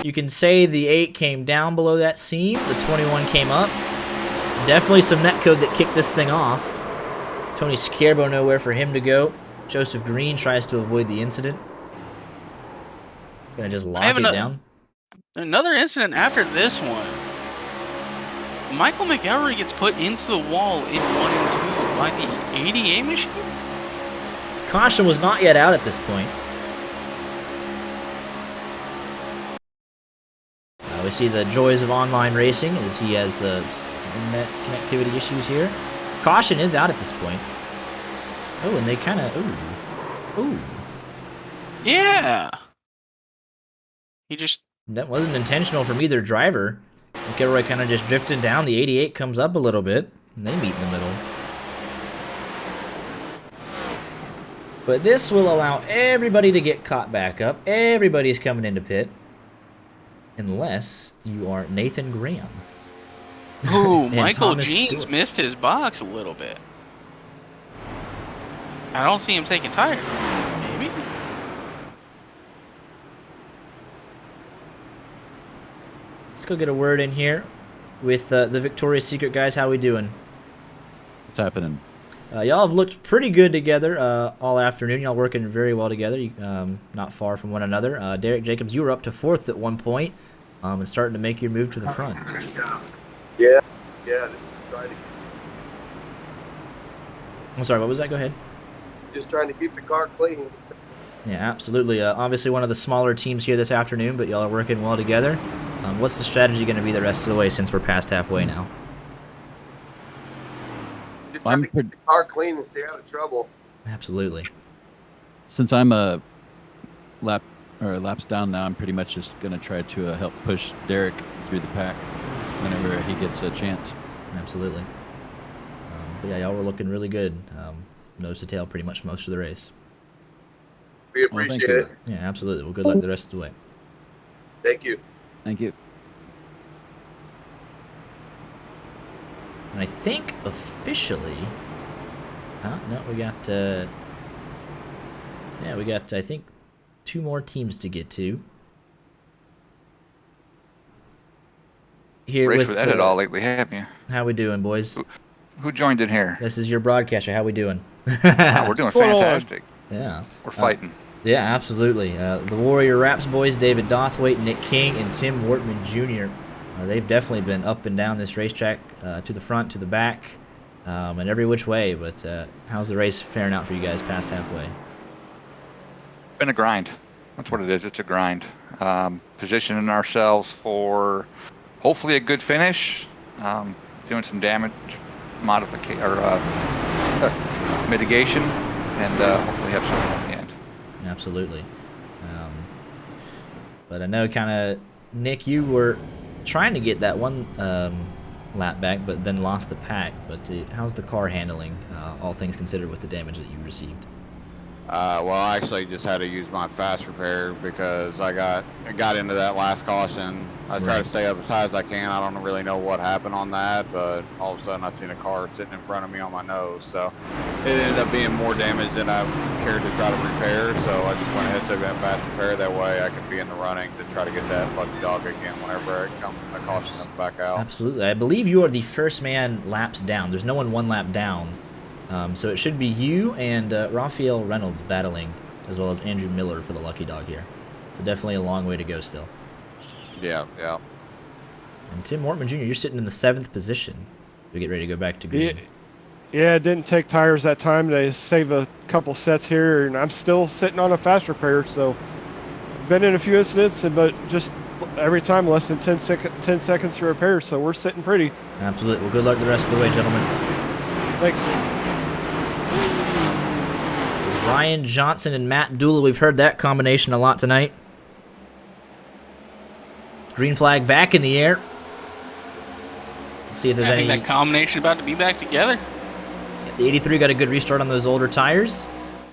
You can say the 8 came down below that seam, the 21 came up. Definitely some netcode that kicked this thing off. Tony Scarbo nowhere for him to go. Joseph Green tries to avoid the incident. Gonna just lock it down. Another incident after this one. Michael McElroy gets put into the wall in 1 and 2 by the ADA machine. Caution was not yet out at this point. We see the joys of online racing as he has some internet connectivity issues here. Caution is out at this point. Oh, and they kind of... Ooh. Yeah. That wasn't intentional from either driver. McElroy kind of just drifted down. The 88 comes up a little bit, and they meet in the middle. But this will allow everybody to get caught back up. Everybody's coming into pit. Unless you are Nathan Graham. Ooh, Michael Jeans missed his box a little bit. I don't see him taking tires. Maybe? Let's go get a word in here with the Victoria's Secret guys. How we doing? What's happening? Y'all have looked pretty good together all afternoon. Y'all working very well together, not far from one another. Derek Jacobs, you were up to 4th at one point and starting to make your move to the front. Yeah, just trying to, I'm sorry, what was that? Go ahead. just trying to keep the car clean. Yeah, absolutely. Obviously one of the smaller teams here this afternoon, but y'all are working well together. What's the strategy going to be the rest of the way since we're past halfway now? Just trying to keep the car clean and stay out of trouble. Absolutely. Since I'm a laps down now, I'm pretty much just going to try to help push Derek through the pack whenever he gets a chance. Absolutely. But yeah, y'all were looking really good. Nose to tail pretty much most of the race. We appreciate it. Yeah, absolutely. Well, good luck the rest of the way. Thank you. Thank you. And I think officially, no, we got, yeah, we got, I think, 2 more teams to get to. Here Raced with with Ed at all lately, have you? How we doing, boys? Who joined in here? This is your broadcaster. How we doing? We're doing fantastic. Yeah. We're fighting. Yeah, absolutely. The Warrior Raps boys, David Dothwaite, Nick King, and Tim Wortman Jr. They've definitely been up and down this racetrack, to the front, to the back, and every which way. But how's the race faring out for you guys past halfway? Been a grind. That's what it is. It's a grind. Positioning ourselves for hopefully a good finish. Doing some damage modification or mitigation, and hopefully have something at the end. Absolutely. But I know kind of, Nick, you were trying to get that one lap back, but then lost the pack. But how's the car handling, all things considered, with the damage that you received? Well, I actually just had to use my fast repair because I got into that last caution. I try to stay up as high as I can. I don't really know what happened on that, but all of a sudden I seen a car sitting in front of me on my nose. So it ended up being more damage than I cared to try to repair. So I just went ahead and took that fast repair. That way I could be in the running to try to get that lucky dog again whenever a caution comes back out. Absolutely. I believe you are the first man laps down. There's no one lap down. So it should be you and Raphael Reynolds battling, as well as Andrew Miller for the lucky dog here. So definitely a long way to go still. Yeah. And Tim Wortman Jr., you're sitting in the 7th position. We get ready to go back to green. Yeah, it didn't take tires that time to save a couple sets here, and I'm still sitting on a fast repair. So been in a few incidents, but just every time less than 10 seconds to repair. So we're sitting pretty. Absolutely. Well, good luck the rest of the way, gentlemen. Thanks. Ryan Johnson and Matt Dooley. We've heard that combination a lot tonight. Green flag back in the air. Let's see if there's I any. think that combination about to be back together. The 83 got a good restart on those older tires.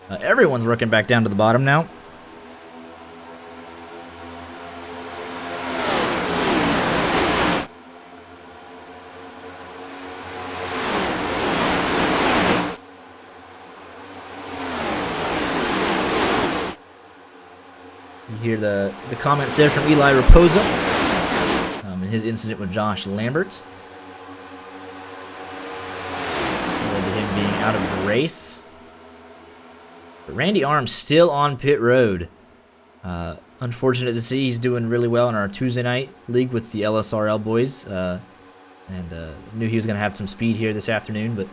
Everyone's working back down to the bottom now. You hear the comments there from Eli Raposa and his incident with Josh Lambert. Led to him being out of the race. But Randy Arms still on pit road. Unfortunate to see. He's doing really well in our Tuesday night league with the LSRL boys. Knew he was going to have some speed here this afternoon, but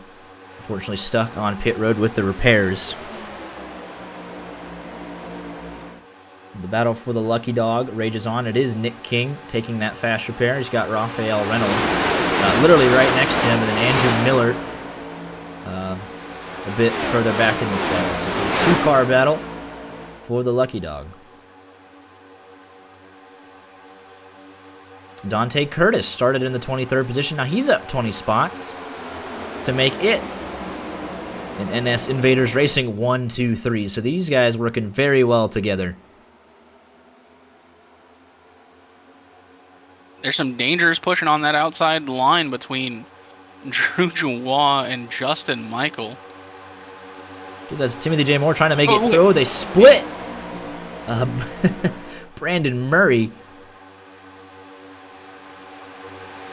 unfortunately stuck on pit road with the repairs. The battle for the lucky dog rages on. It is Nick King taking that fast repair. He's got Raphael Reynolds literally right next to him, and then Andrew Miller a bit further back in this battle. So it's a 2-car battle for the lucky dog. Dante Curtis started in the 23rd position. Now he's up 20 spots to make it in NS Invaders Racing 1, 2, 3. So these guys working very well together. There's some dangers pushing on that outside line between Drew Joie and Justin Michael. That's Timothy J. Moore trying to make it through. They split. Brandon Murray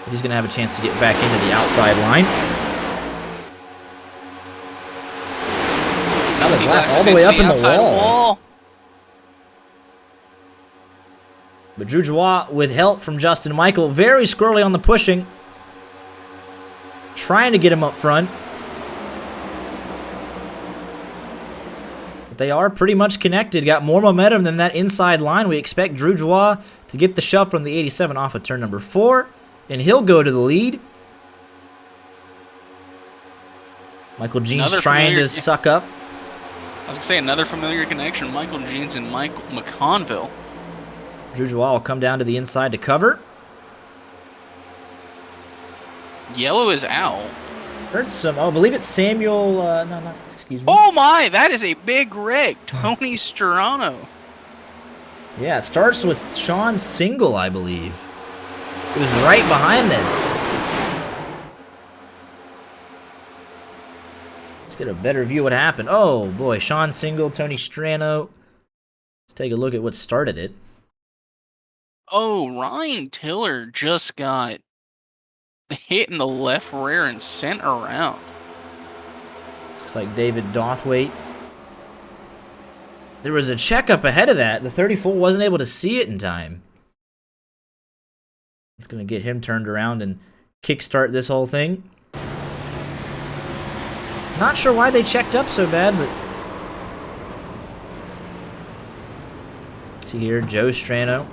He's going to have a chance to get back into the outside line. Tyler Glass all the way up in the wall. But Drew Joie, with help from Justin Michael, very squirrely on the pushing. Trying to get him up front. But they are pretty much connected. Got more momentum than that inside line. We expect Drew Joie to get the shove from the 87 off of turn number 4. And he'll go to the lead. Michael Jeans trying to suck up. I was going to say another familiar connection. Michael Jeans and Mike McConville. Drew Joie will come down to the inside to cover. Yellow is out. Heard some. Oh, I believe it's Samuel. No, excuse me. Oh my! That is a big wreck. Tony Stirano. Yeah, it starts with Sean Single, I believe. It was right behind this. Let's get a better view of what happened. Oh boy, Sean Single, Tony Strano. Let's take a look at what started it. Oh, Ryan Tiller just got hit in the left rear and sent around. Looks like David Dothwaite. There was a checkup ahead of that. The 34 wasn't able to see it in time. It's going to get him turned around and kickstart this whole thing. Not sure why they checked up so bad, but... See here, Joe Strano.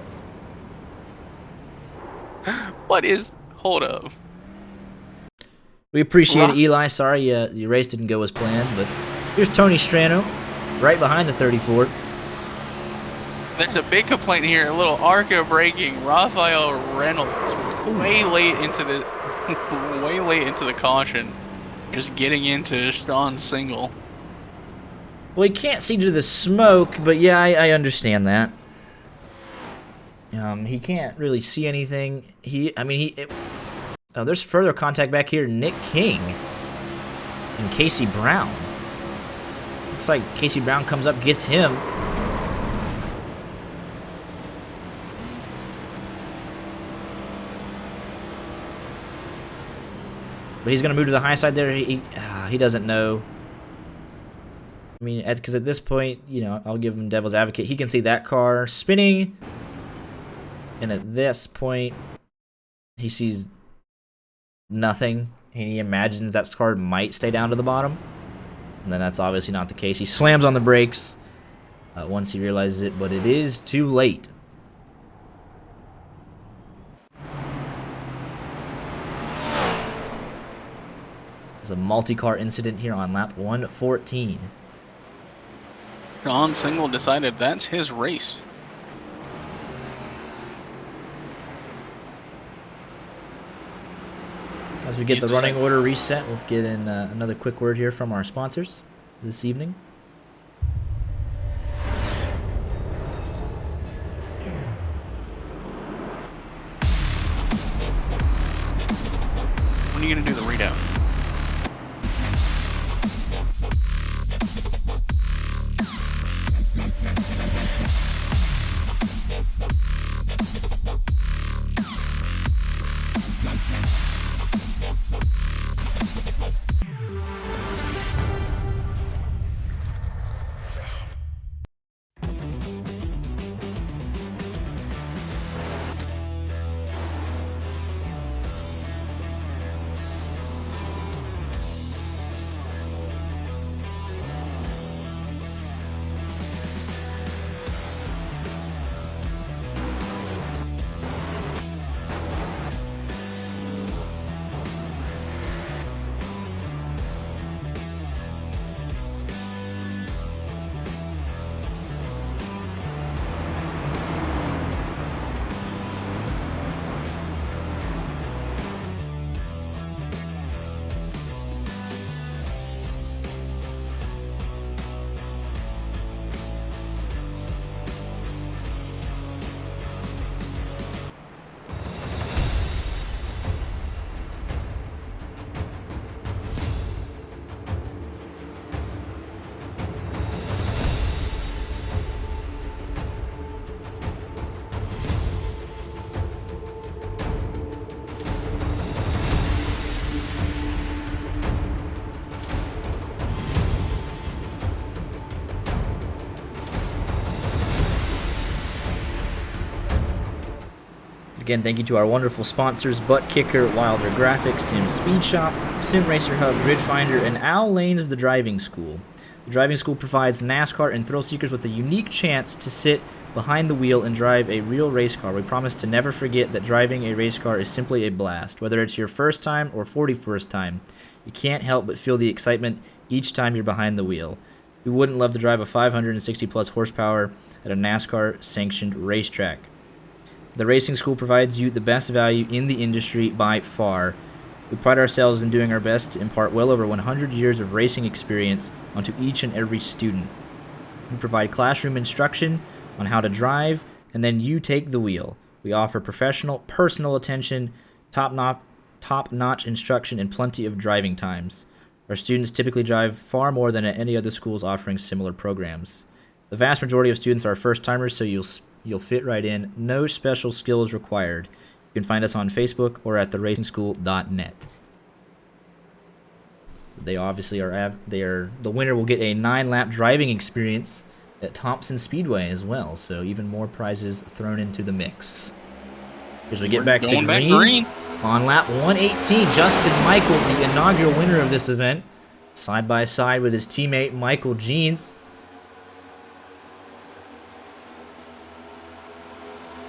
What is... Hold up. We appreciate it, Eli. Sorry your race didn't go as planned, but here's Tony Strano, right behind the 34. There's a big complaint here. A little ARCA braking. Raphael Reynolds way late into the caution, just getting into Sean Single. Well, he can't see to the smoke, but yeah, I understand that. He can't really see anything. Oh, there's further contact back here. Nick King and Casey Brown. Looks like Casey Brown comes up, gets him. But he's going to move to the high side there. He doesn't know. I mean, because at this point, you know, I'll give him devil's advocate. He can see that car spinning. And at this point, he sees nothing. And he imagines that car might stay down to the bottom. And then that's obviously not the case. He slams on the brakes once he realizes it, but it is too late. There's a multi-car incident here on lap 114. Sean Single decided that's his race. As we get the running order reset, let's get in another quick word here from our sponsors this evening. When are you going to do the readout? Again, thank you to our wonderful sponsors, Butt Kicker, Wilder Graphics, Sim Speed Shop, Sim Racer Hub, Grid Finder, and Al Lane's The Driving School. The Driving School provides NASCAR and thrill seekers with a unique chance to sit behind the wheel and drive a real race car. We promise to never forget that driving a race car is simply a blast. Whether it's your first time or 41st time, you can't help but feel the excitement each time you're behind the wheel. Who wouldn't love to drive a 560-plus horsepower at a NASCAR-sanctioned racetrack? The Racing School provides you the best value in the industry by far. We pride ourselves in doing our best to impart well over 100 years of racing experience onto each and every student. We provide classroom instruction on how to drive, and then you take the wheel. We offer professional, personal attention, top-notch instruction, and plenty of driving times. Our students typically drive far more than at any other schools offering similar programs. The vast majority of students are first-timers, so you'll fit right in. No special skills required. You can find us on Facebook or at theracingschool.net. They obviously are. The winner will get a 9-lap driving experience at Thompson Speedway as well. So even more prizes thrown into the mix. As we get back to green, on lap 118, Justin Michael, the inaugural winner of this event, side by side with his teammate Michael Jeans.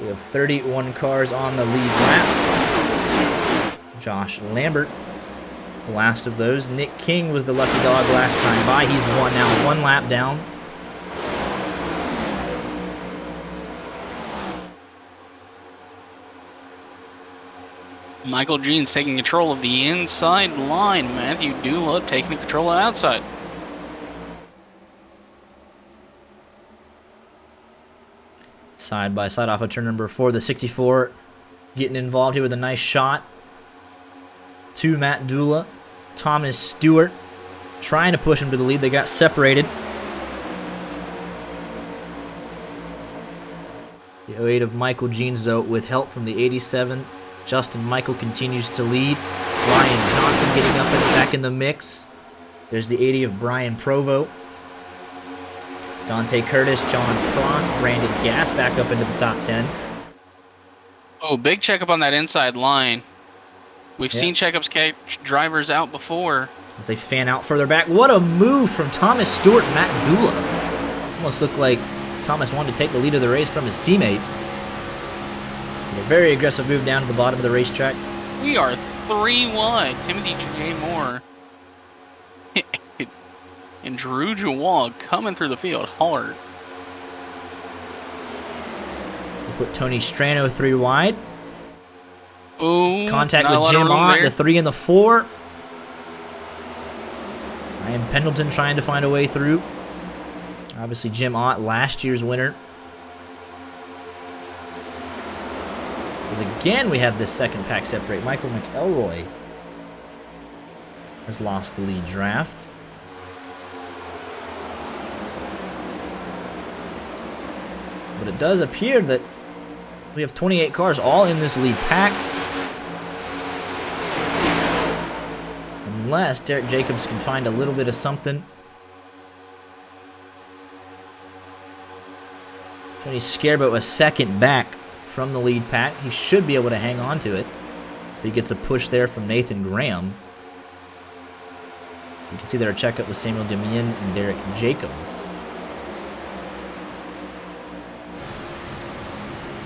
We have 31 cars on the lead lap. Josh Lambert, the last of those. Nick King was the lucky dog last time by. He's now one lap down. Michael Jeans taking control of the inside line. Matthew Dula taking the control of the outside. Side by side off of turn number 4, the 64 getting involved here with a nice shot to Matt Dula. Thomas Stewart trying to push him to the lead. They got separated. The 08 of Michael Jeans, though, with help from the 87. Justin Michael continues to lead. Brian Johnson getting up and back in the mix. There's the 80 of Brian Provo. Dante Curtis, John Cross, Brandon Gass back up into the top 10. Oh, big checkup on that inside line. We've seen checkups catch drivers out before. As they fan out further back. What a move from Thomas Stewart and Matt Dula. Almost looked like Thomas wanted to take the lead of the race from his teammate. A very aggressive move down to the bottom of the racetrack. We are 3 wide. Timothy J. Moore and Drew Jawal coming through the field hard. We'll put Tony Strano 3 wide. Ooh, contact with Jim Ott, the 3 and the 4. Ryan Pendleton trying to find a way through. Obviously Jim Ott, last year's winner. As again we have this second pack separate. Michael McElroy has lost the lead draft. But it does appear that we have 28 cars all in this lead pack. Unless Derek Jacobs can find a little bit of something. Tony Scarbo a second back from the lead pack. He should be able to hang on to it. He gets a push there from Nathan Graham. You can see there a checkup with Samuel Demien and Derek Jacobs.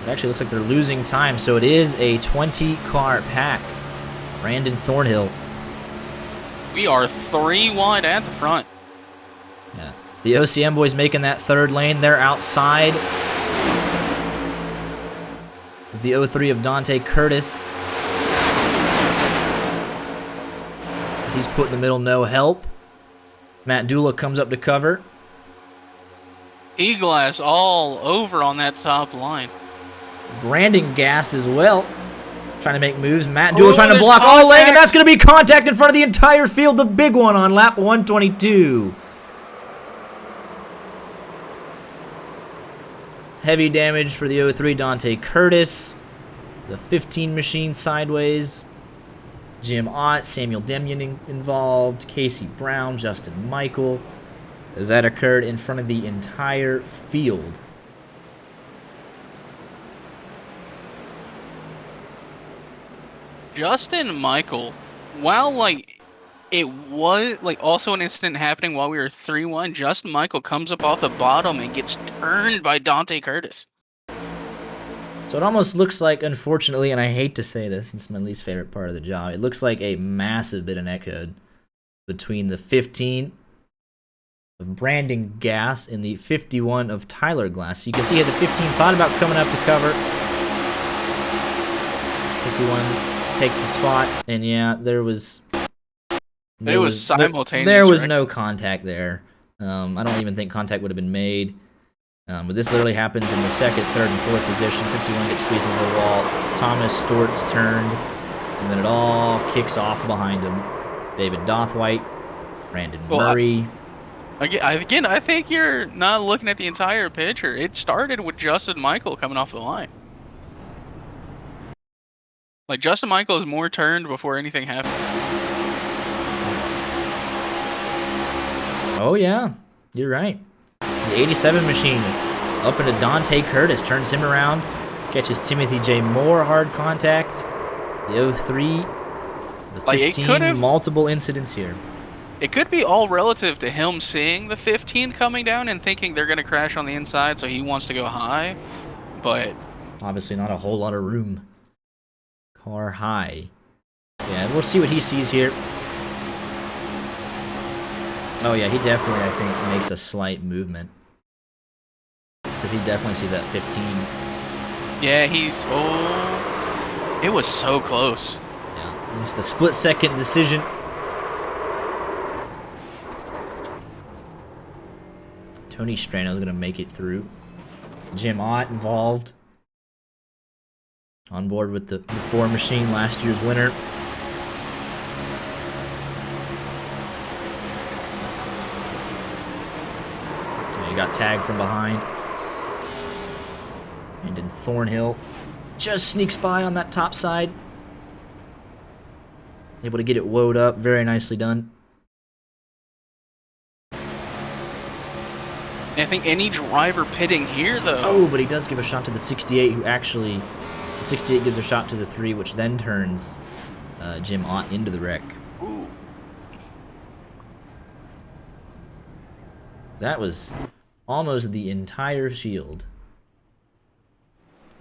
It actually looks like they're losing time, so it is a 20-car pack. Brandon Thornhill. We are 3 wide at the front. Yeah. The OCM boys making that third lane. They're outside. The 03 of Dante Curtis. He's put in the middle, no help. Matt Dula comes up to cover. E-Glass all over on that top line. Brandon Gass as well. Trying to make moves. Matt Dula trying to block all lane, and that's going to be contact in front of the entire field. The big one on lap 122. Heavy damage for the 03 Dante Curtis. The 15 machine sideways. Jim Ott, Samuel Demien involved. Casey Brown, Justin Michael. As that occurred in front of the entire field. Justin Michael, while like it was like also an incident happening while we were 3-1, Justin Michael comes up off the bottom and gets turned by Dante Curtis. So it almost looks like, unfortunately, and I hate to say this, it's my least favorite part of the job, it looks like a massive bit of neckhood between the 15 of Brandon Gass and the 51 of Tyler Glass. You can see here the 15 thought about coming up to cover. 51 takes the spot, and yeah, there was simultaneous. There was right? no contact there. I don't even think contact would have been made. But this literally happens in the second, third, and fourth position. 51 gets squeezed into the wall. Thomas Stort's turned, and then it all kicks off behind him. David Dothwhite, Brandon Murray. Again, I think you're not looking at the entire picture. It started with Justin Michael coming off the line. Like, Justin Michael is more turned before anything happens. Oh, yeah. You're right. The 87 machine up into Dante Curtis. Turns him around. Catches Timothy J. Moore hard contact. The 03. The 15. Multiple incidents here. It could be all relative to him seeing the 15 coming down and thinking they're going to crash on the inside, so he wants to go high. But obviously not a whole lot of room. Car high. Yeah, we'll see what he sees here. Oh yeah, he definitely, I think, makes a slight movement. Because he definitely sees that 15. Yeah, it was so close. Yeah, just a split-second decision. Tony Strano's going to make it through. Jim Ott involved. On board with the 4 machine, last year's winner. He got tagged from behind. And in Thornhill just sneaks by on that top side. Able to get it woed up. Very nicely done. I think any driver pitting here, though. Oh, but he does give a shot to the 68, who actually... The 68 gives a shot to the 3, which then turns Jim Ott into the wreck. Ooh. That was almost the entire field.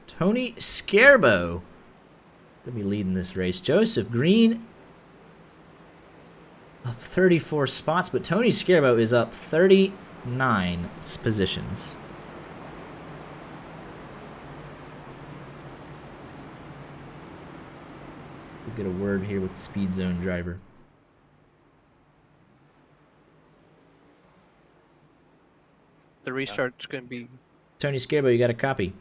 Tony Scarbo gonna be leading this race. Joseph Green up 34 spots, but Tony Scarbo is up 39 positions. We'll get a word here with the speed zone driver. The restart's going to be... Tony Scarbo, you got a copy?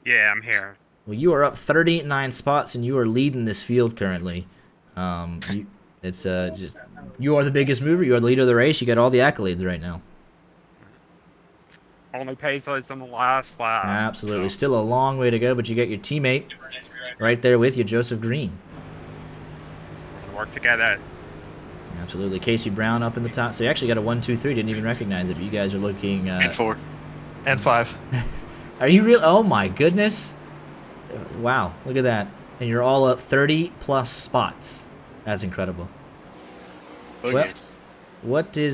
Yeah, I'm here. Well, you are up 39 spots, and you are leading this field currently. It's just you are the biggest mover. You are the leader of the race. You got all the accolades right now. Only pace less on the last lap. Absolutely. Still a long way to go, but you got your teammate right there with you, Joseph Green. Work together. Absolutely. Casey Brown up in the top. So you actually got a 1, 2, 3. Didn't even recognize it, but you guys are looking... and 4. And 5. Are you real? Oh, my goodness. Wow. Look at that. And you're all up 30-plus spots. That's incredible. Well, what's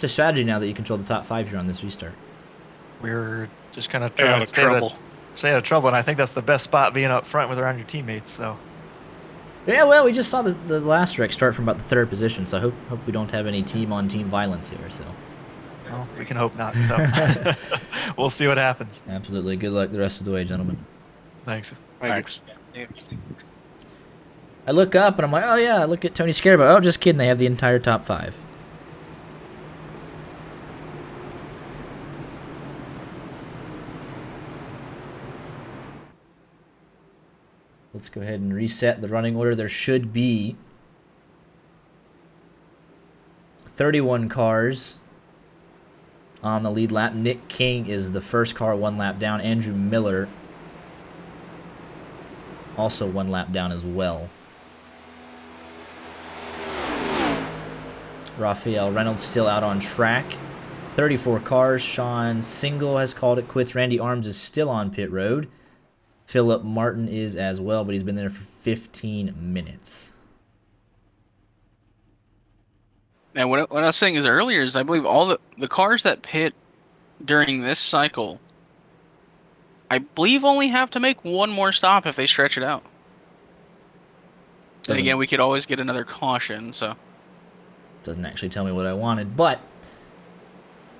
the strategy now that you control the top 5 here on this restart? We're just kind of trying to stay out of trouble, and I think that's the best spot, being up front with around your teammates. So. Yeah, well, we just saw the last wreck start from about the 3rd position, so I hope we don't have any team-on-team violence here. So. Well, we can hope not. So we'll see what happens. Absolutely. Good luck the rest of the way, gentlemen. Thanks. Thanks. I look up and I'm like, oh yeah, look at Tony Scarbo. Oh, just kidding. They have the entire top 5. Let's go ahead and reset the running order. There should be 31 cars on the lead lap. Nick King is the first car 1 lap down. Andrew Miller also 1 lap down as well. Raphael Reynolds still out on track. 34 cars. Sean Single has called it quits. Randy Arms is still on pit road. Philip Martin is as well, but he's been there for 15 minutes. And what I was saying is earlier is I believe all the cars that pit during this cycle, I believe only have to make one more stop if they stretch it out. And again, we could always get another caution, so. Doesn't actually tell me what I wanted, but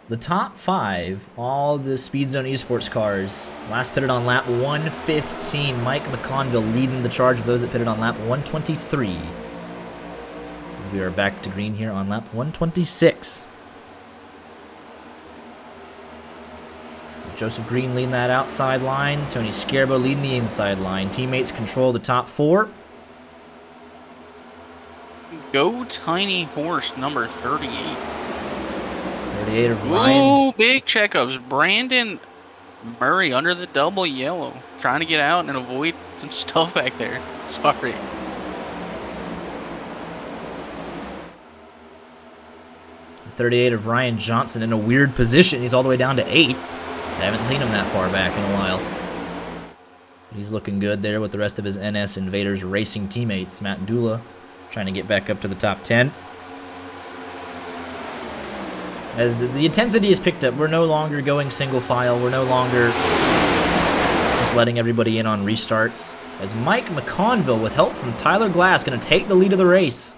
the top 5, all the Speed Zone Esports cars, last pitted on lap 115. Mike McConville leading the charge of those that pitted on lap 123. We are back to green here on lap 126. Joseph Green leading that outside line. Tony Scarbo leading the inside line. Teammates control the top 4. Go Tiny Horse number 38. 38 of Ryan. Ooh, big checkups. Brandon Murray under the double yellow. Trying to get out and avoid some stuff back there. Sorry. .38 of Ryan Johnson in a weird position. He's all the way down to 8th. I haven't seen him that far back in a while. He's looking good there with the rest of his NS Invaders racing teammates. Matt Dula trying to get back up to the top 10. As the intensity is picked up, we're no longer going single file. We're no longer just letting everybody in on restarts. As Mike McConville, with help from Tyler Glass, going to take the lead of the race.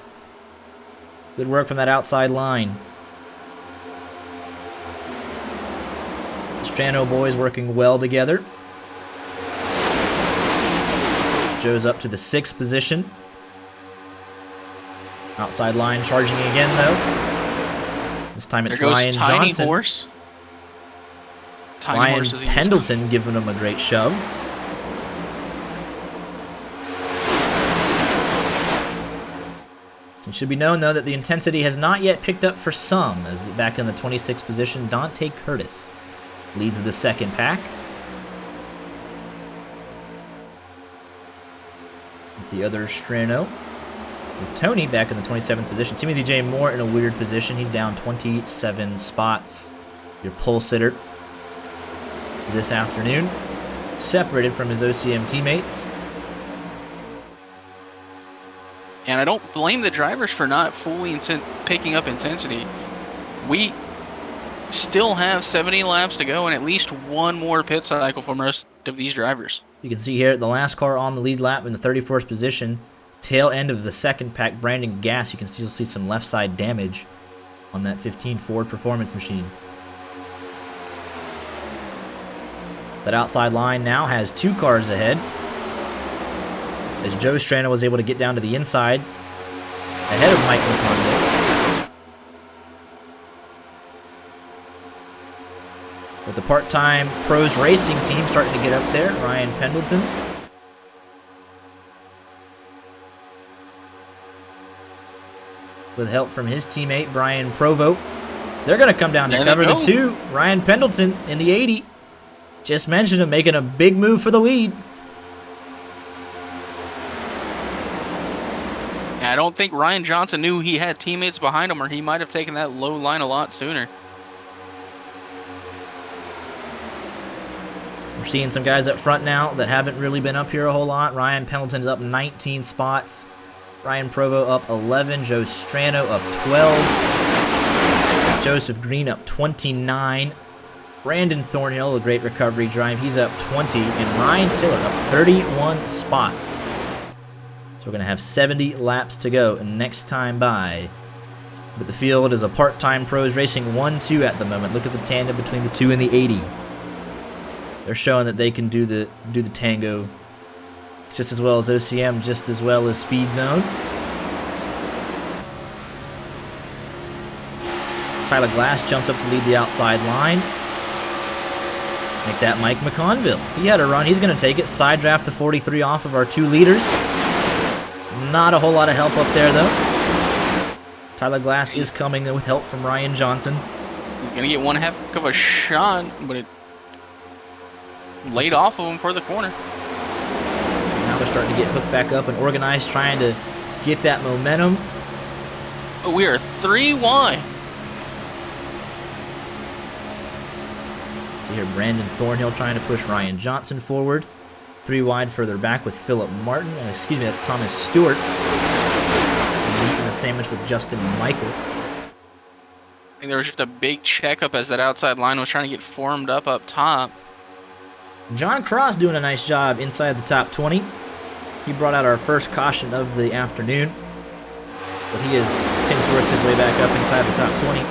Good work from that outside line. The Strano boys working well together. Joe's up to the 6th position. Outside line charging again, though. This time it's Ryan Tiny Johnson. Horse. Tiny Ryan Horse is Pendleton giving him a great shove. It should be known, though, that the intensity has not yet picked up for some, as back in the 26th position, Dante Curtis leads the second pack. The other Strano. With Tony back in the 27th position. Timothy J. Moore in a weird position. He's down 27 spots. Your pole sitter this afternoon. Separated from his OCM teammates. And I don't blame the drivers for not fully picking up intensity. We still have 70 laps to go and at least one more pit cycle for most of these drivers. You can see here the last car on the lead lap in the 34th position. Tail end of the second pack, Brandon Gass. You can still see some left side damage on that 15 Ford Performance machine. That outside line now has 2 cars ahead, as Joe Strano was able to get down to the inside ahead of Mike McConville. With the part-time pros racing team starting to get up there, Ryan Pendleton. With help from his teammate, Brian Provo. They're going to come down to cover the 2. Ryan Pendleton in the 80. Just mentioned him making a big move for the lead. I don't think Ryan Johnson knew he had teammates behind him, or he might have taken that low line a lot sooner. We're seeing some guys up front now that haven't really been up here a whole lot. Ryan Pendleton's up 19 spots. Ryan Provo up 11. Joe Strano up 12. Joseph Green up 29. Brandon Thornhill, a great recovery drive, he's up 20. And Ryan Tiller up 31 spots. So we're going to have 70 laps to go next time by. But the field is a part-time pros racing 1-2 at the moment. Look at the tandem between the 2 and the 80. They're showing that they can do the tango just as well as OCM, just as well as Speed Zone. Tyler Glass jumps up to lead the outside line. Make that Mike McConville. He had a run. He's going to take it. Side draft the 43 off of our 2 leaders. Not a whole lot of help up there, though. Tyler Glass is coming with help from Ryan Johnson. He's going to get one heck of a shot, but it laid off of him for the corner. Now they're starting to get hooked back up and organized, trying to get that momentum. We are 3 wide. See here, Brandon Thornhill trying to push Ryan Johnson forward. 3 wide further back with Philip Martin. Excuse me, that's Thomas Stewart. Meat in the sandwich with Justin Michael. I think there was just a big checkup as that outside line was trying to get formed up top. John Cross doing a nice job inside the top 20. He brought out our first caution of the afternoon, but he has since worked his way back up inside the top 20.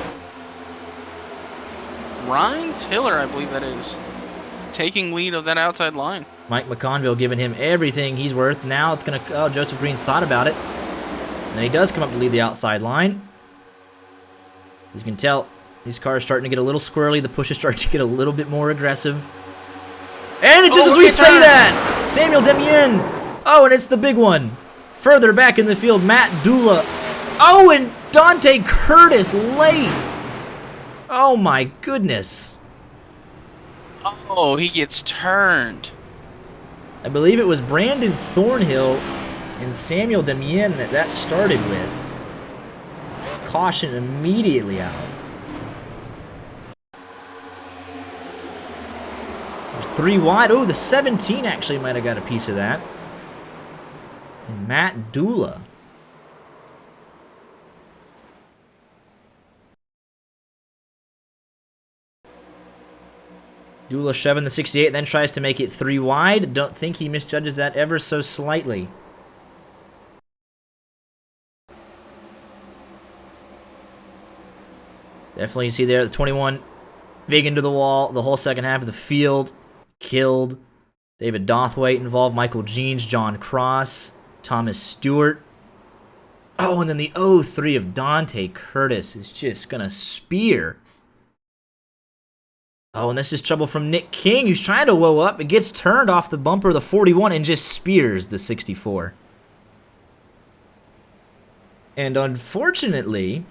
Ryan Tiller, I believe that is, taking lead of that outside line. Mike McConville giving him everything he's worth. Now it's going to... Oh, Joseph Green thought about it. And he does come up to lead the outside line. As you can tell, these cars are starting to get a little squirrely. The push is starting to get a little bit more aggressive. And just as we say that, Samuel Demien. Oh, and it's the big one. Further back in the field, Matt Dula. Oh, and Dante Curtis late. Oh, my goodness. Oh, he gets turned. I believe it was Brandon Thornhill and Samuel Demien that started with. Caution immediately out. There's 3 wide. Oh, the 17 actually might have got a piece of that. And Matt Dula. Dula shoving the 68, then tries to make it 3 wide. Don't think he misjudges that ever so slightly. Definitely you see there the 21 big into the wall. The whole second half of the field killed. David Dothwaite involved. Michael Jeans, John Cross, Thomas Stewart. Oh, and then the 03 of Dante Curtis is just going to spear. Oh, and this is trouble from Nick King, who's trying to woe up. It gets turned off the bumper of the 41 and just spears the 64. And unfortunately,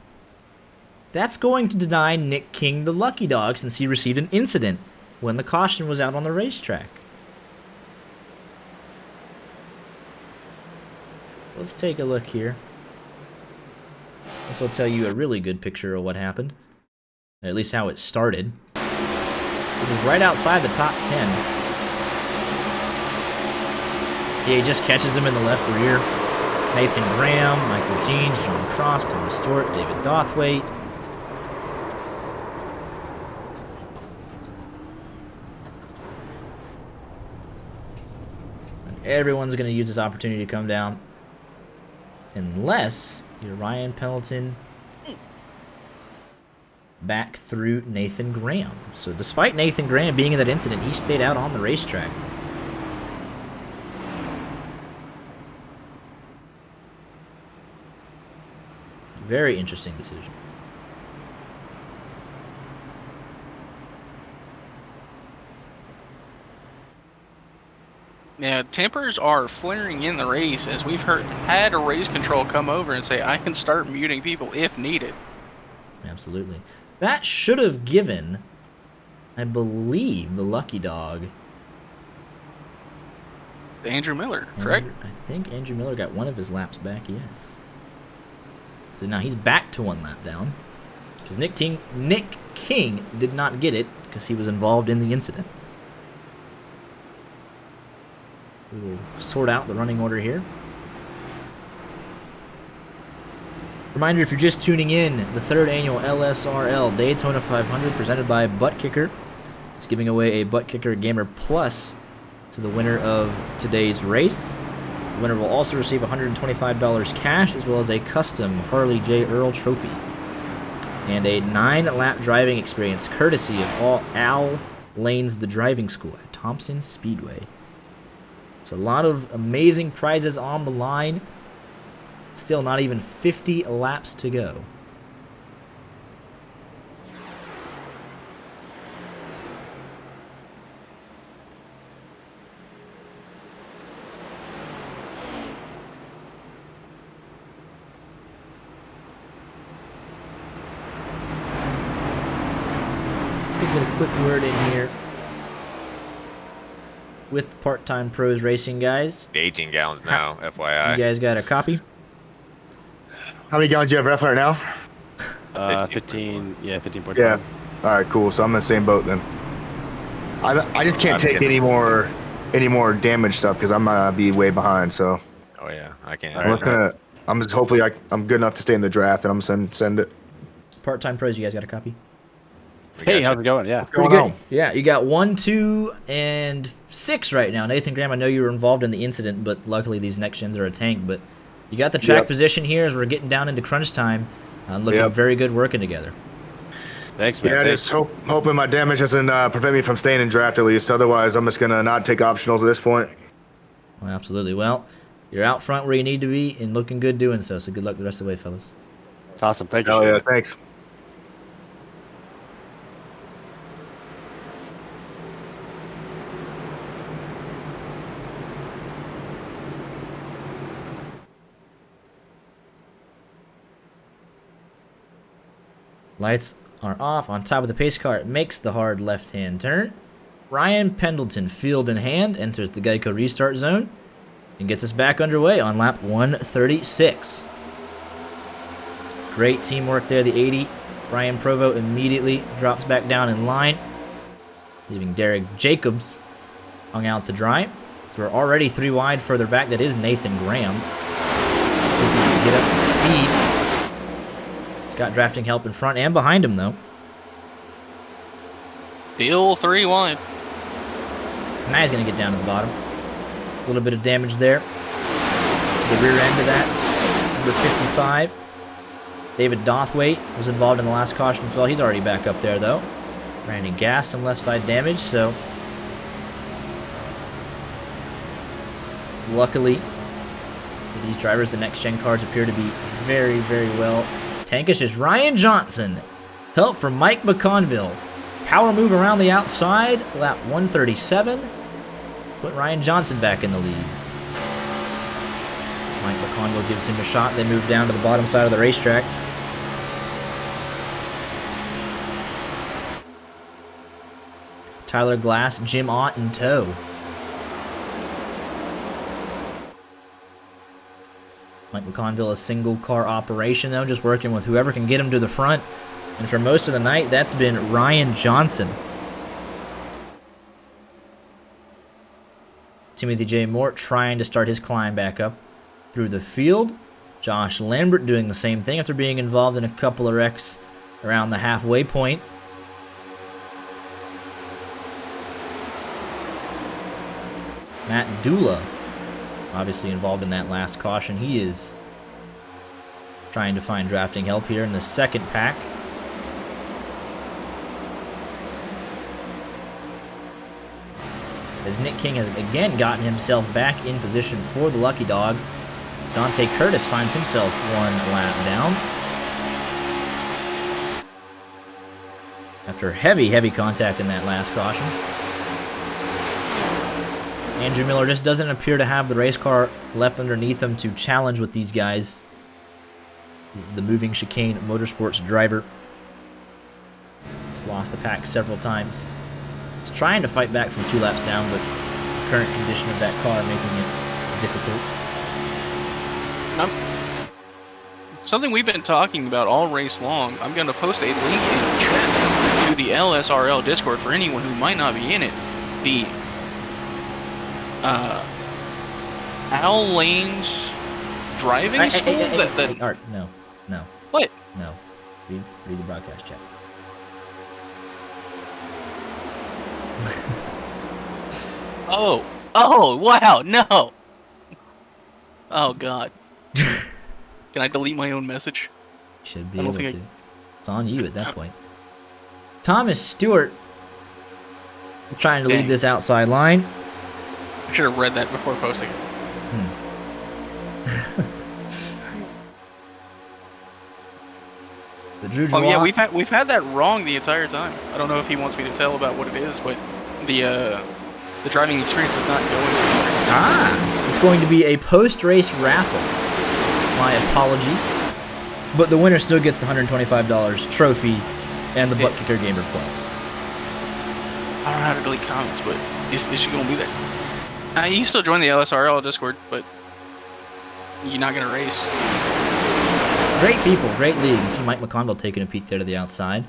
that's going to deny Nick King the lucky dog since he received an incident when the caution was out on the racetrack. Let's take a look here. This will tell you a really good picture of what happened. At least how it started. This is right outside the top 10. Yeah, he just catches him in the left rear. Nathan Graham, Michael Jeans, John Cross, Thomas Stewart, David Dothwaite. And everyone's going to use this opportunity to come down. Unless you're Ryan Pendleton back through Nathan Graham. So despite Nathan Graham being in that incident, he stayed out on the racetrack. Very interesting decision. Yeah, tempers are flaring in the race as we've had a race control come over and say, I can start muting people if needed. Absolutely. That should have given, I believe, the lucky dog. Andrew Miller, correct? I think Andrew Miller got one of his laps back, yes. So now he's back to 1 lap down. Because Nick King did not get it because he was involved in the incident. We will sort out the running order here. Reminder, if you're just tuning in, the 3rd annual LSRL Daytona 500 presented by Butt Kicker. It's giving away a Butt Kicker Gamer Plus to the winner of today's race. The winner will also receive $125 cash as well as a custom Harley J. Earl trophy. And a 9-lap driving experience courtesy of Al Lanes, the driving school at Thompson Speedway. It's a lot of amazing prizes on the line. Still not even 50 laps to go. Let's get a quick word in here with the Part-Time Pros Racing guys. 18 gallons now, FYI. You guys got a copy? How many gallons do you have left right now? 15. Yeah, 15.5. Yeah. All right, cool. So I'm in the same boat then. I just can't take any more any more damage stuff because I'm gonna be way behind. So Oh yeah, I can't. I'm just hopefully I'm good enough to stay in the draft, and I'm gonna send it. Part-time pros, you guys got a copy? Hey, how's it going? Yeah. Pretty good. Yeah, you got 1, 2, and 6 right now. Nathan Graham, I know you were involved in the incident, but luckily these next gens are a tank. But you got the track position here as we're getting down into crunch time. Looking very good working together. Thanks, man. Yeah, just hoping my damage doesn't prevent me from staying in draft at least. Otherwise, I'm just gonna not take optionals at this point. Well, absolutely. Well, you're out front where you need to be and looking good doing so. So good luck the rest of the way, fellas. Awesome. Thank you. Oh yeah, thanks. Lights are off. On top of the pace car, it makes the hard left-hand turn. Ryan Pendleton, field in hand, enters the Geico restart zone and gets us back underway on lap 136. Great teamwork there, the 80. Ryan Provo immediately drops back down in line, leaving Derek Jacobs hung out to dry. So we're already 3 wide further back. That is Nathan Graham. Let's see if we can get up to speed. He's got drafting help in front and behind him, though. Still 3 wide. Now he's going to get down to the bottom. A little bit of damage there to the rear end of that. Number 55. David Dothwaite was involved in the last caution as well. He's already back up there, though. Randy Gass, some left side damage, so luckily for these drivers, the next gen cars appear to be very, very well tankish. Is Ryan Johnson. Help from Mike McConville. Power move around the outside, lap 137. Put Ryan Johnson back in the lead. Mike McConville gives him a shot. They move down to the bottom side of the racetrack. Tyler Glass, Jim Ott in tow. Mike McConville, a single car operation though, just working with whoever can get him to the front. And for most of the night, that's been Ryan Johnson. Timothy J. Mort trying to start his climb back up through the field. Josh Lambert doing the same thing after being involved in a couple of wrecks around the halfway point. Matt Dula, obviously involved in that last caution. He is trying to find drafting help here in the second pack. As Nick King has again gotten himself back in position for the lucky dog. Dante Curtis finds himself 1 lap down. After heavy contact in that last caution. Andrew Miller just doesn't appear to have the race car left underneath him to challenge with these guys. The moving chicane motorsports driver. He's lost the pack several times. He's trying to fight back from 2 laps down, but the current condition of that car making it difficult. Something we've been talking about all race long. I'm going to post a link in chat to the LSRL Discord for anyone who might not be in it. The Al Lane's driving school? Art, no. What? No. Read the broadcast chat. Oh, wow, no. Oh, God. Can I delete my own message? Should be able to. It's on you at that point. Thomas Stewart trying to lead this outside line. I should have read that before posting it. Oh yeah, we've had that wrong the entire time. I don't know if he wants me to tell about what it is, but the driving experience is not going. It's going to be a post-race raffle. My apologies, but the winner still gets the $125 trophy and the Butt Kicker Gamer Plus. I don't know how to delete comments, but is she gonna be there? You still join the LSRL Discord, but you're not gonna race. Great people, great league. You see Mike McConville taking a peek there to the outside.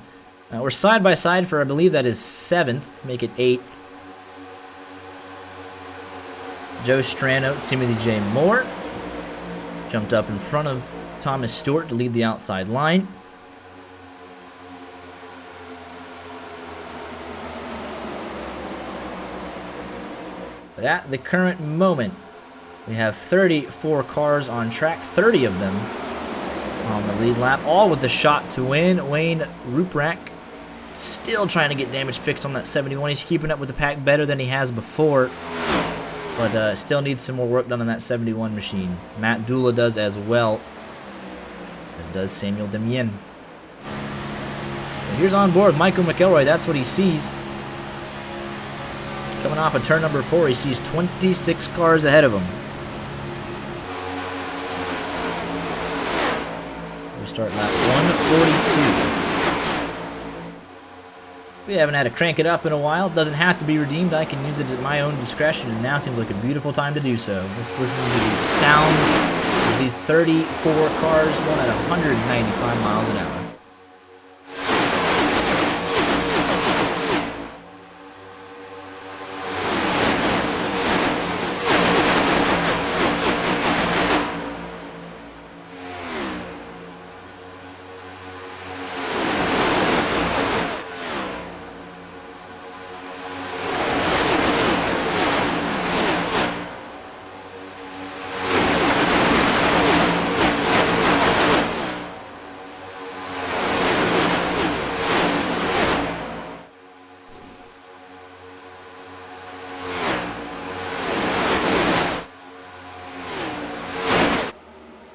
We're side by side for, I believe that is 7th, make it 8th. Joe Strano, Timothy J. Moore jumped up in front of Thomas Stewart to lead the outside line. But at the current moment, we have 34 cars on track, 30 of them on the lead lap, all with a shot to win. Wayne Ruprecht still trying to get damage fixed on that 71. He's keeping up with the pack better than he has before, but still needs some more work done on that 71 machine. Matt Dula does as well, as does Samuel Demien. Here's on board Michael McElroy. That's what he sees. Coming off of turn number 4, he sees 26 cars ahead of him. We start lap 142. We haven't had to crank it up in a while. It doesn't have to be redeemed. I can use it at my own discretion, and now seems like a beautiful time to do so. Let's listen to the sound of these 34 cars going at 195 miles an hour.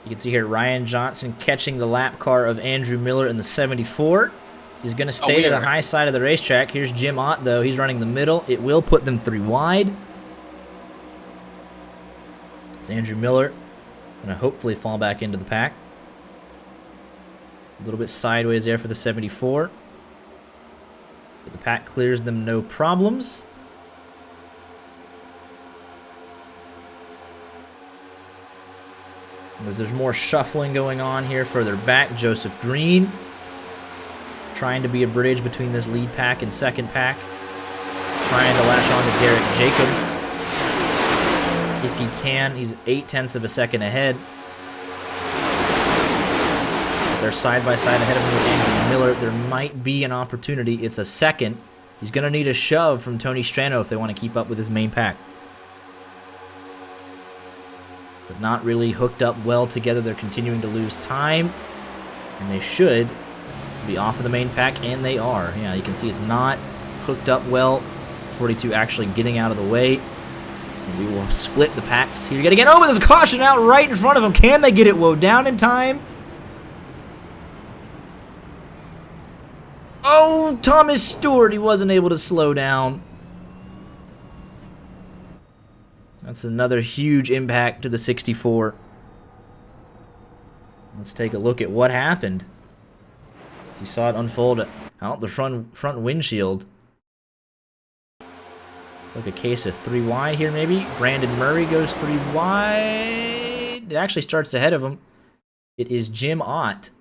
You can see here Ryan Johnson catching the lap car of Andrew Miller in the 74. He's going to stay to the high side of the racetrack. Here's Jim Ott, though. He's running the middle. It will put them 3 wide. It's Andrew Miller going to hopefully fall back into the pack. A little bit sideways there for the 74. But the pack clears them no problems. As there's more shuffling going on here further back, Joseph Green trying to be a bridge between this lead pack and second pack. Trying to latch on to Derek Jacobs. If he can, he's 0.8 of a second ahead. They're side by side ahead of him with Andrew Miller. There might be an opportunity. It's a second. He's going to need a shove from Tony Strano if they want to keep up with his main pack. But not really hooked up well together. They're continuing to lose time, and they should be off of the main pack, and they are. Yeah, you can see it's not hooked up well. 42 actually getting out of the way, and we will split the packs here yet again. Oh, but there's a caution out right in front of them. Can they get it woe down in time? Oh, Thomas Stewart, he wasn't able to slow down. That's another huge impact to the 64. Let's take a look at what happened. So you saw it unfold out the front windshield. It's like a case of 3 wide here, maybe. Brandon Murray goes 3 wide. It actually starts ahead of him. It is Jim Ott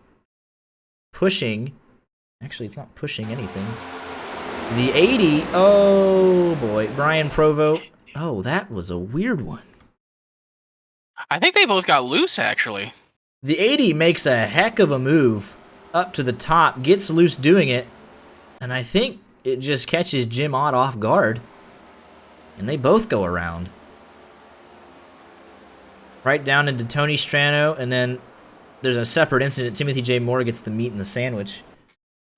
pushing. Actually, it's not pushing anything. The 80. Oh, boy. Brian Provo. Oh, that was a weird one. I think they both got loose, actually. The 80 makes a heck of a move up to the top, gets loose doing it, and I think it just catches Jim Ott off guard, and they both go around. Right down into Tony Strano, and then there's a separate incident. Timothy J. Moore gets the meat in the sandwich.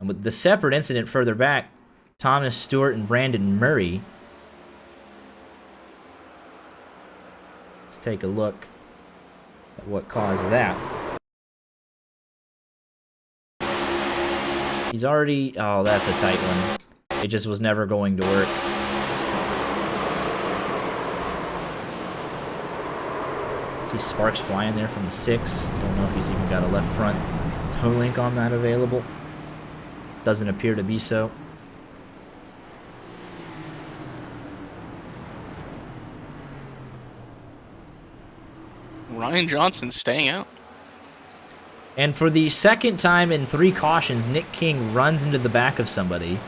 And with the separate incident further back, Thomas Stewart and Brandon Murray. Let's take a look at what caused that. He's already... Oh, that's a tight one. It just was never going to work. See sparks flying there from the 6. Don't know if he's even got a left front toe link on that available. Doesn't appear to be so. Ryan Johnson staying out. And for the second time in 3 cautions, Nick King runs into the back of somebody.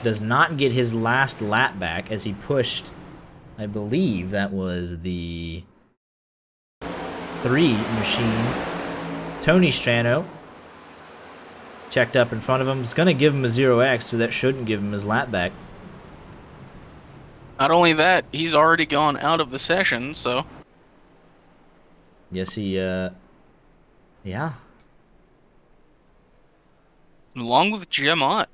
Does not get his last lap back as he pushed I believe that was the 3 machine. Tony Strano checked up in front of him. It's going to give him a 0x, so that shouldn't give him his lap back. Not only that, he's already gone out of the session, so... Yes, he, yeah. Along with Jim Ott.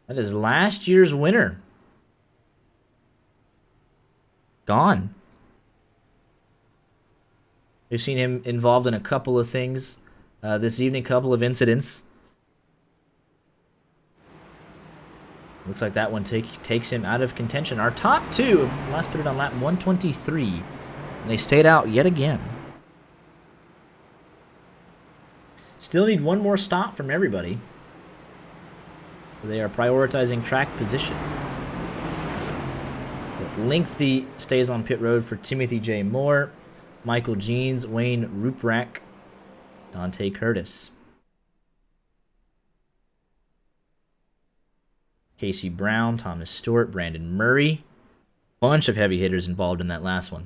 That is last year's winner. Gone. We've seen him involved in a couple of things this evening, couple of incidents. Looks like that one takes him out of contention. Our top 2 last pitted on lap 123, and they stayed out yet again. Still need one more stop from everybody. They are prioritizing track position. Lengthy stays on pit road for Timothy J. Moore, Michael Jeans, Wayne Ruprecht, Dante Curtis. Casey Brown, Thomas Stewart, Brandon Murray. Bunch of heavy hitters involved in that last one.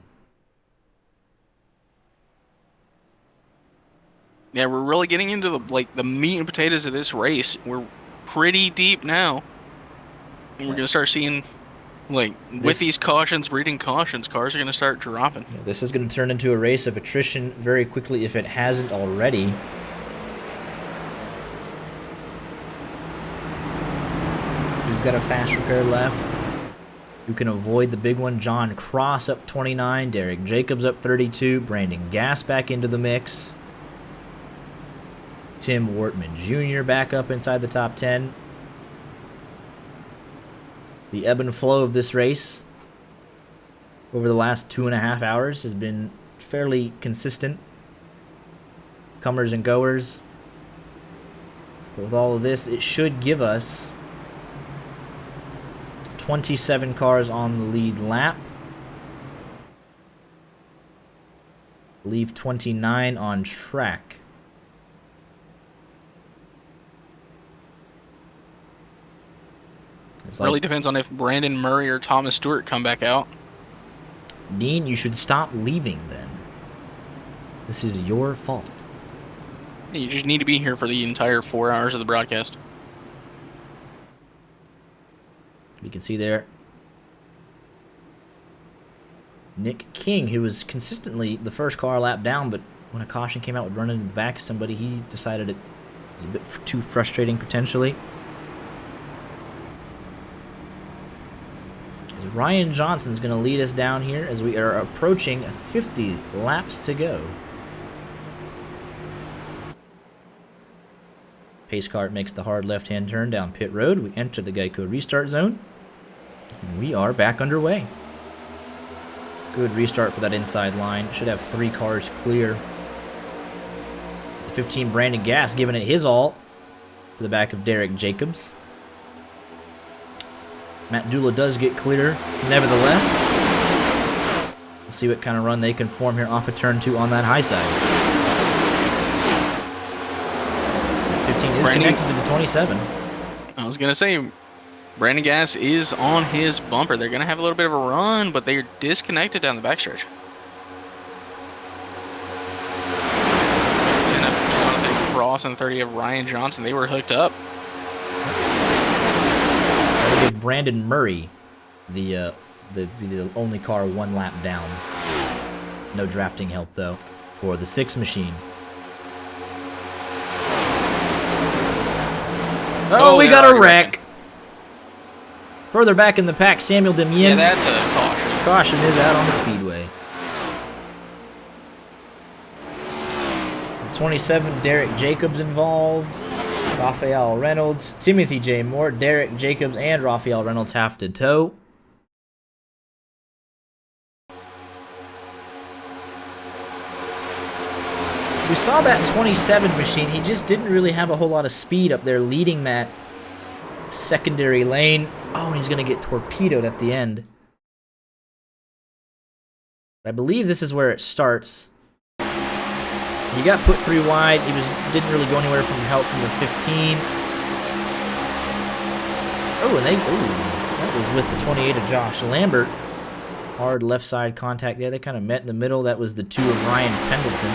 Yeah, we're really getting into the meat and potatoes of this race. We're pretty deep now. And we're going to start seeing, with these cautions, breeding cautions, cars are going to start dropping. Yeah, this is going to turn into a race of attrition very quickly if it hasn't already. Who's got a fast repair left? Who can avoid the big one? John Cross up 29, Derek Jacobs up 32, Brandon Gass back into the mix. Tim Wortman Jr. back up inside the top 10. The ebb and flow of this race over the last 2.5 hours has been fairly consistent. Comers and goers. But with all of this, it should give us 27 cars on the lead lap. Leave 29 on track. It really depends on if Brandon Murray or Thomas Stewart come back out. Dean, you should stop leaving then. This is your fault. You just need to be here for the entire 4 hours of the broadcast. You can see there Nick King, who was consistently the first car lap down, but when a caution came out, would run into the back of somebody. He decided it was a bit too frustrating potentially. Ryan Johnson's going to lead us down here as we are approaching 50 laps to go. Pace car makes the hard left-hand turn down pit road. We enter the Geico restart zone. And we are back underway. Good restart for that inside line. Should have 3 cars clear. The 15 Brandon Gass giving it his all to the back of Derek Jacobs. Matt Dula does get clear, nevertheless. We'll see what kind of run they can form here off of turn 2 on that high side. 15 is connected to the 27. I was going to say, Brandon Gass is on his bumper. They're going to have a little bit of a run, but they're disconnected down the backstretch. 10 of Jonathan Cross and 30 of Ryan Johnson. They were hooked up. Give Brandon Murray the only car 1 lap down. No drafting help though for the 6 machine. Oh, we got a wreck. Further back in the pack, Samuel Demien. Yeah, that's a caution. Caution is out on the speedway. 27, Derek Jacobs involved. Raphael Reynolds, Timothy J. Moore, Derek Jacobs, and Raphael Reynolds have to tow. We saw that 27 machine. He just didn't really have a whole lot of speed up there leading that secondary lane. Oh, and he's going to get torpedoed at the end. I believe this is where it starts. He got put 3 wide. He didn't really go anywhere from help from the 15. Oh, and That was with the 28 of Josh Lambert. Hard left side contact there. They kind of met in the middle. That was the 2 of Ryan Pendleton,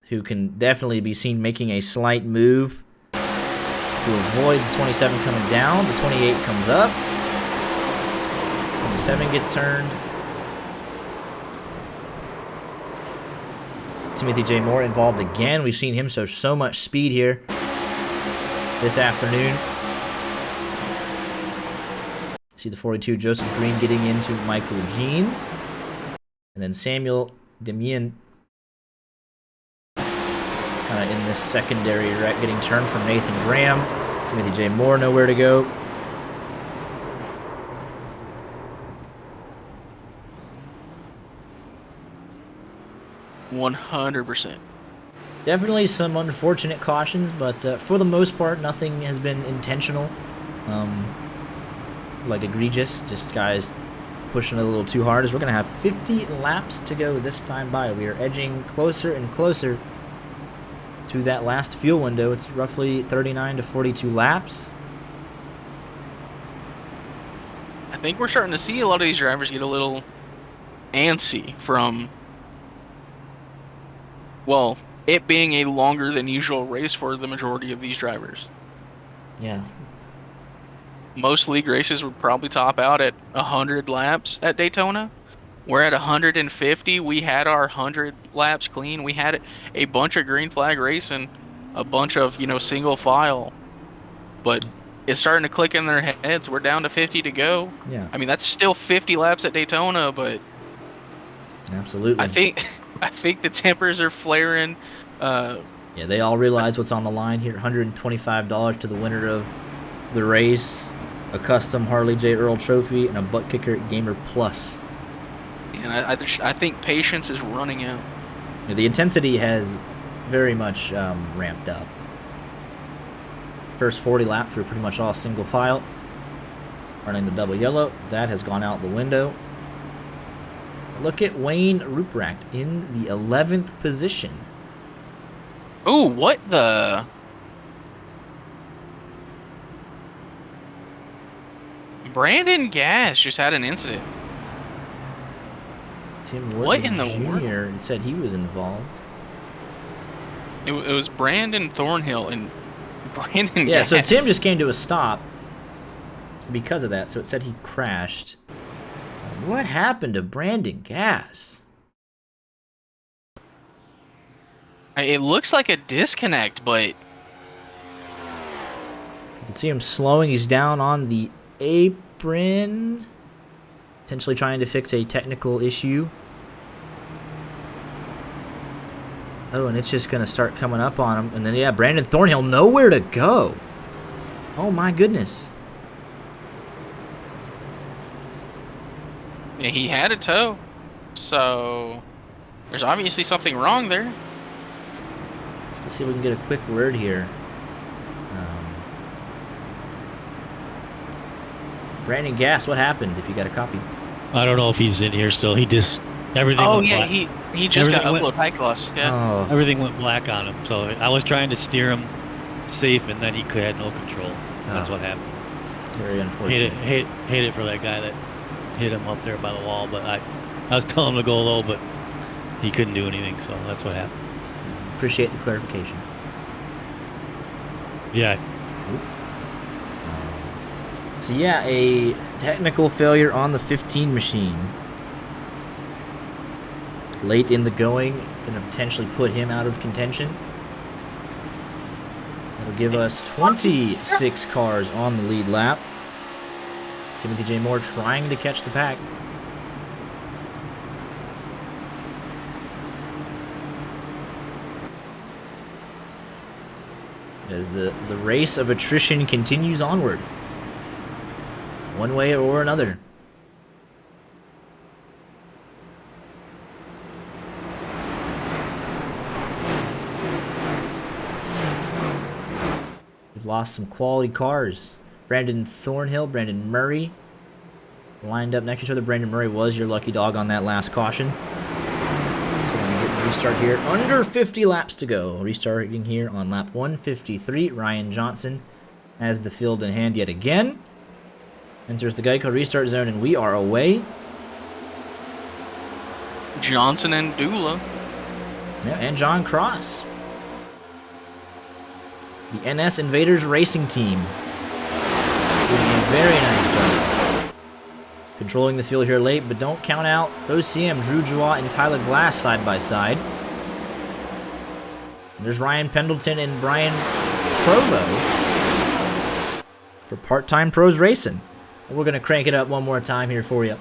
who can definitely be seen making a slight move to avoid the 27 coming down. The 28 comes up. 27 gets turned. Timothy J. Moore involved again. We've seen him show so much speed here this afternoon. See the 42, Joseph Green, getting into Michael Jeans. And then Samuel Demien kind of in this secondary wreck, getting turned from Nathan Graham. Timothy J. Moore nowhere to go. %100. Definitely some unfortunate cautions, but for the most part, nothing has been intentional. Like egregious, just guys pushing a little too hard. As we're going to have 50 laps to go this time by. We are edging closer and closer to that last fuel window. It's roughly 39 to 42 laps. I think we're starting to see a lot of these drivers get a little antsy from, well, it being a longer than usual race for the majority of these drivers. Yeah. Most league races would probably top out at 100 laps at Daytona. We're at 150. We had our 100 laps clean. We had a bunch of green flag racing, a bunch of, single file. But it's starting to click in their heads. We're down to 50 to go. Yeah. I mean, that's still 50 laps at Daytona, but absolutely. I think the tempers are flaring. Yeah, they all realize what's on the line here. $125 to the winner of the race, a custom Harley J. Earl trophy, and a butt kicker Gamer Plus. And I think patience is running out. Yeah, the intensity has very much ramped up. First 40 laps were pretty much all single file, running the double yellow. That has gone out the window. Look at Wayne Ruprecht in the 11th position. Ooh, what the? Brandon Gass just had an incident. Tim Wood What in the Jr. said he was involved. It was Brandon Thornhill and Brandon Yeah, Gass. so Tim just came to a stop because of that, so it said he crashed. What happened to Brandon Gass? It looks like a disconnect, but you can see him slowing. He's down on the apron, potentially trying to fix a technical issue. Oh, and it's just going to start coming up on him. And then, yeah, Brandon Thornhill, nowhere to go. Oh, my goodness. yeah, he had a tow. So there's obviously something wrong there. Let's see if we can get a quick word here. Brandon Gass, what happened, if you got a copy? I don't know if he's in here still. He just, everything Oh, went yeah, black. he just got Everything upload high class. Yeah. Oh. Everything went black on him. So I was trying to steer him safe, and then he had no control. That's what happened. Very unfortunate. Hate it for that guy that hit him up there by the wall, but I was telling him to go low, but he couldn't do anything, so that's what happened. Appreciate the clarification. Yeah. So yeah, a technical failure on the 15 machine. Late in the going, going to potentially put him out of contention. That'll give us 26 cars on the lead lap. Timothy J. Moore trying to catch the pack. As the race of attrition continues onward. One way or another. We've lost some quality cars. Brandon Thornhill, Brandon Murray lined up next to each other. Brandon Murray was your lucky dog on that last caution. So we're going to get a restart here. Under 50 laps to go. Restarting here on lap 153. Ryan Johnson has the field in hand yet again. Enters the Geico restart zone, and we are away. Johnson and Dula. Yeah, and John Cross. The NS Invaders Racing Team. Doing a very nice job. Controlling the field here late, but don't count out OCM, Drew Joie, and Tyler Glass side by side. And there's Ryan Pendleton and Brian Provo for Part-Time Pros Racing. And we're going to crank it up one more time here for you.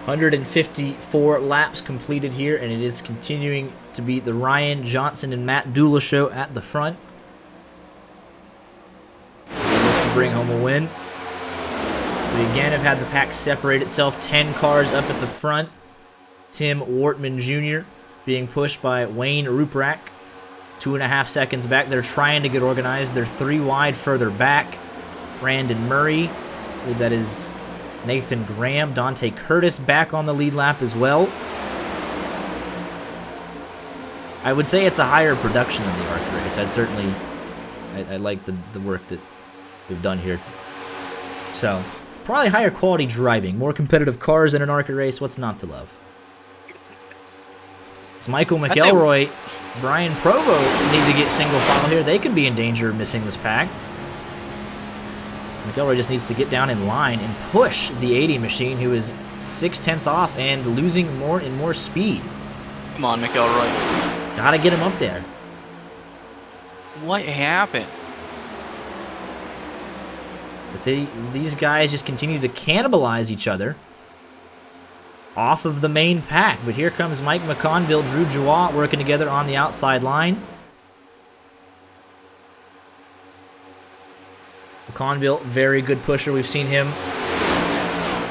$154 laps completed here, and it is continuing to be the Ryan Johnson and Matt Dula show at the front. To bring home a win. We again have had the pack separate itself. 10 cars up at the front. Tim Wortman Jr. being pushed by Wayne Ruprecht. 2.5 seconds back. They're trying to get organized. They're 3 wide further back. Brandon Murray. I believe that is Nathan Graham. Dante Curtis back on the lead lap as well. I would say it's a higher production than the ARCA race. I like the work that we've done here. So, probably higher quality driving. More competitive cars in an ARCA race. What's not to love? It's Michael McElroy, Brian Provo need to get single file here. They could be in danger of missing this pack. McElroy just needs to get down in line and push the 80 machine, who is 0.6 off and losing more and more speed. Come on, McElroy. Gotta get him up there. What happened? But these guys just continue to cannibalize each other off of the main pack. But here comes Mike McConville, Drew Joie working together on the outside line. McConville, very good pusher. We've seen him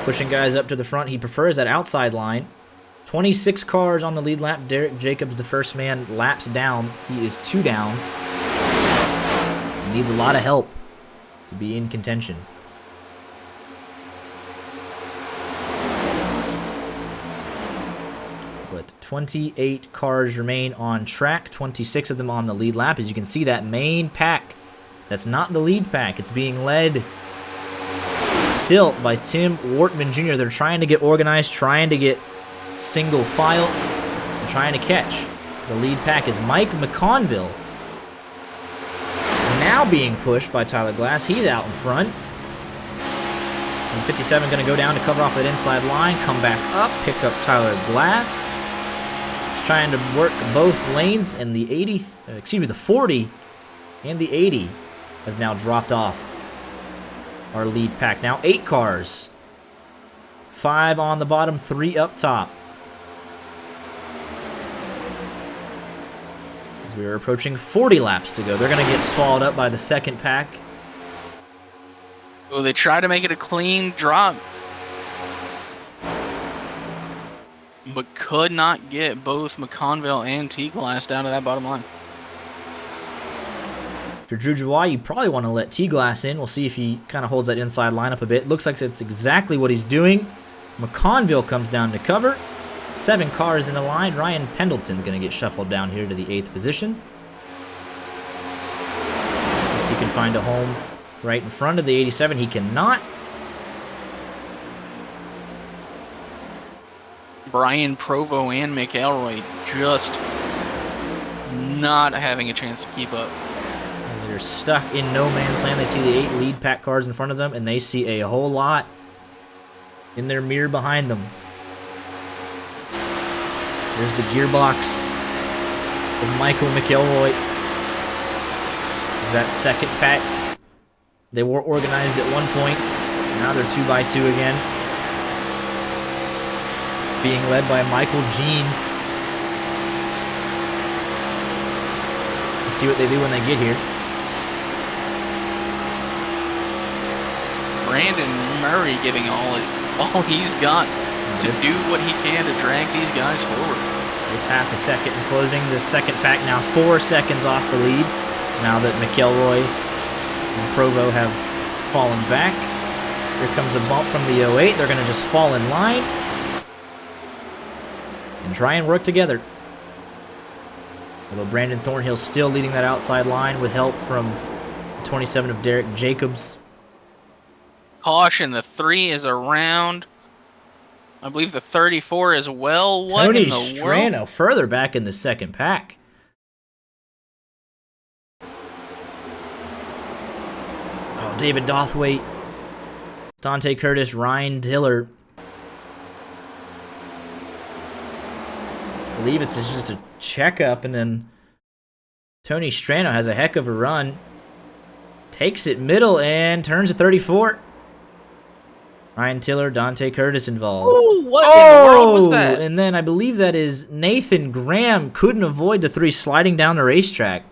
pushing guys up to the front. He prefers that outside line. 26 cars on the lead lap. Derek Jacobs, the first man, laps down. He is 2 down. He needs a lot of help to be in contention. But 28 cars remain on track. 26 of them on the lead lap. As you can see, that main pack, that's not the lead pack. It's being led still by Tim Wortman Jr. They're trying to get organized, trying to get single file, and trying to catch. The lead pack is Mike McConville. Now being pushed by Tyler Glass. He's out in front. And 57 going to go down to cover off that inside line, come back up, pick up Tyler Glass. He's trying to work both lanes, and the 40 and the 80 have now dropped off our lead pack. Now 8 cars. 5 on the bottom, 3 up top. As we are approaching 40 laps to go. They're going to get swallowed up by the second pack. Oh, they try to make it a clean drop, but could not get both McConville and T-Glass down to that bottom line. For Drew Joie, you probably want to let T-Glass in. We'll see if he kind of holds that inside line up a bit. Looks like that's exactly what he's doing. McConville comes down to cover. 7 cars in the line. Ryan Pendleton going to get shuffled down here to the 8th position. Let's see if he can find a home right in front of the 87. He cannot. Brian, Provo, and McElroy just not having a chance to keep up. And they're stuck in no man's land. They see the 8 lead pack cars in front of them, and they see a whole lot in their mirror behind them. There's the gearbox of Michael McElroy. Is that second pack? They were organized at one point. Now they're 2x2 again. Being led by Michael Jeans. We'll see what they do when they get here. Brandon Murray giving all he's got to do what he can to drag these guys forward. It's half a second in closing. This second pack now 4 seconds off the lead. Now that McElroy and Provo have fallen back. Here comes a bump from the 08. They're going to just fall in line and try and work together. Although Brandon Thornhill's still leading that outside line with help from the 27 of Derek Jacobs. Caution, the 3 is around. I believe the 34 as well. What Tony in the Strano world? further back in the second pack. Oh, David Dothwaite, Dante Curtis, Ryan Diller. I believe it's just a checkup, and then Tony Strano has a heck of a run. Takes it middle and turns to 34. Ryan Tiller, Dante Curtis involved. Ooh, what in the world was that? And then I believe that is Nathan Graham. Couldn't avoid the 3 sliding down the racetrack.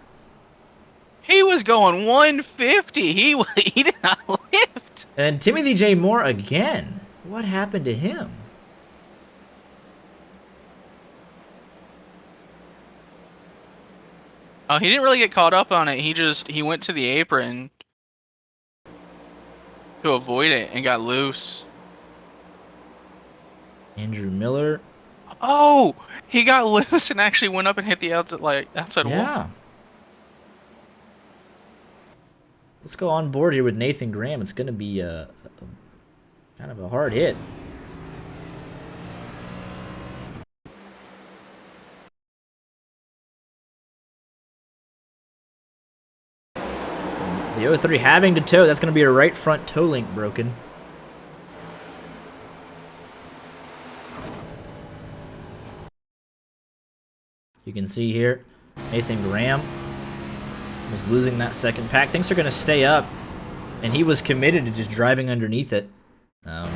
He was going 150. He did not lift. And Timothy J. Moore again. What happened to him? Oh, he didn't really get caught up on it. He went to the apron to avoid it and got loose. Andrew Miller. Oh, he got loose and actually went up and hit the outside wall. Yeah. Let's go on board here with Nathan Graham. It's going to be kind of a hard hit. The 03 having to tow. That's going to be a right front toe link broken. You can see here, Nathan Graham was losing that second pack. Things are going to stay up, and he was committed to just driving underneath it. I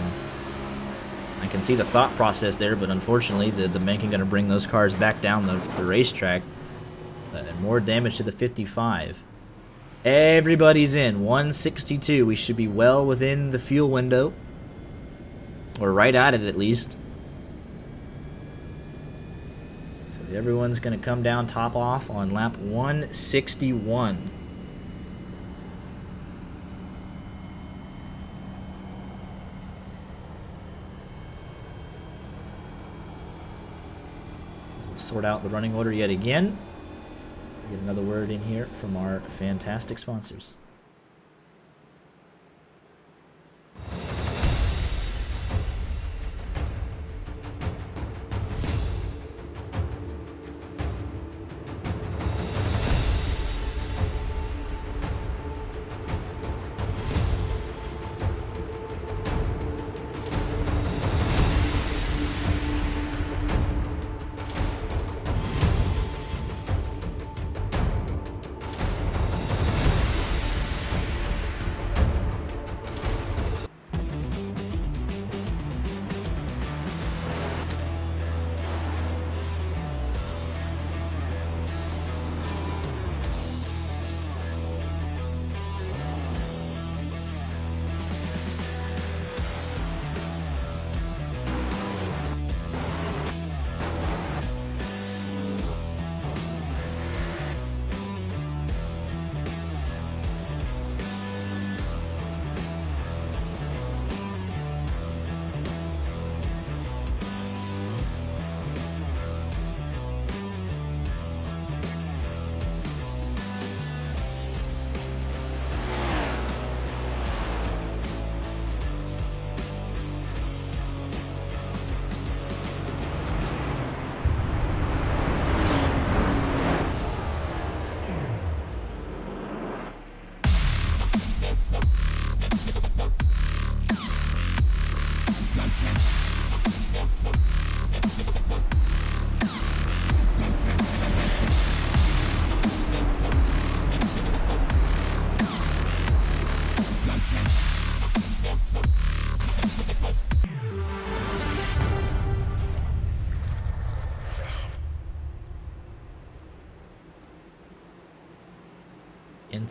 can see the thought process there, but unfortunately, the Mencken going to bring those cars back down the racetrack. And more damage to the 55. Everybody's in. 162. We should be well within the fuel window. Or right at it, at least. So everyone's going to come down top off on lap 161. We'll sort out the running order yet again. Get another word in here from our fantastic sponsors.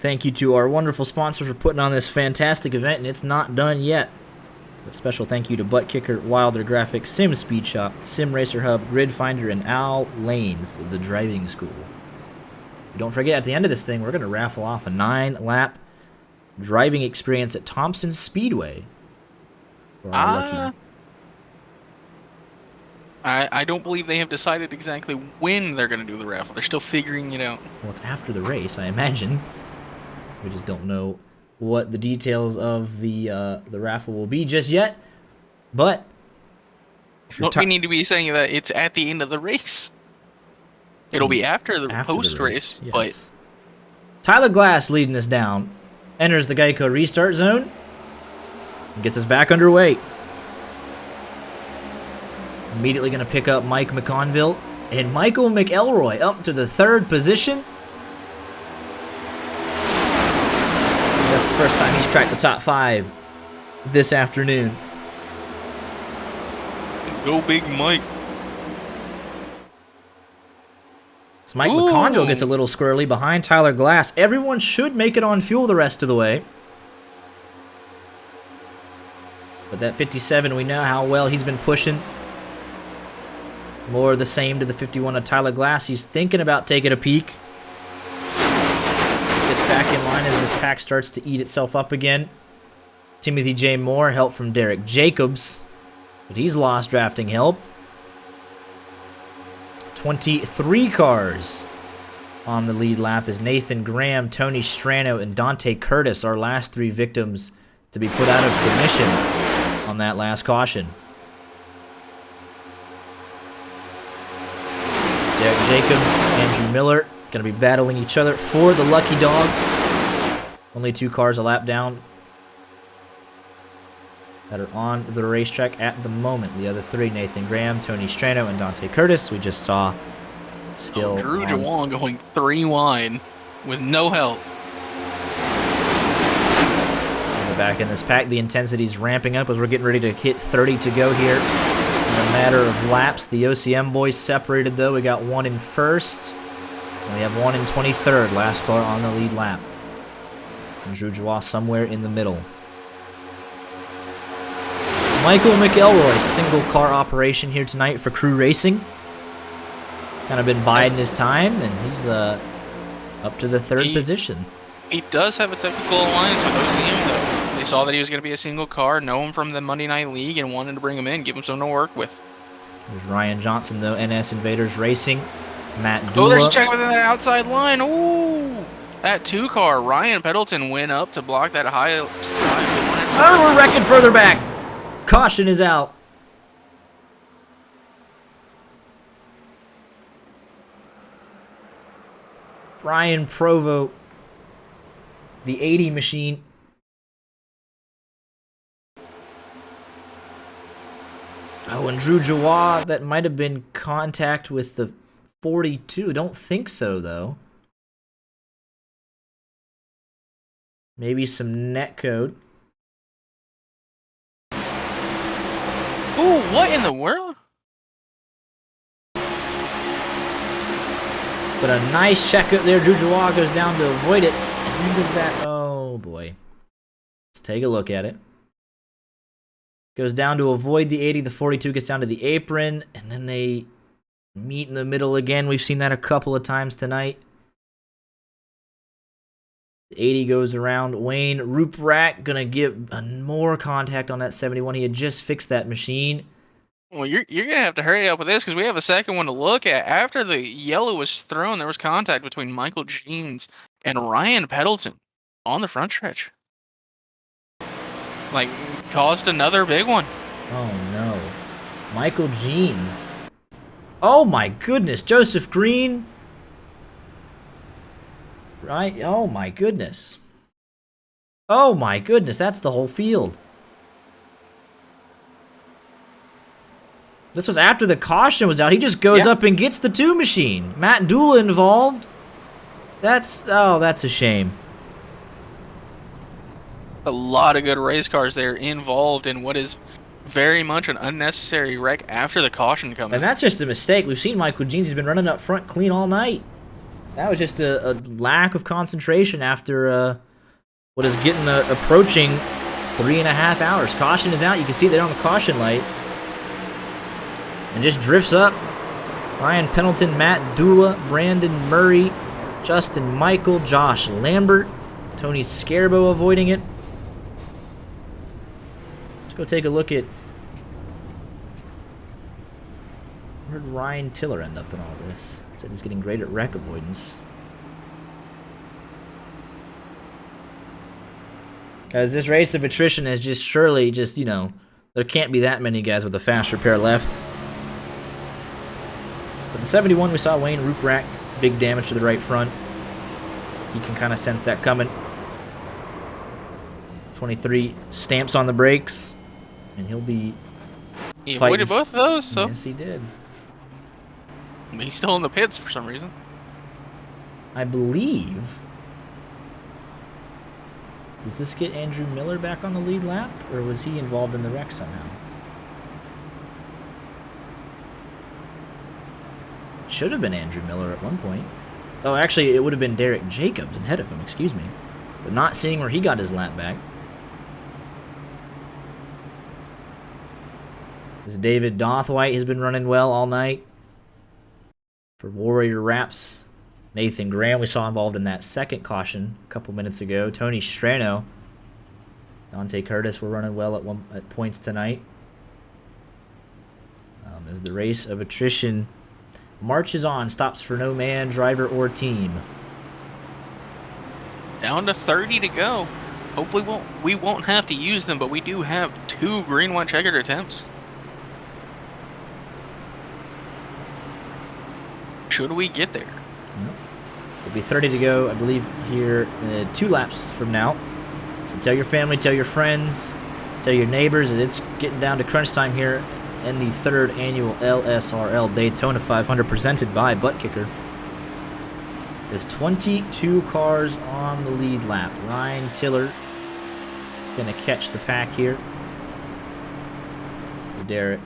thank you to our wonderful sponsors for putting on this fantastic event, and it's not done yet. A special thank you to Butt Kicker, Wilder Graphics, Sim Speed Shop, Sim Racer Hub, Grid Finder, and Al Lanes, the driving school. Don't forget, at the end of this thing, we're going to raffle off a 9-lap driving experience at Thompson Speedway. For our lucky. I don't believe they have decided exactly when they're going to do the raffle. They're still figuring it out. Well, it's after the race, I imagine. We just don't know what the details of the raffle will be just yet. But we need to be saying that it's at the end of the race. It'll be after the post-race, yes. but Tyler Glass leading us down. Enters the Geico restart zone. And gets us back underway. Immediately going to pick up Mike McConville. And Michael McElroy up to the 3rd position. That's the first time he's cracked the top 5 this afternoon. Go big Mike. So Mike McConville gets a little squirrely behind Tyler Glass. Everyone should make it on fuel the rest of the way. But that 57, we know how well he's been pushing. More of the same to the 51 of Tyler Glass. He's thinking about taking a peek. Gets back in line as this pack starts to eat itself up again. Timothy J. Moore, help from Derek Jacobs. But he's lost drafting help. 23 cars on the lead lap as Nathan Graham, Tony Strano, and Dante Curtis, our last 3 victims to be put out of commission on that last caution. Derek Jacobs, Andrew Miller, going to be battling each other for the lucky dog. Only 2 cars a lap down that are on the racetrack at the moment. The other 3, Nathan Graham, Tony Strano, and Dante Curtis, we just saw still Drew Jawan going 3 wide with no help. We're back in this pack. The intensity's ramping up as we're getting ready to hit 30 to go here in a matter of laps. The OCM boys separated, though. We got 1 in 1st, and we have 1 in 23rd. Last car on the lead lap. And Drew Jawa somewhere in the middle. Michael McElroy, single car operation here tonight for Crew Racing. Kind of been biding his time, and he's up to the 3rd position. He does have a technical alliance with OCM, though. They saw that he was going to be a single car, know him from the Monday Night League, and wanted to bring him in, give him something to work with. There's Ryan Johnson, though, NS Invaders Racing. Matt Dula. Oh, there's a check within that outside line. Ooh! That 2 car, Ryan Peddleton went up to block that high line. Oh, we're wrecking further back. Caution is out. Brian Provo, the 80 machine. Oh, and Drew Jawa, that might have been contact with the 42. Don't think so, though. Maybe some net code. Ooh, what in the world? But a nice check up there. Drew Jawa goes down to avoid it. And then does that. Oh, boy. Let's take a look at it. Goes down to avoid the 80. The 42 gets down to the apron. And then they meet in the middle again. We've seen that a couple of times tonight. The 80 goes around. Wayne Ruprecht going to get more contact on that 71. He had just fixed that machine. Well, you're going to have to hurry up with this because we have a second one to look at. After the yellow was thrown, there was contact between Michael Jeans and Ryan Peddleton on the front stretch. Like, caused another big one. Oh, no. Michael Jeans. Oh, my goodness. Joseph Green. Right? Oh, my goodness. Oh, my goodness. That's the whole field. This was after the caution was out. He just goes up and gets the 2 machine. Matt Dula involved. That's a shame. A lot of good race cars there involved in what is very much an unnecessary wreck after the caution comes. And that's just a mistake. We've seen Michael Jeans. He's been running up front clean all night. That was just a lack of concentration after what is getting approaching 3.5 hours. Caution is out. You can see they're on the caution light. And just drifts up. Ryan Pendleton, Matt Dula, Brandon Murray, Justin Michael, Josh Lambert, Tony Scarbo avoiding it. Let's go take a look at where did Ryan Tiller end up in all this? Said he's getting great at wreck avoidance. As this race of attrition has just surely just, you know, there can't be that many guys with a fast repair left. But the 71, we saw Wayne Ruprack, big damage to the right front. You can kind of sense that coming. 23 stamps on the brakes, and he'll be He fighting. avoided both of those, so. Yes, he did. I mean, he's still in the pits for some reason. I believe. Does this get Andrew Miller back on the lead lap, or was he involved in the wreck somehow? Should have been Andrew Miller at one point. Oh, actually, it would have been Derek Jacobs ahead of him, excuse me. But not seeing where he got his lap back. This David Dothwhite has been running well all night. For Warrior Wraps, Nathan Graham, we saw involved in that second caution a couple minutes ago. Tony Strano, Dante Curtis were running well at points tonight. As the race of attrition marches on, stops for no man, driver, or team. Down to 30 to go. Hopefully we won't have to use them, but we do have 2 green white checkered attempts. Should we get there? It'll be 30 to go, I believe, here 2 laps from now. So tell your family, tell your friends, tell your neighbors that it's getting down to crunch time here in the 3rd annual LSRL Daytona 500 presented by Butt Kicker. There's 22 cars on the lead lap. Ryan Tiller gonna catch the pack here. Derek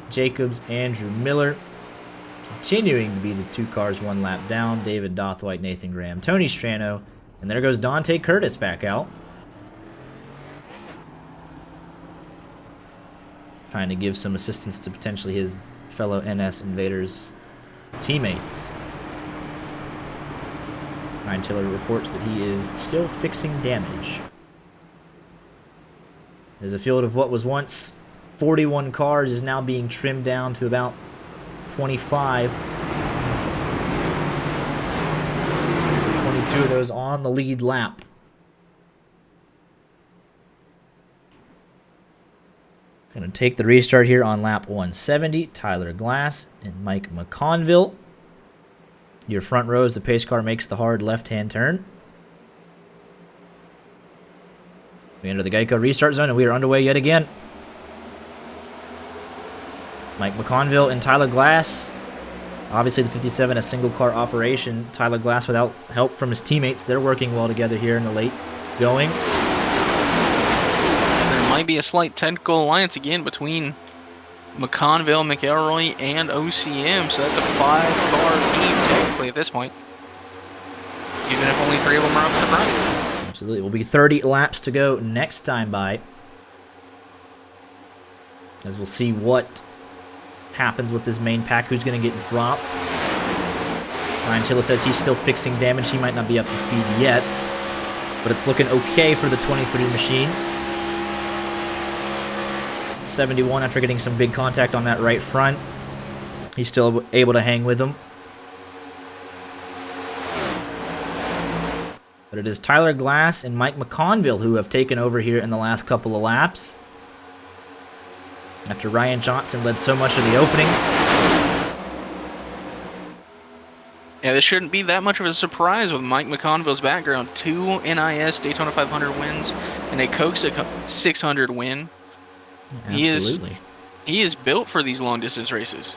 Jacobs, Andrew Miller continuing to be the 2 cars 1 lap down. David Dothwhite, Nathan Graham, Tony Strano, and there goes Dante Curtis back out. Trying to give some assistance to potentially his fellow NS Invaders teammates. Ryan Tiller reports that he is still fixing damage. There's a field of what was once 41 cars is now being trimmed down to about 25. 22 of those on the lead lap. Going to take the restart here on lap 170. Tyler Glass and Mike McConville. Your front row as the pace car makes the hard left-hand turn. We enter the Geico restart zone, and we are underway yet again. Mike McConville and Tyler Glass. Obviously, the 57, a single-car operation. Tyler Glass without help from his teammates. They're working well together here in the late going. Might be a slight technical alliance again between McConville, McElroy, and OCM, so that's a 5-car team technically at this point, even if only 3 of them are up in the front. Absolutely. It will be 30 laps to go next time by, as we'll see what happens with this main pack, who's going to get dropped. Ryan Tiller says he's still fixing damage. He might not be up to speed yet, but it's looking okay for the 23 machine. 71 after getting some big contact on that right front. He's still able to hang with them. But it is Tyler Glass and Mike McConville who have taken over here in the last couple of laps. After Ryan Johnson led so much of the opening. Yeah, this shouldn't be that much of a surprise with Mike McConville's background. 2 NIS Daytona 500 wins and a Coke 600 win. Absolutely. He is built for these long distance races.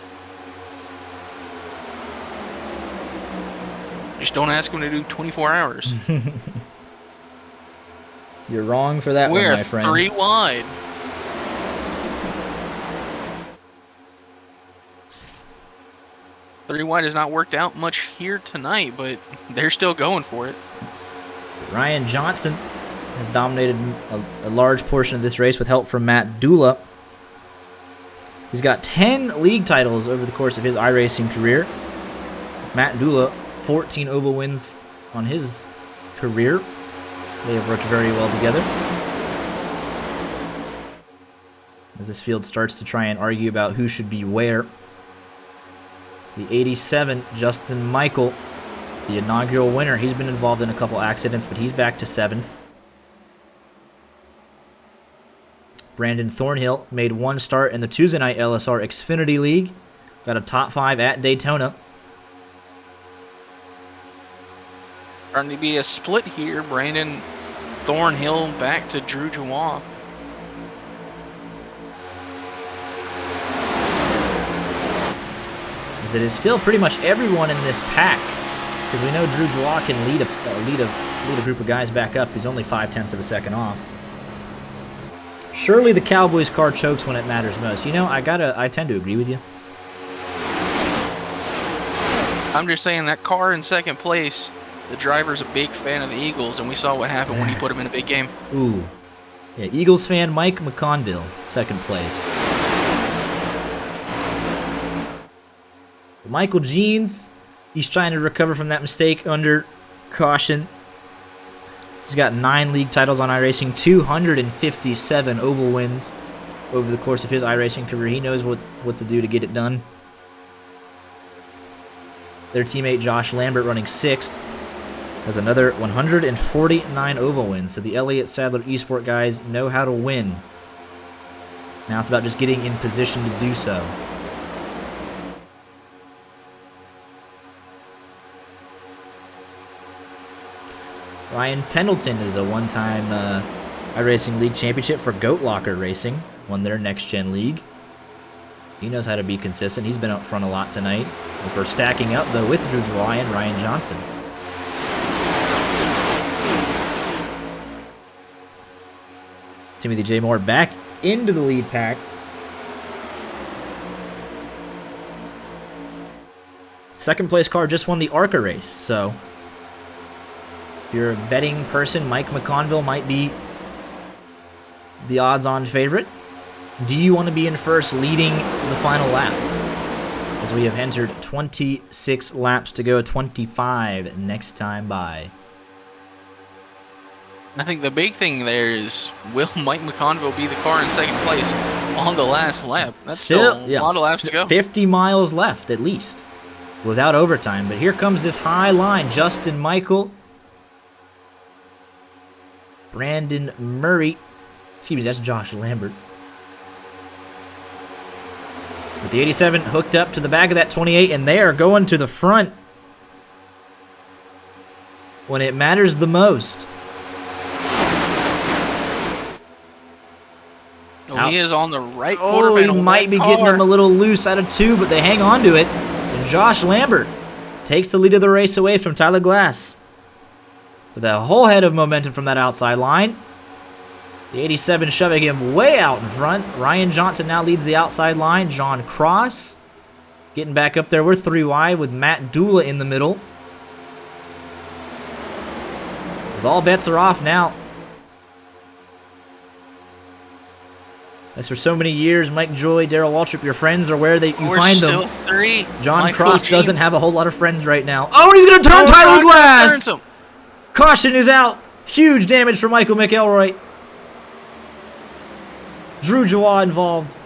Just don't ask him to do 24 hours. You're wrong for that one, my friend. We're 3 wide. 3 wide has not worked out much here tonight, but they're still going for it. Ryan Johnson has dominated a large portion of this race with help from Matt Dula. He's got 10 league titles over the course of his iRacing career. Matt Dula, 14 oval wins on his career. They have worked very well together. As this field starts to try and argue about who should be where. The 87, Justin Michael, the inaugural winner. He's been involved in a couple accidents, but he's back to 7th. Brandon Thornhill made 1 start in the Tuesday night LSR Xfinity League. Got a top 5 at Daytona. Starting to be a split here. Brandon Thornhill back to Drew Joie. As it is still pretty much everyone in this pack, because we know Drew Joie can lead a group of guys back up. He's only 0.5 of a second off. Surely the Cowboys car chokes when it matters most. You know, I tend to agree with you. I'm just saying that car in second place, the driver's a big fan of the Eagles, and we saw what happened when he put him in a big game. Ooh. Yeah, Eagles fan Mike McConville, second place. Michael Jeans, he's trying to recover from that mistake under caution. He's got 9 league titles on iRacing, 257 oval wins over the course of his iRacing career. He knows what to do to get it done. Their teammate Josh Lambert, running 6th, has another 149 oval wins. So the Elliott Sadler Esport guys know how to win. Now it's about just getting in position to do so. Ryan Pendleton is a one-time iRacing League championship for Goat Locker Racing. Won their next-gen league. He knows how to be consistent. He's been up front a lot tonight. If we're stacking up, though, with Drew Joie and Ryan Johnson. Timothy J. Moore back into the lead pack. Second place car just won the ARCA race, so if you're a betting person, Mike McConville might be the odds-on favorite. Do you want to be in first leading the final lap? As we have entered 26 laps to go, 25 next time by. I think the big thing there is, will Mike McConville be the car in second place on the last lap? That's still a lot of laps to go. 50 miles left, at least, without overtime. But here comes this high line. Justin Michael, Brandon Murray. Excuse me, that's Josh Lambert. With the 87 hooked up to the back of that 28, and they are going to the front when it matters the most. Oh, he is on the right quarter panel. He might be getting them a little loose out of 2, but they hang on to it. And Josh Lambert takes the lead of the race away from Tyler Glass. With a whole head of momentum from that outside line. The 87 shoving him way out in front. Ryan Johnson now leads the outside line. John Cross getting back up there. We're 3 wide with Matt Dula in the middle. As all bets are off now. As for so many years, Mike Joy, Darrell Waltrip, your friends are where you find them. We're still 3. John Michael Cross James doesn't have a whole lot of friends right now. Oh, and he's going to turn Tyler Glass! Caution is out. Huge damage for Michael McElroy. Drew Joie involved.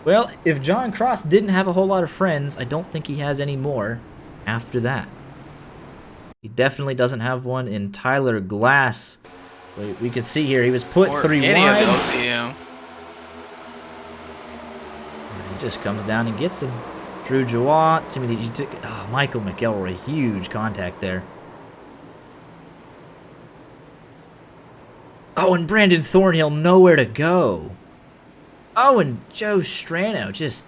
Well, if John Cross didn't have a whole lot of friends, I don't think he has any more after that. He definitely doesn't have one in Tyler Glass. We can see here, he was put 3 wide. He just comes down and gets him. Drew Joie, Michael McElroy, huge contact there. Oh, and Brandon Thornhill, nowhere to go. Oh, and Joe Strano, just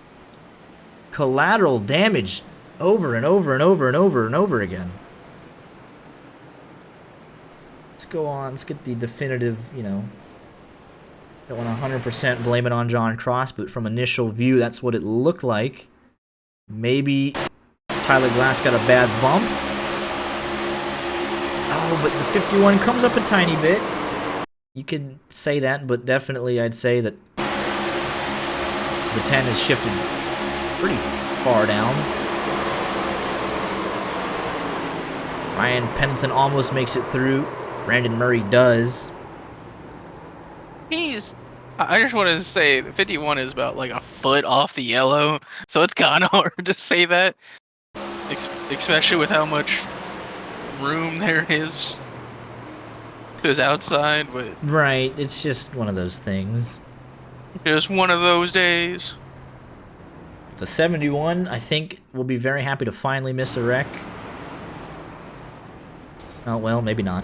collateral damage over and over and over and over and over again. Let's go on. Let's get the definitive, Don't want to 100% blame it on John Cross, but from initial view, that's what it looked like. Maybe Tyler Glass got a bad bump. Oh, but the 51 comes up a tiny bit. You could say that, but definitely I'd say that the 10 has shifted pretty far down. Ryan Pennington almost makes it through. Brandon Murray does. I just wanted to say, the 51 is about like a foot off the yellow, so it's kind of hard to say that, especially with how much room there is to his outside. But Right, it's just one of those things. just one of those days. The 71, I think, will be very happy to finally miss a wreck. Oh, well, maybe not.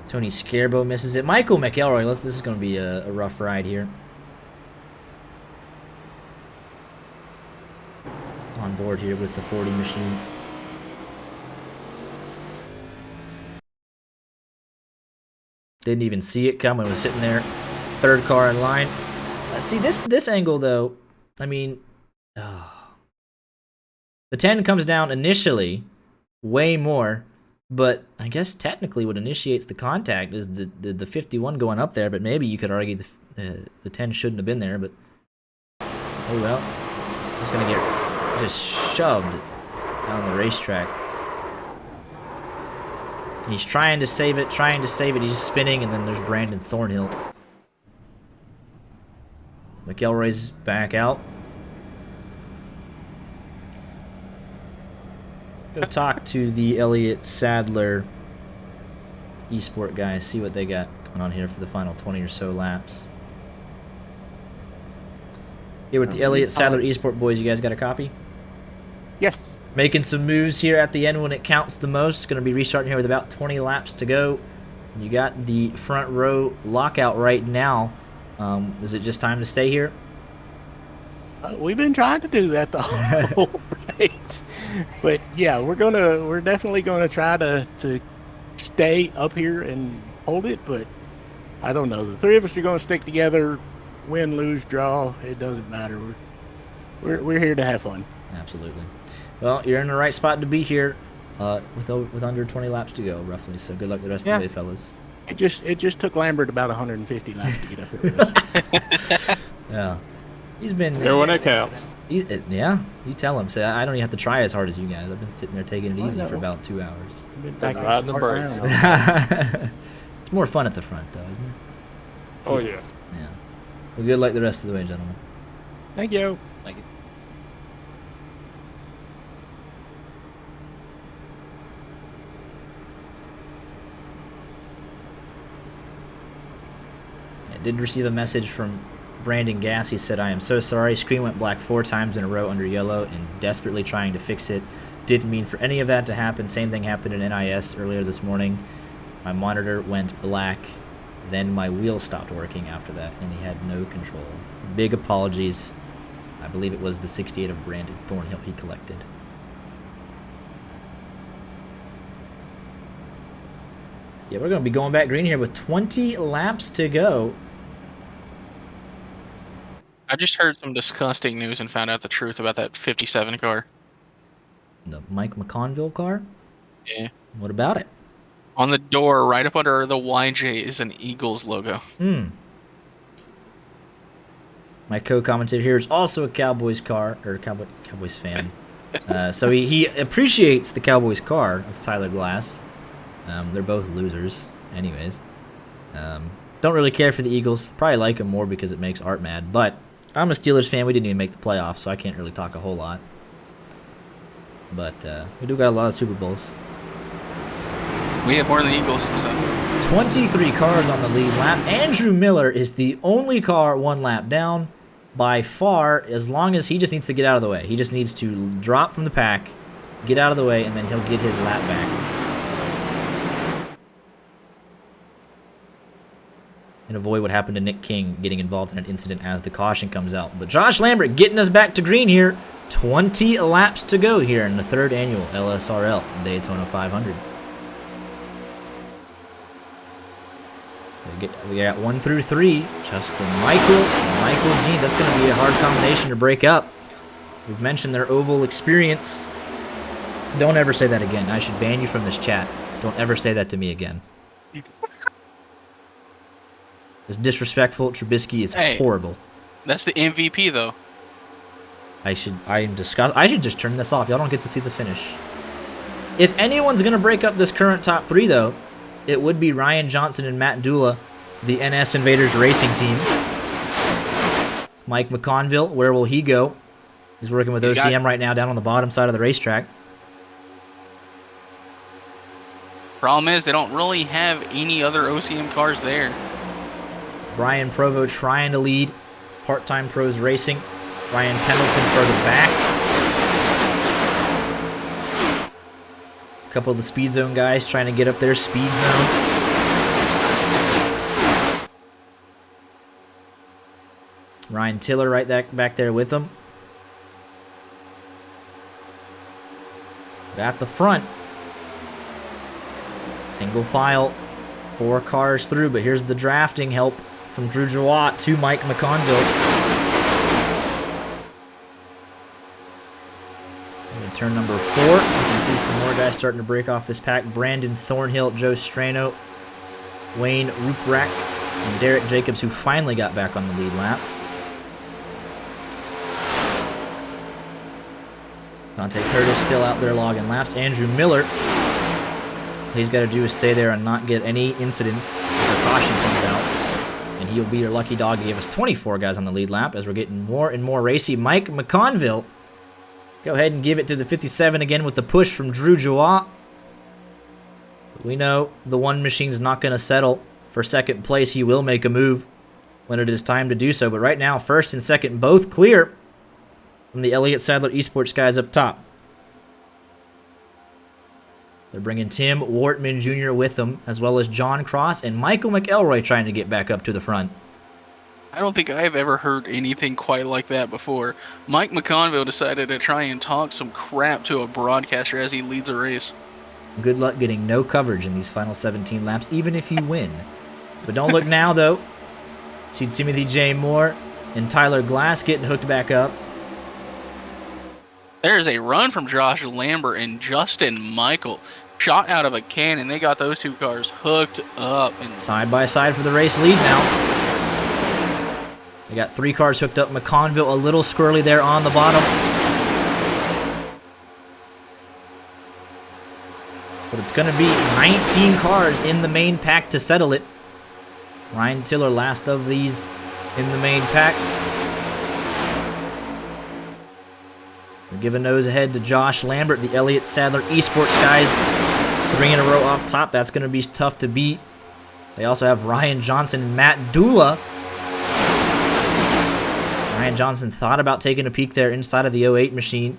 Tony Scarbo misses it. Michael McElroy, this is going to be a rough ride here. On board here with the 40 machine. Didn't even see it coming. Was sitting there, third car in line. See this angle though. I mean, the 10 comes down initially, way more. But I guess technically what initiates the contact is the 51 going up there, but maybe you could argue the 10 shouldn't have been there, but oh well. He's going to get just shoved down the racetrack. He's trying to save it, He's spinning, and then there's Brandon Thornhill. McElroy's back out. Go talk to the Elliott Sadler eSport guys, see what they got going on here for the final 20 or so laps. Here with the Elliott Sadler eSport boys, you guys got a copy? Yes. Making some moves here at the end when it counts the most. Going to be restarting here with about 20 laps to go. You got the front row lockout right now. Is it just time to stay here? We've been trying to do that the whole race. But yeah, we're definitely gonna try to stay up here and hold it, but I don't know. The three of us are gonna stick together, win, lose, draw, it doesn't matter. We're here to have fun. Absolutely. Well, you're in the right spot to be here, with under 20 laps to go, roughly. So good luck the rest of the way, fellas. It just took Lambert about 150 laps to get up here. Yeah. He's been here when it counts. Yeah, you tell him. Say, I don't even have to try as hard as you guys. I've been sitting there taking it easy for about 2 hours. Riding the brakes. It's more fun at the front, though, isn't it? Oh yeah. Yeah. Well, good luck the rest of the way, gentlemen. Thank you. Thank you. I did receive a message from Brandon Gass. He said, "I am so sorry. Screen went black 4 times in a row under yellow and desperately trying to fix it. Didn't mean for any of that to happen. Same thing happened in NIS earlier this morning. My monitor went black, then my wheel stopped working after that, and he had no control. Big apologies." I believe it was the 68 of Brandon Thornhill he collected. Yeah, we're going to be going back green here with 20 laps to go. I just heard some disgusting news and found out the truth about that 57 car. The Mike McConville car? Yeah. What about it? On the door, right up under the YJ, is an Eagles logo. My co-commentator here is also a Cowboys car, or Cowboys fan. So he appreciates the Cowboys car of Tyler Glass. They're both losers, anyways. Don't really care for the Eagles. Probably like them more because it makes Art mad. But I'm a Steelers fan. We didn't even make the playoffs, so I can't really talk a whole lot. But we do got a lot of Super Bowls. We have more than the Eagles. So. 23 cars on the lead lap. Andrew Miller is the only car 1 lap down by far, as long as he just needs to get out of the way. He just needs to drop from the pack, get out of the way, and then he'll get his lap back. And avoid what happened to Nick King getting involved in an incident as the caution comes out. But Josh Lambert getting us back to green here. 20 laps to go here in the 3rd annual LSRL Daytona 500. We got 1 through 3. Justin Michael, Michael Jean. That's going to be a hard combination to break up. We've mentioned their oval experience. Don't ever say that again. I should ban you from this chat. Don't ever say that to me again. It's disrespectful. Trubisky is horrible. That's the MVP, though. I should just turn this off. Y'all don't get to see the finish. If anyone's going to break up this current top 3, though, it would be Ryan Johnson and Matt Dula, the NS Invaders racing team. Mike McConville, where will he go? He's working with OCM right now down on the bottom side of the racetrack. Problem is, they don't really have any other OCM cars there. Brian Provo trying to lead Part-Time Pros Racing. Ryan Pendleton further back. A couple of the Speed Zone guys trying to get up their Speed Zone. Ryan Tiller right back there with them. At the front. Single file. 4 cars through, but here's the drafting help from Drew Jawat to Mike McConville. Turn number 4. You can see some more guys starting to break off this pack. Brandon Thornhill, Joe Strano, Wayne Ruprecht, and Derek Jacobs, who finally got back on the lead lap. Dante Curtis still out there logging laps. Andrew Miller, all he's got to do is stay there and not get any incidents if the caution comes out. And he'll be your lucky dog. He gave us 24 guys on the lead lap as we're getting more and more racy. Mike McConville, go ahead and give it to the 57 again with the push from Drew Jawat. We know the one machine's not going to settle for second place. He will make a move when it is time to do so. But right now, first and second both clear from the Elliott Sadler Esports guys up top. They're bringing Tim Wortman Jr. with them, as well as John Cross and Michael McElroy trying to get back up to the front. I don't think I've ever heard anything quite like that before. Mike McConville decided to try and talk some crap to a broadcaster as he leads a race. Good luck getting no coverage in these final 17 laps, even if you win. But don't look now, though. See Timothy J. Moore and Tyler Glass getting hooked back up. There's a run from Josh Lambert and Justin Michael. Shot out of a cannon. They got those two cars hooked up. And side by side for the race lead now. They got 3 cars hooked up. McConville a little squirrely there on the bottom. But it's going to be 19 cars in the main pack to settle it. Ryan Tiller last of these in the main pack. We'll give a nose ahead to Josh Lambert, the Elliott Sadler Esports guys. 3 in a row off top. That's going to be tough to beat. They also have Ryan Johnson and Matt Dula. Ryan Johnson thought about taking a peek there inside of the 08 machine.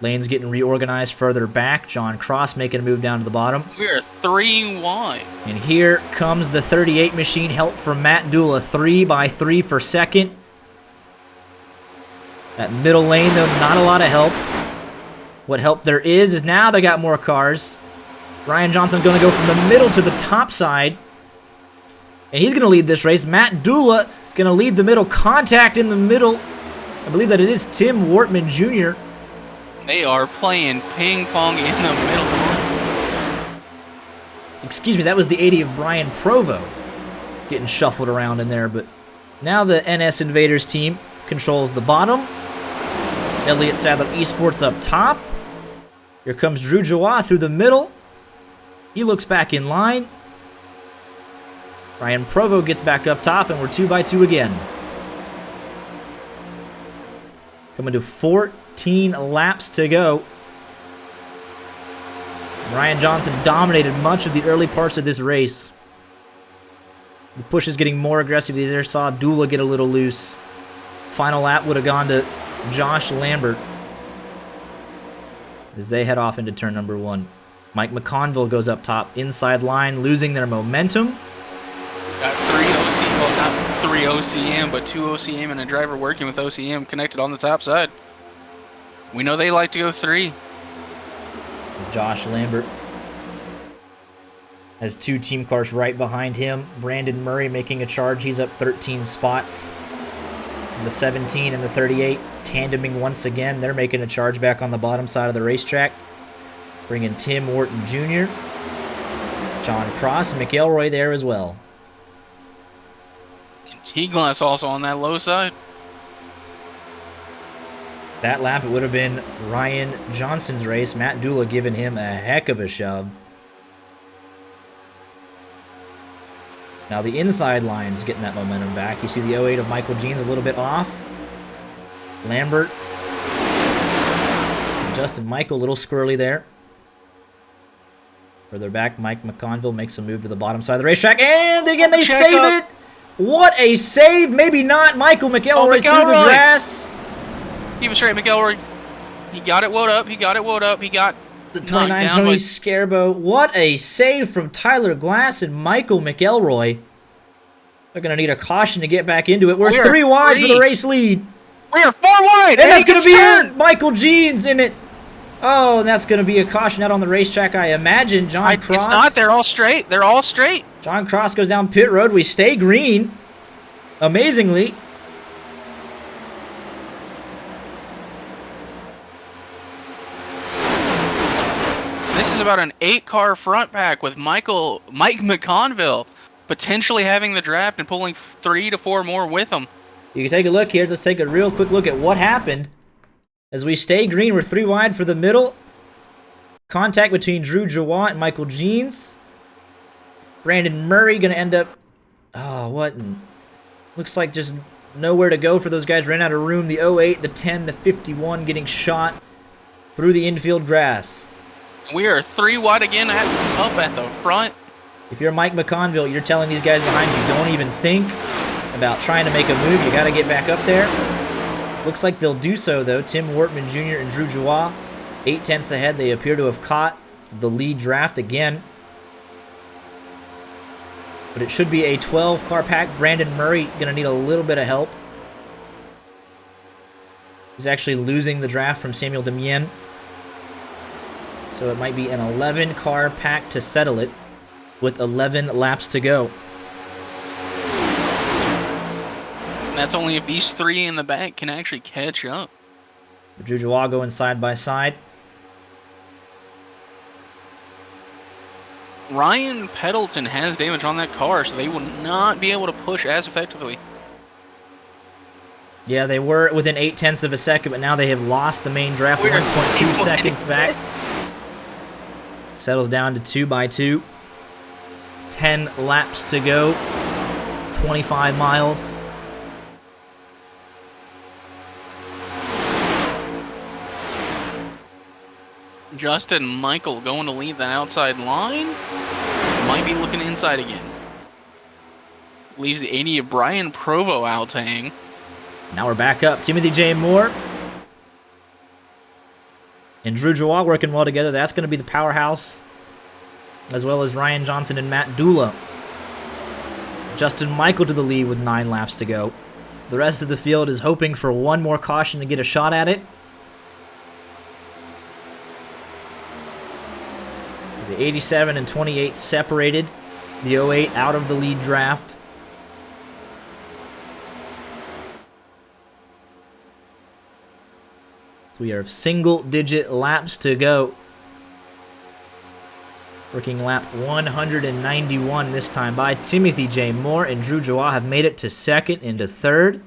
Lane's getting reorganized further back. John Cross making a move down to the bottom. We're 3 wide. And here comes the 38 machine. Help from Matt Dula. 3 by 3 for second. That middle lane, though, not a lot of help. What help there is now they got more cars. Ryan Johnson going to go from the middle to the top side. And he's going to lead this race. Matt Dula going to lead the middle. Contact in the middle. I believe that it is Tim Wortman Jr. They are playing ping pong in the middle. Excuse me, that was the 80 of Brian Provo getting shuffled around in there. But now the NS Invaders team controls the bottom. Elliott Sadler Esports up top. Here comes Drew Jawat through the middle. He looks back in line. Ryan Provo gets back up top, and we're 2 by 2 again. Coming to 14 laps to go. Ryan Johnson dominated much of the early parts of this race. The push is getting more aggressive. They there saw Dula get a little loose. Final lap would have gone to Josh Lambert as they head off into turn number 1. Mike McConville goes up top, inside line, losing their momentum. Got 3 OCM, well, not 3 OCM, but 2 OCM and a driver working with OCM connected on the top side. We know they like to go 3. Josh Lambert Has 2 team cars right behind him. Brandon Murray making a charge. He's up 13 spots. The 17 and the 38 tandeming once again. They're making a charge back on the bottom side of the racetrack. Bringing Tim Wharton Jr., John Cross, McElroy there as well. And T-Glass also on that low side. That lap, it would have been Ryan Johnson's race. Matt Dula giving him a heck of a shove. Now the inside line's getting that momentum back. You see the 08 of Michael Jeans a little bit off. Lambert. Justin Michael, a little squirrely there. Further back, Mike McConville makes a move to the bottom side of the racetrack. And again, they save it! What a save! Maybe not. Michael McElroy through the grass. Keep it straight, McElroy. He got it woed up. He got the 29 Tony Scarbo. What a save from Tyler Glass and Michael McElroy. They're going to need a caution to get back into it. We're 3 wide for the race lead. We are 4 wide. And that's going to be Michael Jeans in it. Oh, and that's going to be a caution out on the racetrack, I imagine. John Cross. It's not. They're all straight. They're all straight. John Cross goes down pit road. We stay green. Amazingly. This is about an 8-car front pack with Mike McConville potentially having the draft and pulling 3 to 4 more with him. You can take a look here. Let's take a real quick look at what happened. As we stay green, we're 3 wide for the middle. Contact between Drew Jawat and Michael Jeans. Brandon Murray going to end up... Oh, what? Looks like just nowhere to go for those guys. Ran out of room. The 08, the 10, the 51 getting shot through the infield grass. We are 3 wide again up at the front. If you're Mike McConville, you're telling these guys behind you, don't even think about trying to make a move. You got to get back up there. Looks like they'll do so, though. Tim Wortman Jr. and Drew Joie, 8 tenths ahead. They appear to have caught the lead draft again. But it should be a 12-car pack. Brandon Murray going to need a little bit of help. He's actually losing the draft from Samuel Demien. So it might be an 11-car pack to settle it with 11 laps to go. And that's only if these 3 in the back can actually catch up. Drew Joie going side by side. Ryan Peddleton has damage on that car, so they will not be able to push as effectively. Yeah, they were within 8 tenths of a second, but now they have lost the main draft. 1.2 seconds back. Settles down to 2 by 2. 10 laps to go. 25 miles. Justin Michael going to leave that outside line. Might be looking inside again. Leaves the 80 of Brian Provo out to hang. Now we're back up. Timothy J. Moore and Drew Joie working well together. That's going to be the powerhouse, as well as Ryan Johnson and Matt Dula. Justin Michael to the lead with 9 laps to go. The rest of the field is hoping for one more caution to get a shot at it. The 87 and 28 separated. The 08 out of the lead draft. So we have single-digit laps to go. Working lap 191 this time by Timothy J. Moore and Drew Joie have made it to second into third.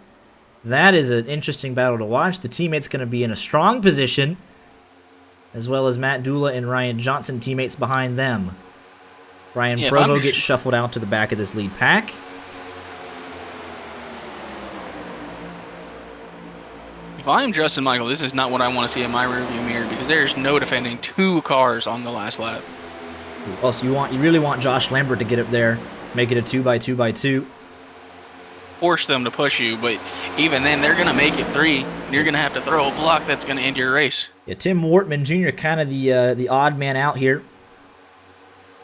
That is an interesting battle to watch. The teammates going to be in a strong position, as well as Matt Dula and Ryan Johnson, teammates behind them. Brian Provo gets shuffled out to the back of this lead pack. If I'm Justin Michael, this is not what I want to see in my rearview mirror, because there's no defending 2 cars on the last lap. Also, you really want Josh Lambert to get up there, make it a 2 by 2 by 2. Force them to push you, but even then, they're going to make it 3. And you're going to have to throw a block that's going to end your race. Yeah, Tim Wortman Jr. kind of the odd man out here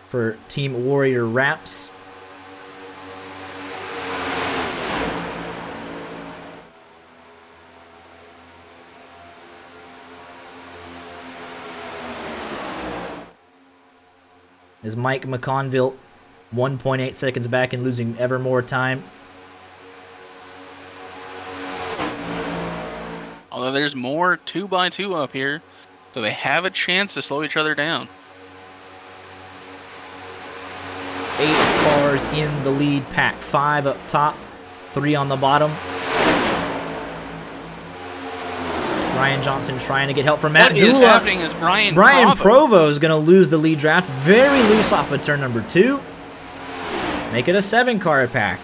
for Team Warrior Wraps. Is Mike McConville 1.8 seconds back and losing ever more time? Although there's more 2x2 up here, so they have a chance to slow each other down. 8 cars in the lead pack. 5 up top, 3 on the bottom. Ryan Johnson trying to get help from Matt Dula. What is happening is Brian Provo is going to lose the lead draft. Very loose off of turn number 2. Make it a 7-car pack.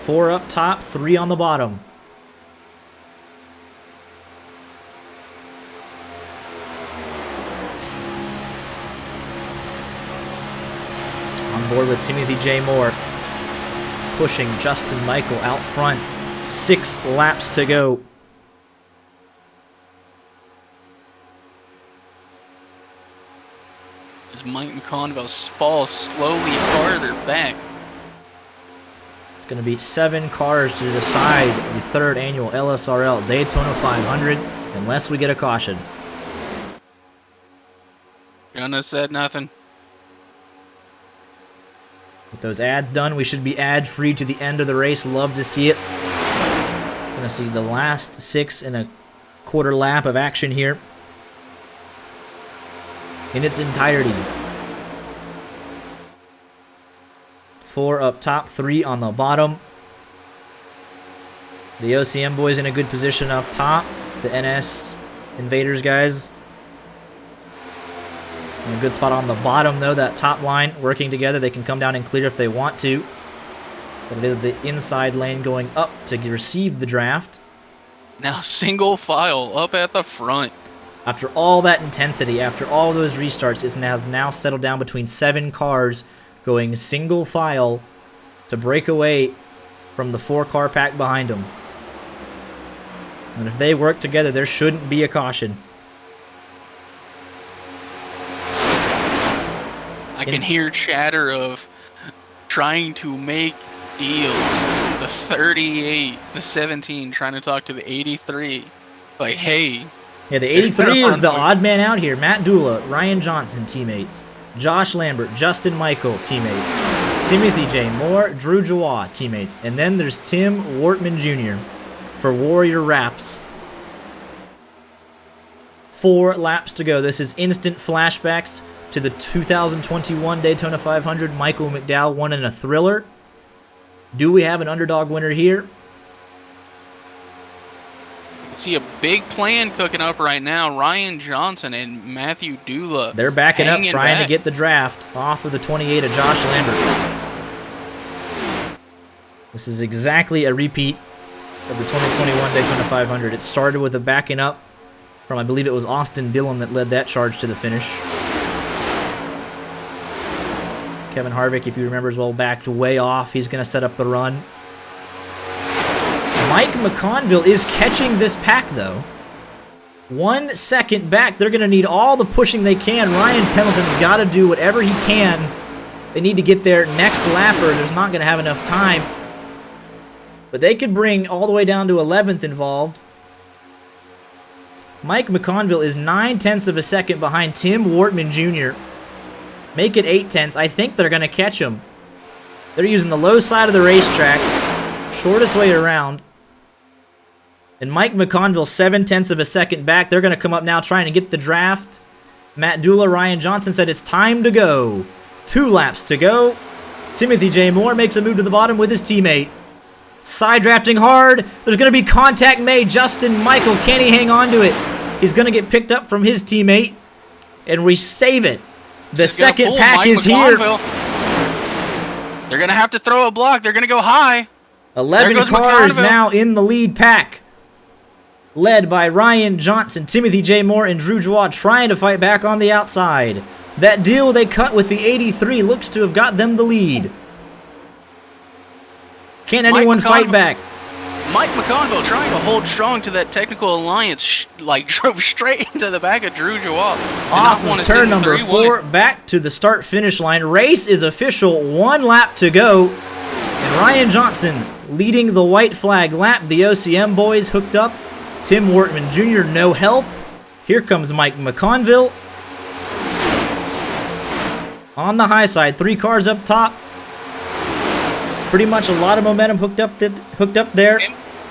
4 up top, 3 on the bottom. On board with Timothy J. Moore. Pushing Justin Michael out front. 6 laps to go. As Mike McConville falls slowly farther back. It's going to be 7 cars to decide the 3rd annual LSRL Daytona 500 unless we get a caution. Gunna said nothing. With those ads done, we should be ad-free to the end of the race. Love to see it. Gonna see the last 6 and a quarter lap of action here in its entirety. 4 up top, 3 on the bottom. The OCM boys in a good position up top. The NS Invaders guys in a good spot on the bottom, though. That top line working together. They can come down and clear if they want to. But it is the inside lane going up to receive the draft. Now single file up at the front. After all that intensity, after all those restarts, it has now settled down between 7 cars going single file to break away from the 4-car pack behind them. And if they work together, there shouldn't be a caution. I can hear chatter of trying to make deals. The 38, the 17 trying to talk to the 83. Like, hey. Yeah, the 83 is the odd man out here. Matt Dula, Ryan Johnson teammates. Josh Lambert, Justin Michael teammates. Timothy J. Moore, Drew Joie teammates. And then there's Tim Wortman Jr. for Warrior Wraps. 4 laps to go. This is instant flashbacks to the 2021 Daytona 500. Michael McDowell won in a thriller. Do we have an underdog winner here? See a big plan cooking up right now. Ryan Johnson and Matthew Dula. They're backing up, trying to get the draft off of the 28 of Josh Lambert. This is exactly a repeat of the 2021 Daytona 500. It started with a backing up from, I believe it was Austin Dillon that led that charge to the finish. Kevin Harvick, if you remember as well, backed way off. He's going to set up the run. Mike McConville is catching this pack, though. 1 second back. They're going to need all the pushing they can. Ryan Pendleton's got to do whatever he can. They need to get their next lap, or there's not going to have enough time. But they could bring all the way down to 11th involved. Mike McConville is 9/10 of a second behind Tim Wortman Jr. Make it 8/10. I think they're going to catch him. They're using the low side of the racetrack. Shortest way around. And Mike McConville 7/10 of a second back. They're going to come up now trying to get the draft. Matt Dula, Ryan Johnson said it's time to go. 2 laps to go. Timothy J. Moore makes a move to the bottom with his teammate. Side drafting hard. There's going to be contact made. Justin Michael, can he hang on to it? He's going to get picked up from his teammate. And we save it. The second pack is here. They're going to have to throw a block. They're going to go high. 11 cars now in the lead pack. Led by Ryan Johnson, Timothy J. Moore, and Drew Joie trying to fight back on the outside. That deal they cut with the 83 looks to have got them the lead. Can anyone fight back? Mike McConville trying to hold strong to that technical alliance, drove straight into the back of Drew Joie. Off of turn number 4, back to the start-finish line. Race is official, 1 lap to go. And Ryan Johnson leading the white flag lap. The OCM boys hooked up. Tim Wortman Jr. no help. Here comes Mike McConville. on the high side. 3 cars up top. Pretty much a lot of momentum hooked up there.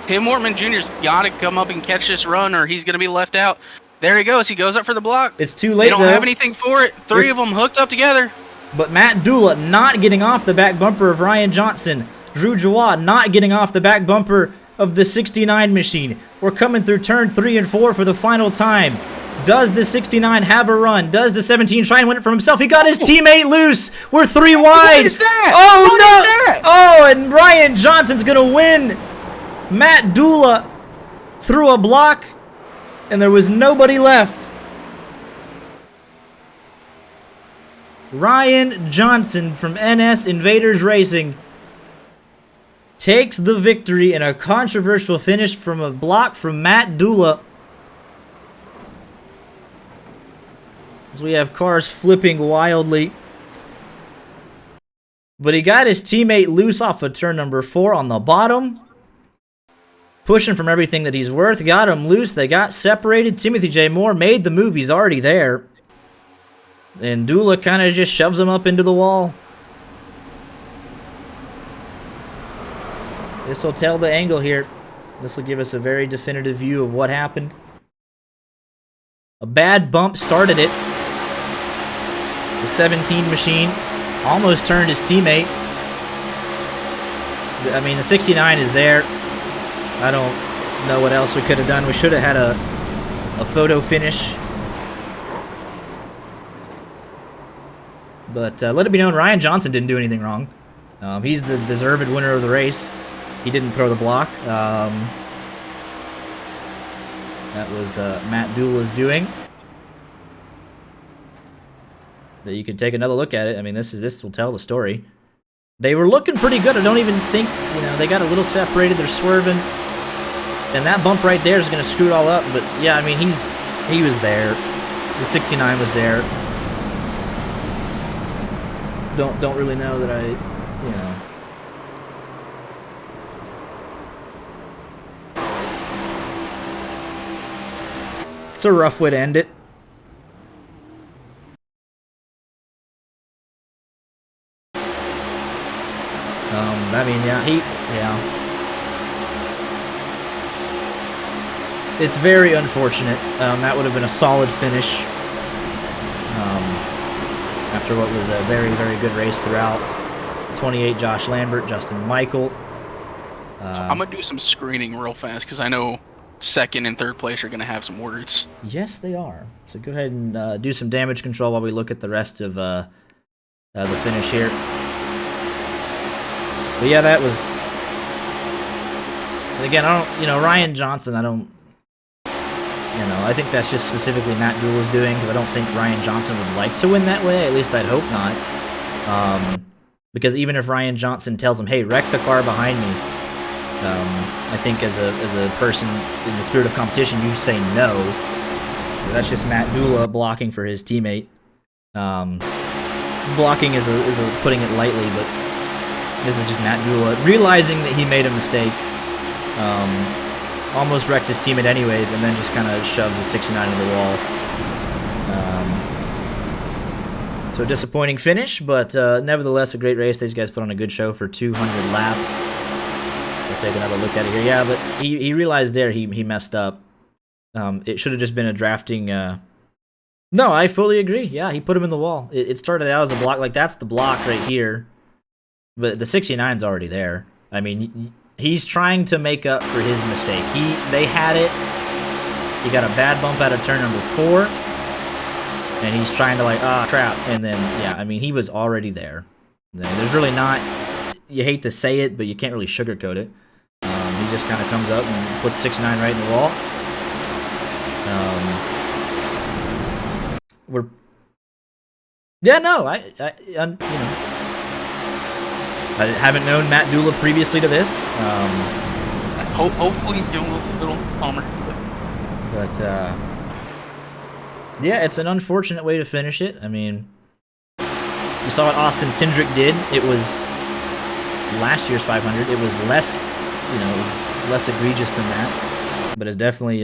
Tim Wortman Jr.'s got to come up and catch this run, or he's going to be left out. There he goes. He goes up for the block. It's too late, They don't though. have anything for it. 3 of them hooked up together. But Matt Dula not getting off the back bumper of Ryan Johnson. Drew Jawad not getting off the back bumper of the 69 machine. We're coming through turn 3 and 4 for the final time. Does the 69 have a run? Does the 17 try and win it for himself? He got his teammate loose. We're 3 wide. What is that? Oh, What no. is that? Oh, and Ryan Johnson's going to win. Matt Dula threw a block, and there was nobody left. Ryan Johnson from NS Invaders Racing takes the victory in a controversial finish from a block from Matt Dula. As we have cars flipping wildly. But he got his teammate loose off of turn number 4 on the bottom. Pushing from everything that he's worth. Got him loose. They got separated. Timothy J. Moore made the move. He's already there. And Dula kind of just shoves him up into the wall. This will tell the angle here. This will give us a very definitive view of what happened. A bad bump started it. The 17 machine almost turned his teammate. I mean, the 69 is there. I don't know what else we could have done. We should have had a photo finish. But let it be known, Ryan Johnson didn't do anything wrong. He's the deserved winner of the race. He didn't throw the block. That was Matt Dula's doing. That you can take another look at it. I mean, this will tell the story. They were looking pretty good. I don't even think, they got a little separated. They're swerving. And that bump right there is going to screw it all up. But yeah, I mean, he was there. The 69 was there. Don't really know that It's a rough way to end it. I mean, it's very unfortunate. That would have been a solid finish. After what was a very, very good race throughout. 28, Josh Lambert, Justin Michael. I'm going to do some screening real fast because I know second and third place are going to have some words. Yes, they are. So go ahead and do some damage control while we look at the rest of the finish here. But yeah, that was... Again, Ryan Johnson, I think that's just specifically Matt Dula's doing, because I don't think Ryan Johnson would like to win that way. At least I'd hope not. Because even if Ryan Johnson tells him, hey, wreck the car behind me, I think as a person in the spirit of competition, you say no. So that's just Matt Dula blocking for his teammate. Blocking is putting it lightly, but this is just Matt Dula realizing that he made a mistake. Almost wrecked his teammate anyways, and then just kind of shoves the 69 into the wall. So disappointing finish, but nevertheless a great race. These guys put on a good show for 200 laps. We'll take another look at it here. Yeah, but he realized there he messed up. It should have just been a drafting... No, I fully agree. Yeah, he put him in the wall. It started out as a block. Like, that's the block right here. But the 69's already there. I mean... He's trying to make up for his mistake. They had it. He got a bad bump out of turn number 4. And he's trying to crap. And then, yeah, I mean, he was already there. There's really not, you hate to say it, but you can't really sugarcoat it. He just kind of comes up and puts 69 right in the wall. I haven't known Matt Dula previously to this. Hopefully doing a little calmer. But, yeah, it's an unfortunate way to finish it. I mean, you saw what Austin Cindric did. It was last year's 500. It was less, it was less egregious than that. But it's definitely,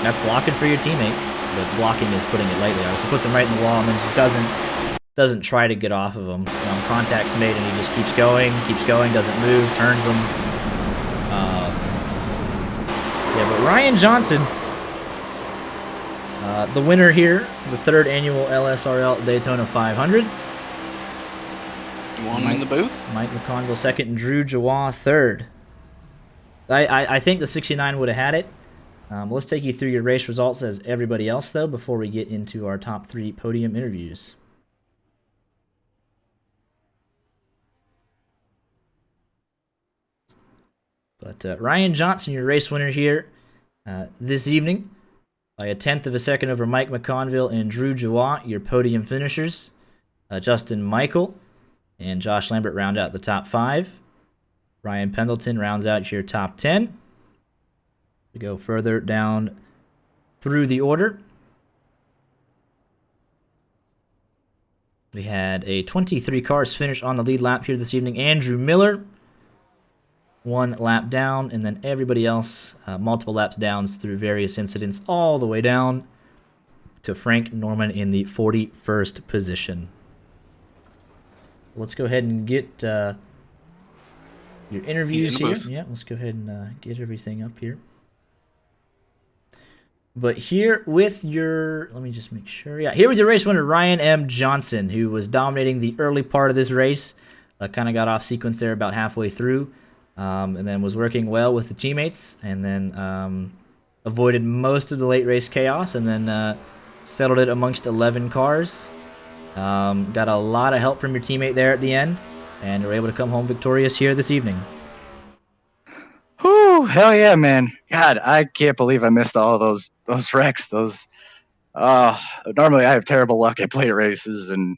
that's blocking for your teammate. but blocking is putting it lightly. Obviously puts him right in the wall and then just doesn't try to get off of him. Contact's made and he just keeps going, doesn't move, turns him. Yeah, but Ryan Johnson, the winner here, the 3rd annual LSRL Daytona 500. You want him in the booth? Mike McConville 2nd and Drew Jawa 3rd. I think the 69 would have had it. Let's take you through your race results as everybody else, though, before we get into our top 3 podium interviews. But Ryan Johnson, your race winner here this evening, by 1/10 of a second over Mike McConville and Drew Jawa, your podium finishers. Justin Michael and Josh Lambert round out the top 5. Ryan Pendleton rounds out your top 10. We go further down through the order. We had a 23 cars finish on the lead lap here this evening. Andrew Miller, 1 lap down, and then everybody else multiple laps downs through various incidents all the way down to Frank Norman in the 41st position. Let's go ahead and get your interviews here. Yeah, let's go ahead and get everything up here. But here with your, let me just make sure. Yeah, here with your race winner, Ryan M. Johnson, who was dominating the early part of this race. Kind of got off sequence there about halfway through. And then was working well with the teammates. And then avoided most of the late race chaos. And then settled it amongst 11 cars. Got a lot of help from your teammate there at the end. And were able to come home victorious here this evening. Whew, hell yeah, man. God, I can't believe I missed all of those wrecks. Normally I have terrible luck at plate races, and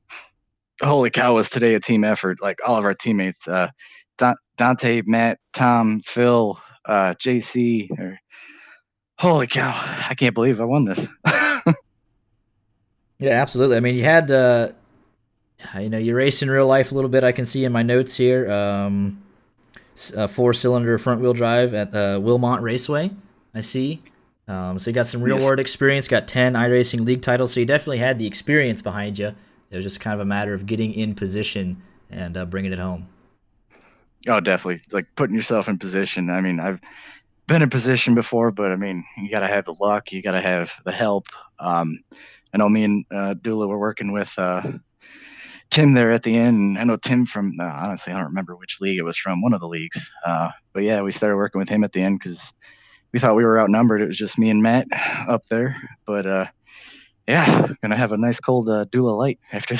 holy cow, was today a team effort. Like, all of our teammates, Dante, Matt, Tom, Phil, JC, holy cow, I can't believe I won this. Yeah, absolutely. I mean, you had, you race in real life a little bit. I can see in my notes here. 4-cylinder front-wheel drive at Wilmot Raceway, I see. So you got some real-world experience, got 10 iRacing League titles, so you definitely had the experience behind you. It was just kind of a matter of getting in position and bringing it home. Oh, definitely. Like, putting yourself in position. I mean, I've been in position before, but, I mean, you got to have the luck. You got to have the help. I know me and Dula were working with Tim there at the end, and I know Tim from, honestly, I don't remember which league it was from, one of the leagues. But yeah, we started working with him at the end because we thought we were outnumbered. It was just me and Matt up there. But yeah, gonna have a nice cold Dula Light after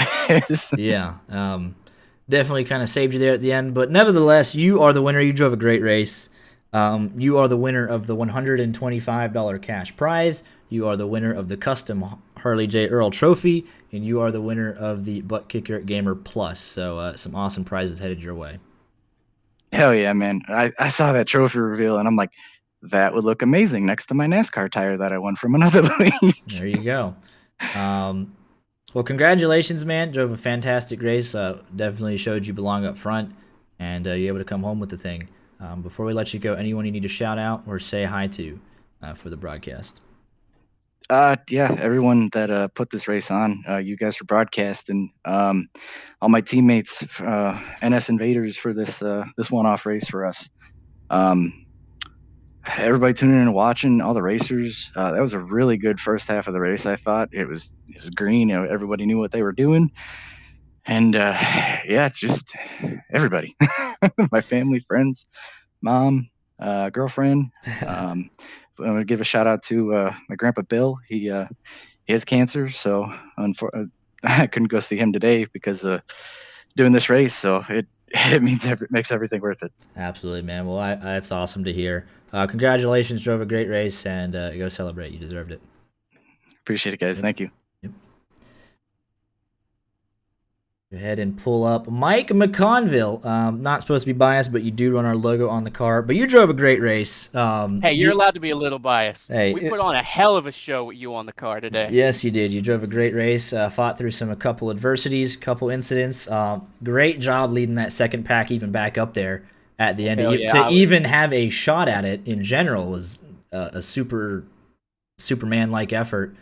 this. Yeah, definitely kind of saved you there at the end. But nevertheless, you are the winner. You drove a great race. You are the winner of the $125 cash prize. You are the winner of the custom Harley J. Earl Trophy, and you are the winner of the Butt Kicker Gamer Plus. So some awesome prizes headed your way. Hell yeah, man. I saw that trophy reveal, and I'm like, that would look amazing next to my NASCAR tire that I won from another league. There you go. Well, congratulations, man. Drove a fantastic race. Definitely showed you belong up front, and you're able to come home with the thing. Before we let you go, anyone you need to shout out or say hi to for the broadcast? Yeah, everyone that put this race on. You guys for broadcasting. All my teammates, NS Invaders for this one-off race for us. Everybody tuning in and watching, all the racers. That was a really good first half of the race. I thought it was green. Everybody knew what they were doing, and yeah, just everybody, my family, friends, mom, girlfriend. I'm gonna give a shout out to my grandpa Bill. He has cancer, so I couldn't go see him today because doing this race. So it makes everything worth it. Absolutely, man. Well, that's awesome to hear. Congratulations, drove a great race, and go celebrate. You deserved it. Appreciate it, guys. Yep. Thank you. Yep. Go ahead and pull up Mike McConville. Not supposed to be biased, but you do run our logo on the car. But you drove a great race. Hey, you're allowed to be a little biased. Hey, we put on a hell of a show with you on the car today. Yes, you did. You drove a great race. Fought through a couple adversities, couple incidents. Great job leading that second pack even back up there at the end. Even have a shot at it in general was a Superman-like effort.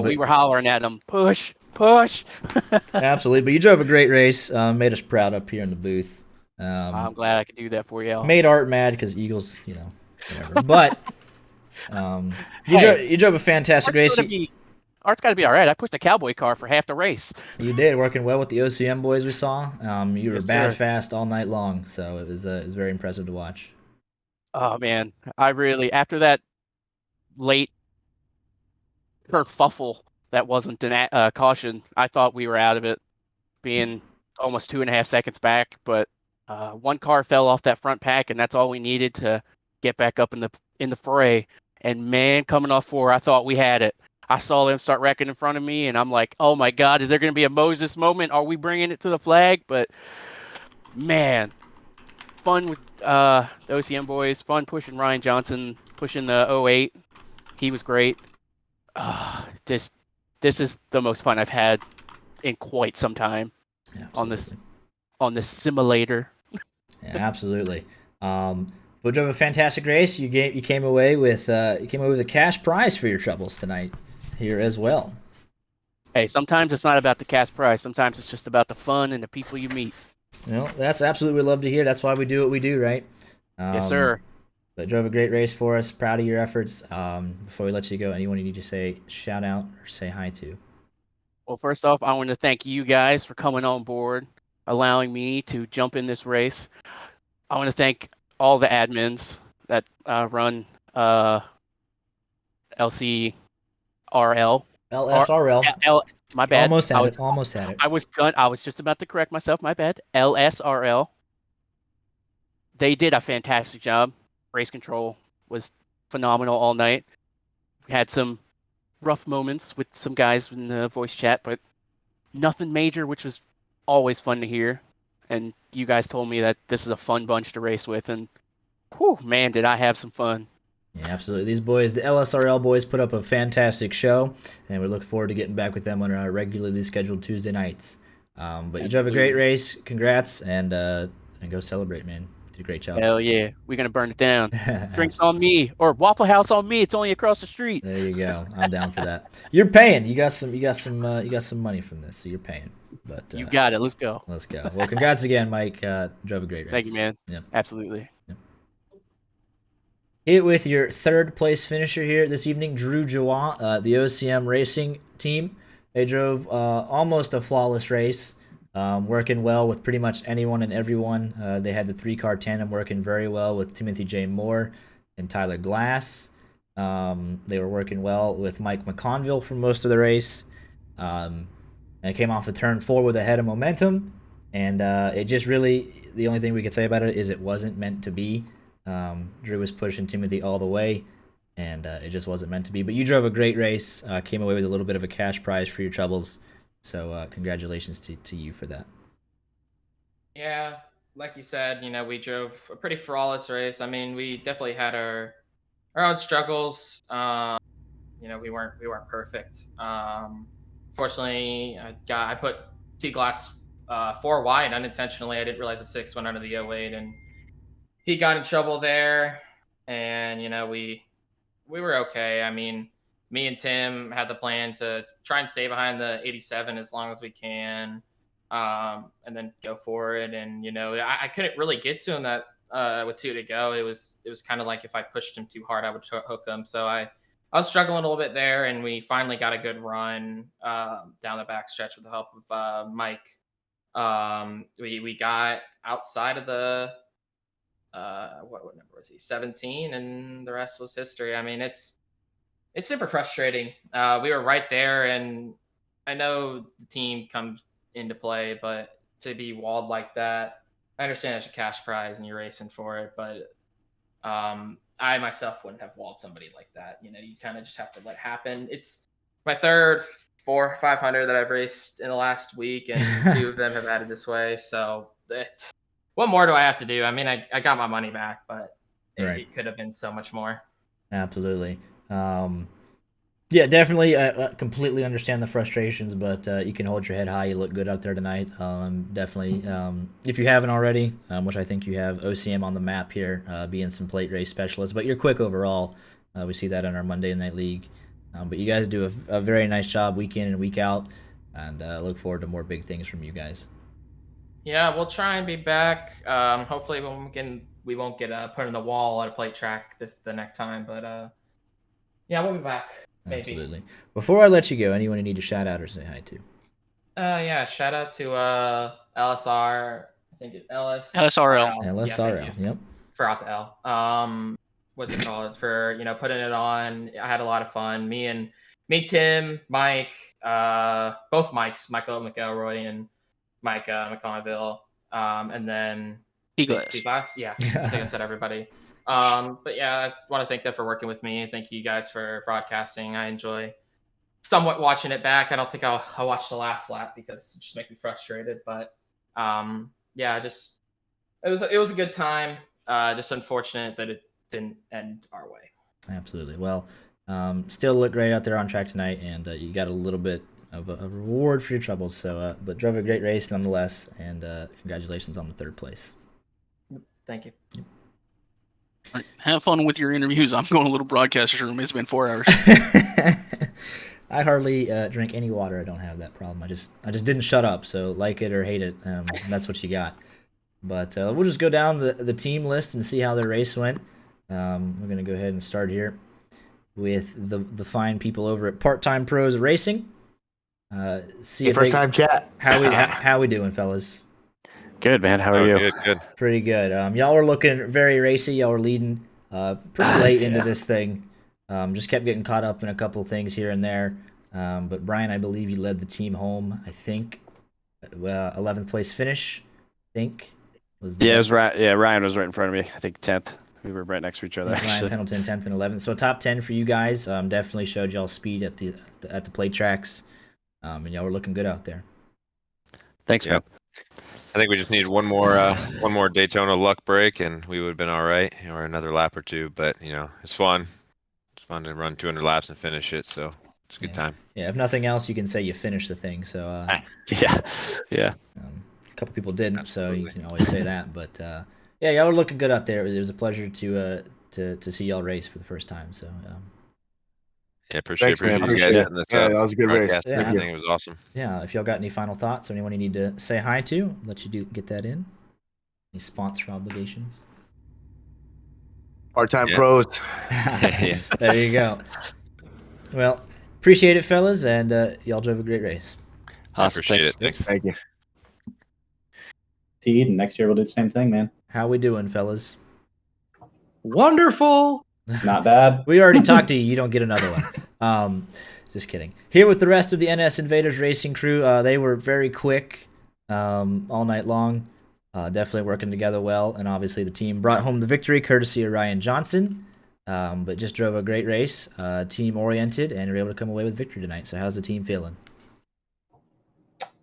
We were hollering at them, push, push. Absolutely, but you drove a great race. Made us proud up here in the booth. I'm glad I could do that for y'all. Made Art mad because Eagles, whatever. But you drove a fantastic race. Art's got to be all right. I pushed a cowboy car for half the race. You did, working well with the OCM boys we saw. You were Yes, bad sir. fast all night long, so it was very impressive to watch. Oh man, I really after that late kerfuffle that wasn't an caution, I thought we were out of it, being almost 2.5 seconds back. But one car fell off that front pack, and that's all we needed to get back up in the fray. And man, coming off 4, I thought we had it. I saw them start wrecking in front of me, and I'm like, oh my God, is there going to be a Moses moment? Are we bringing it to the flag? But man, fun with the OCM boys, fun pushing Ryan Johnson, pushing the 08. He was great. This is the most fun I've had in quite some time on this simulator. Yeah, absolutely. But drove a fantastic race. You came away with a cash prize for your troubles tonight here as well. Hey, sometimes it's not about the cash prize. Sometimes it's just about the fun and the people you meet. That's absolutely what we love to hear. That's why we do what we do, right? Yes, sir. But drove a great race for us. Proud of your efforts. Before we let you go, anyone you need to say shout out or say hi to? Well, first off, I want to thank you guys for coming on board, allowing me to jump in this race. I want to thank all the admins that run LSRL. My bad. Almost had it. I was just about to correct myself. My bad. LSRL. They did a fantastic job. Race control was phenomenal all night. We had some rough moments with some guys in the voice chat, but nothing major, which was always fun to hear. And you guys told me that this is a fun bunch to race with, and whew, man, did I have some fun. Yeah, absolutely. These boys, the LSRL boys, put up a fantastic show, and we look forward to getting back with them on our regularly scheduled Tuesday nights. But you drove a great race. Congrats, and go celebrate, man. You did a great job. Hell yeah, we're gonna burn it down. Drinks on me, or Waffle House on me. It's only across the street. There you go. I'm down for that. You're paying. You got some money from this, so you're paying. But you got it. Let's go. Let's go. Well, congrats again, Mike. Drove a great race. Thank you, man. Yep. Absolutely. Yep. Hit with your third place finisher here this evening, Drew Jawa, the OCM Racing team. They drove almost a flawless race, working well with pretty much anyone and everyone. They had the 3-car tandem working very well with Timothy J. Moore and Tyler Glass. They were working well with Mike McConville for most of the race. And it came off of turn 4 with a head of momentum, and it just really, the only thing we could say about it is it wasn't meant to be. Drew was pushing Timothy all the way, and it just wasn't meant to be. But you drove a great race, came away with a little bit of a cash prize for your troubles, so congratulations to you for that. Yeah, like you said, we drove a pretty flawless race. I mean, we definitely had our own struggles. We weren't perfect. Fortunately, I put T-Glass 4 wide unintentionally. I didn't realize the 6 went under the 08, and he got in trouble there. And we were okay. I mean, me and Tim had the plan to try and stay behind the 87 as long as we can, and then go for it. And I couldn't really get to him that with 2 to go. It was kind of like if I pushed him too hard, I would hook him. So I was struggling a little bit there, and we finally got a good run down the back stretch with the help of Mike. We got outside of the what number was he? 17, and the rest was history. I mean, it's super frustrating. We were right there, and I know the team comes into play, but to be walled like that, I understand it's a cash prize and you're racing for it, but I myself wouldn't have walled somebody like that. You kind of just have to let it happen. It's my third 400 500 that I've raced in the last week, and 2 of them have added this way. So what more do I have to do? I mean, I got my money back, but it could have been so much more. Absolutely. Yeah, definitely. I completely understand the frustrations, but you can hold your head high. You look good out there tonight. Definitely, if you haven't already, which I think you have, OCM on the map here, being some plate race specialist. But you're quick overall. We see that in our Monday Night League. But you guys do a very nice job week in and week out, and look forward to more big things from you guys. Yeah, we'll try and be back. Hopefully we won't get put in the wall at a plate track the next time. But yeah, we'll be back. Maybe. Absolutely. Before I let you go, anyone you need to shout out or say hi to? Yeah, shout out to LSR. I think it's LSRL. Yeah, thank you. LSRL. Yep. Forgot the L. What's it called? For putting it on. I had a lot of fun. Me, Tim, Mike, both Mikes, Michael McElroy and Mike McConnville, and then T-Glass. Yeah, I think I said everybody. But yeah, I want to thank them for working with me. Thank you guys for broadcasting. I enjoy somewhat watching it back. I don't think I'll watch the last lap because it just makes me frustrated. But yeah, it was a good time. Just unfortunate that it didn't end our way. Absolutely. Well, still look great out there on track tonight, and you got a little bit of a reward for your troubles. So, but drove a great race nonetheless, and congratulations on the 3rd place. Thank you. Yep. Right. Have fun with your interviews. I'm going to a little broadcaster's room. It's been 4 hours. I hardly drink any water. I don't have that problem. I just didn't shut up. So like it or hate it, that's what you got. But we'll just go down the team list and see how the race went. We're gonna go ahead and start here with the fine people over at Part Time Pros Racing. See First time chat. How we doing, fellas? Good, man. How are you? Good. Pretty good. Y'all were looking very racy. Y'all were leading pretty late into this thing. Just kept getting caught up in a couple things here and there. But Brian, I believe you led the team home. I think 11th place finish. I think was the it was right. Yeah, Ryan was right in front of me. I think 10th. We were right next to each other. Ryan Actually. Pendleton 10th and 11th. So top 10 for you guys. Definitely showed y'all speed at the plate tracks. And y'all were looking good out there. Thanks, man. I think we just needed one more Daytona luck break, and we would have been all right, or another lap or two. But it's fun. It's fun to run 200 laps and finish it. So it's a good time. Yeah. If nothing else, you can say you finished the thing. So yeah. A couple people didn't, so you can always say that. But yeah, y'all were looking good out there. It was a pleasure to see y'all race for the first time. So yeah, appreciate you guys setting this Yeah, up. that was a good race. Yeah, I think it was awesome. Yeah, if y'all got any final thoughts or anyone you need to say hi to, let you get that in. Any sponsor obligations? Part-time pros. There you go. Well, appreciate it, fellas, and y'all drove a great race. Awesome. Appreciate it. Thanks. Thank you. And next year we'll do the same thing, man. How we doing, fellas? Wonderful. Not bad. We already talked to you. You don't get another one. Just kidding. Here with the rest of the NS Invaders racing crew. They were very quick all night long. Definitely working together well. And obviously the team brought home the victory courtesy of Ryan Johnson. But just drove a great race, team-oriented, and were able to come away with victory tonight. So how's the team feeling?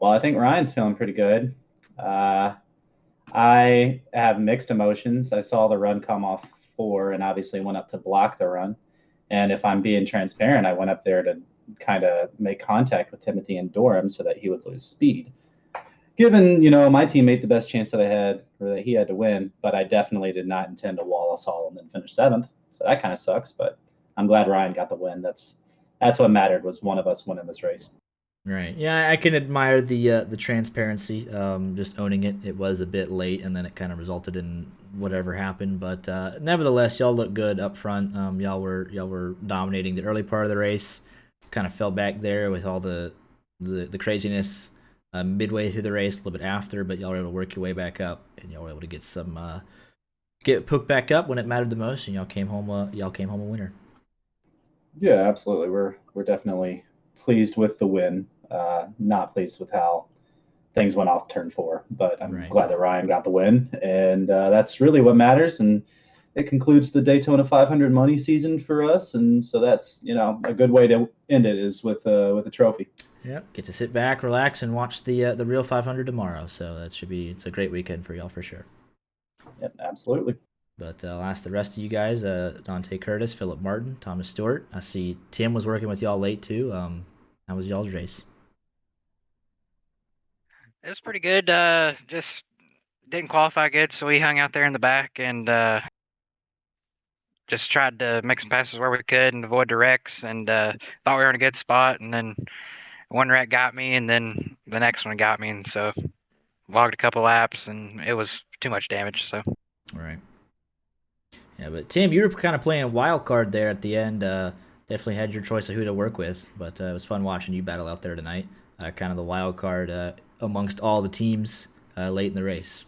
Well, I think Ryan's feeling pretty good. I have mixed emotions. I saw the run come off 4 and obviously went up to block the run. And if I'm being transparent, I went up there to kind of make contact with Timothy and Durham so that he would lose speed. Given, my team made the best chance that I had, or that he had to win, but I definitely did not intend to wall us all and then finish 7th. So that kind of sucks, but I'm glad Ryan got the win. That's what mattered, was one of us winning this race. Right. Yeah, I can admire the transparency. Just owning it. It was a bit late, and then it kind of resulted in whatever happened. But nevertheless, y'all look good up front. Y'all were dominating the early part of the race. Kind of fell back there with all the craziness midway through the race, a little bit after. But y'all were able to work your way back up, and y'all were able to get poked back up when it mattered the most, and y'all came home a winner. Yeah, absolutely. We're definitely pleased with the win. Not pleased with how things went off turn 4, but I'm glad that Ryan got the win, and that's really what matters. And it concludes the Daytona 500 money season for us, and so that's a good way to end it is with a trophy. Yep, get to sit back, relax, and watch the real 500 tomorrow. So it's a great weekend for y'all for sure. Yep, absolutely. But I'll ask the rest of you guys, Dante Curtis, Philip Martin, Thomas Stewart. I see Tim was working with y'all late too. How was y'all's race? It was pretty good. Just didn't qualify good, so we hung out there in the back and just tried to make some passes where we could and avoid the wrecks, and thought we were in a good spot. And then one wreck got me, and then the next one got me, and so logged a couple laps, and it was too much damage. So. Right. Yeah, but Tim, you were kind of playing wild card there at the end. Definitely had your choice of who to work with, but it was fun watching you battle out there tonight. Kind of the wild card amongst all the teams late in the race.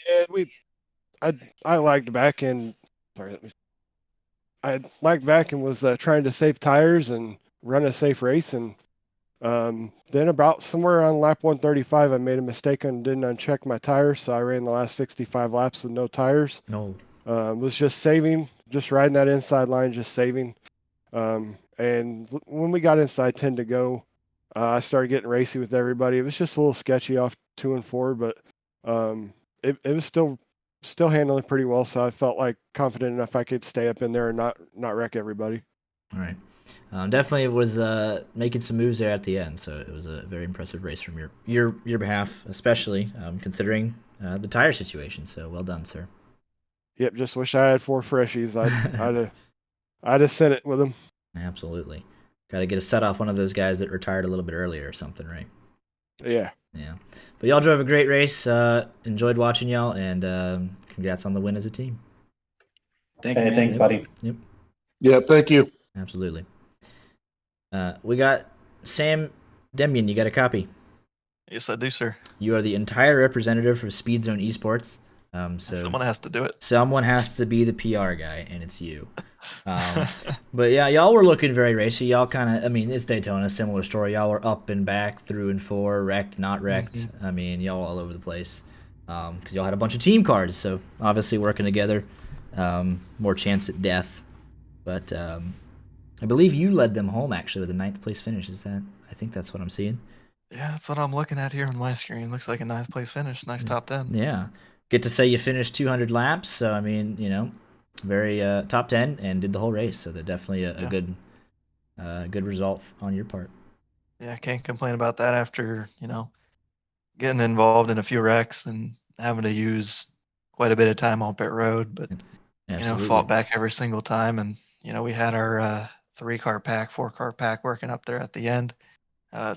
Yeah, I lagged back and I lagged back and was trying to save tires and run a safe race, and then about somewhere on lap 135, I made a mistake and didn't uncheck my tires, so I ran the last 65 laps with no tires. No. Was just saving, just riding that inside line, just saving. And when we got inside 10 to go, I started getting racy with everybody. It was just a little sketchy off 2 and 4, but it was still handling pretty well, so I felt like confident enough I could stay up in there and not wreck everybody. All right. Definitely was making some moves there at the end, so it was a very impressive race from your behalf, especially considering the tire situation. So well done, sir. Yep, just wish I had 4 freshies. I'd have sent it with them. Absolutely. Got to get a set off one of those guys that retired a little bit earlier or something, right? Yeah. Yeah. But y'all drove a great race. Enjoyed watching y'all, and congrats on the win as a team. Hey, thanks, buddy. Yep. Yeah, thank you. Absolutely. We got Sam Demian. You got a copy? Yes, I do, sir. You are the entire representative for Speed Zone Esports. So someone has to do it. Someone has to be the PR guy, and it's you. But yeah, y'all were looking very racy. Y'all kind of, I mean, it's Daytona, similar story. Y'all were up and back, through and four, wrecked, not wrecked. Mm-hmm. I mean, y'all all over the place. Because y'all had a bunch of team cards, so obviously working together, more chance at death. But I believe you led them home actually with a 9th place finish. Is that? I think that's what I'm seeing. Yeah, that's what I'm looking at here on my screen. Looks like a 9th place finish. Nice top 10. Yeah. Get to say you finished 200 laps. So, I mean, you know, very top 10 and did the whole race. So, they're definitely a good result on your part. Yeah, I can't complain about that after, you know, getting involved in a few wrecks and having to use quite a bit of time on pit road. But, you know, fought back every single time. And, you know, we had our 3-car pack, 4-car pack working up there at the end.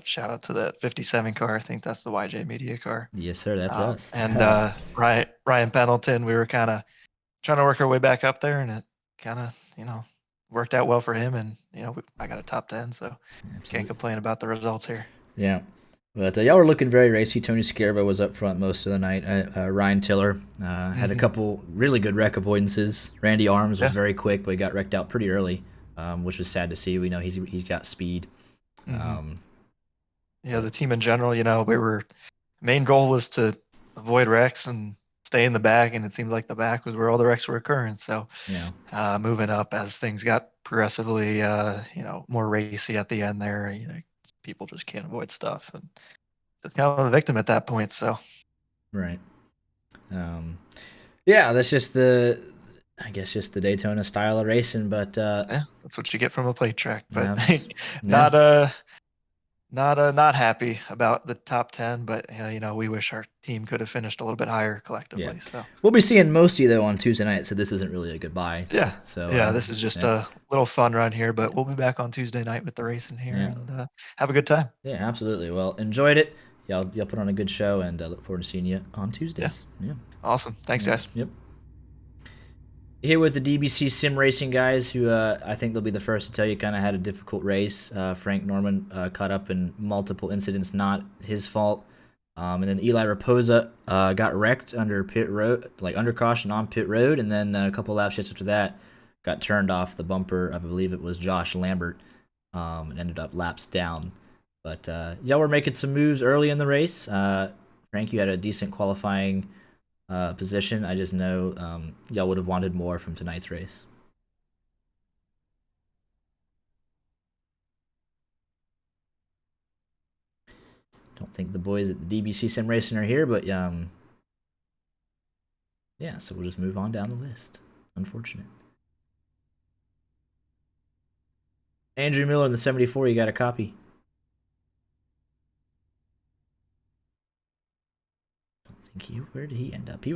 Shout out to that 57 car. I think that's the YJ Media car. Yes, sir. That's us. And Ryan Pendleton, we were kind of trying to work our way back up there, and it kind of, you know, worked out well for him. And, you know, I got a top 10, so can't complain about the results here. Yeah. But y'all were looking very racy. Tony Scarva was up front most of the night. Ryan Tiller had a couple really good wreck avoidances. Randy Arms was very quick, but he got wrecked out pretty early, which was sad to see. We know he's got speed. Yeah, the team in general, you know, main goal was to avoid wrecks and stay in the back, and it seemed like the back was where all the wrecks were occurring. So, moving up as things got progressively, you know, more racy at the end there, you know, people just can't avoid stuff, and just kind of a victim at that point. So, right. Yeah, that's just the Daytona style of racing, but yeah, that's what you get from a plate track. But yeah. not happy about the top 10, but you know, we wish our team could have finished a little bit higher collectively. Yeah. So we'll be seeing most of you though on Tuesday night, so this isn't really a goodbye. Yeah. So yeah, this is just a little fun run here, but we'll be back on Tuesday night with the racing here and have a good time. Yeah, absolutely. Well, enjoyed it. Y'all put on a good show, and look forward to seeing you on Tuesdays. Yeah. Awesome. Thanks, guys. Yep. Here with the DBC Sim Racing guys, who I think they'll be the first to tell you kind of had a difficult race. Frank Norman caught up in multiple incidents, not his fault. And then Eli Raposa got wrecked under pit road, like under caution on pit road, and then a couple laps just after that got turned off the bumper. I believe it was Josh Lambert, and ended up laps down. But y'all were making some moves early in the race. Frank, you had a decent qualifying position. I just know y'all would have wanted more from tonight's race. Don't think the boys at the DBC Sim Racing are here, but yeah, so we'll just move on down the list. Unfortunate. Andrew Miller in the 74, you got a copy? Where did he end up? He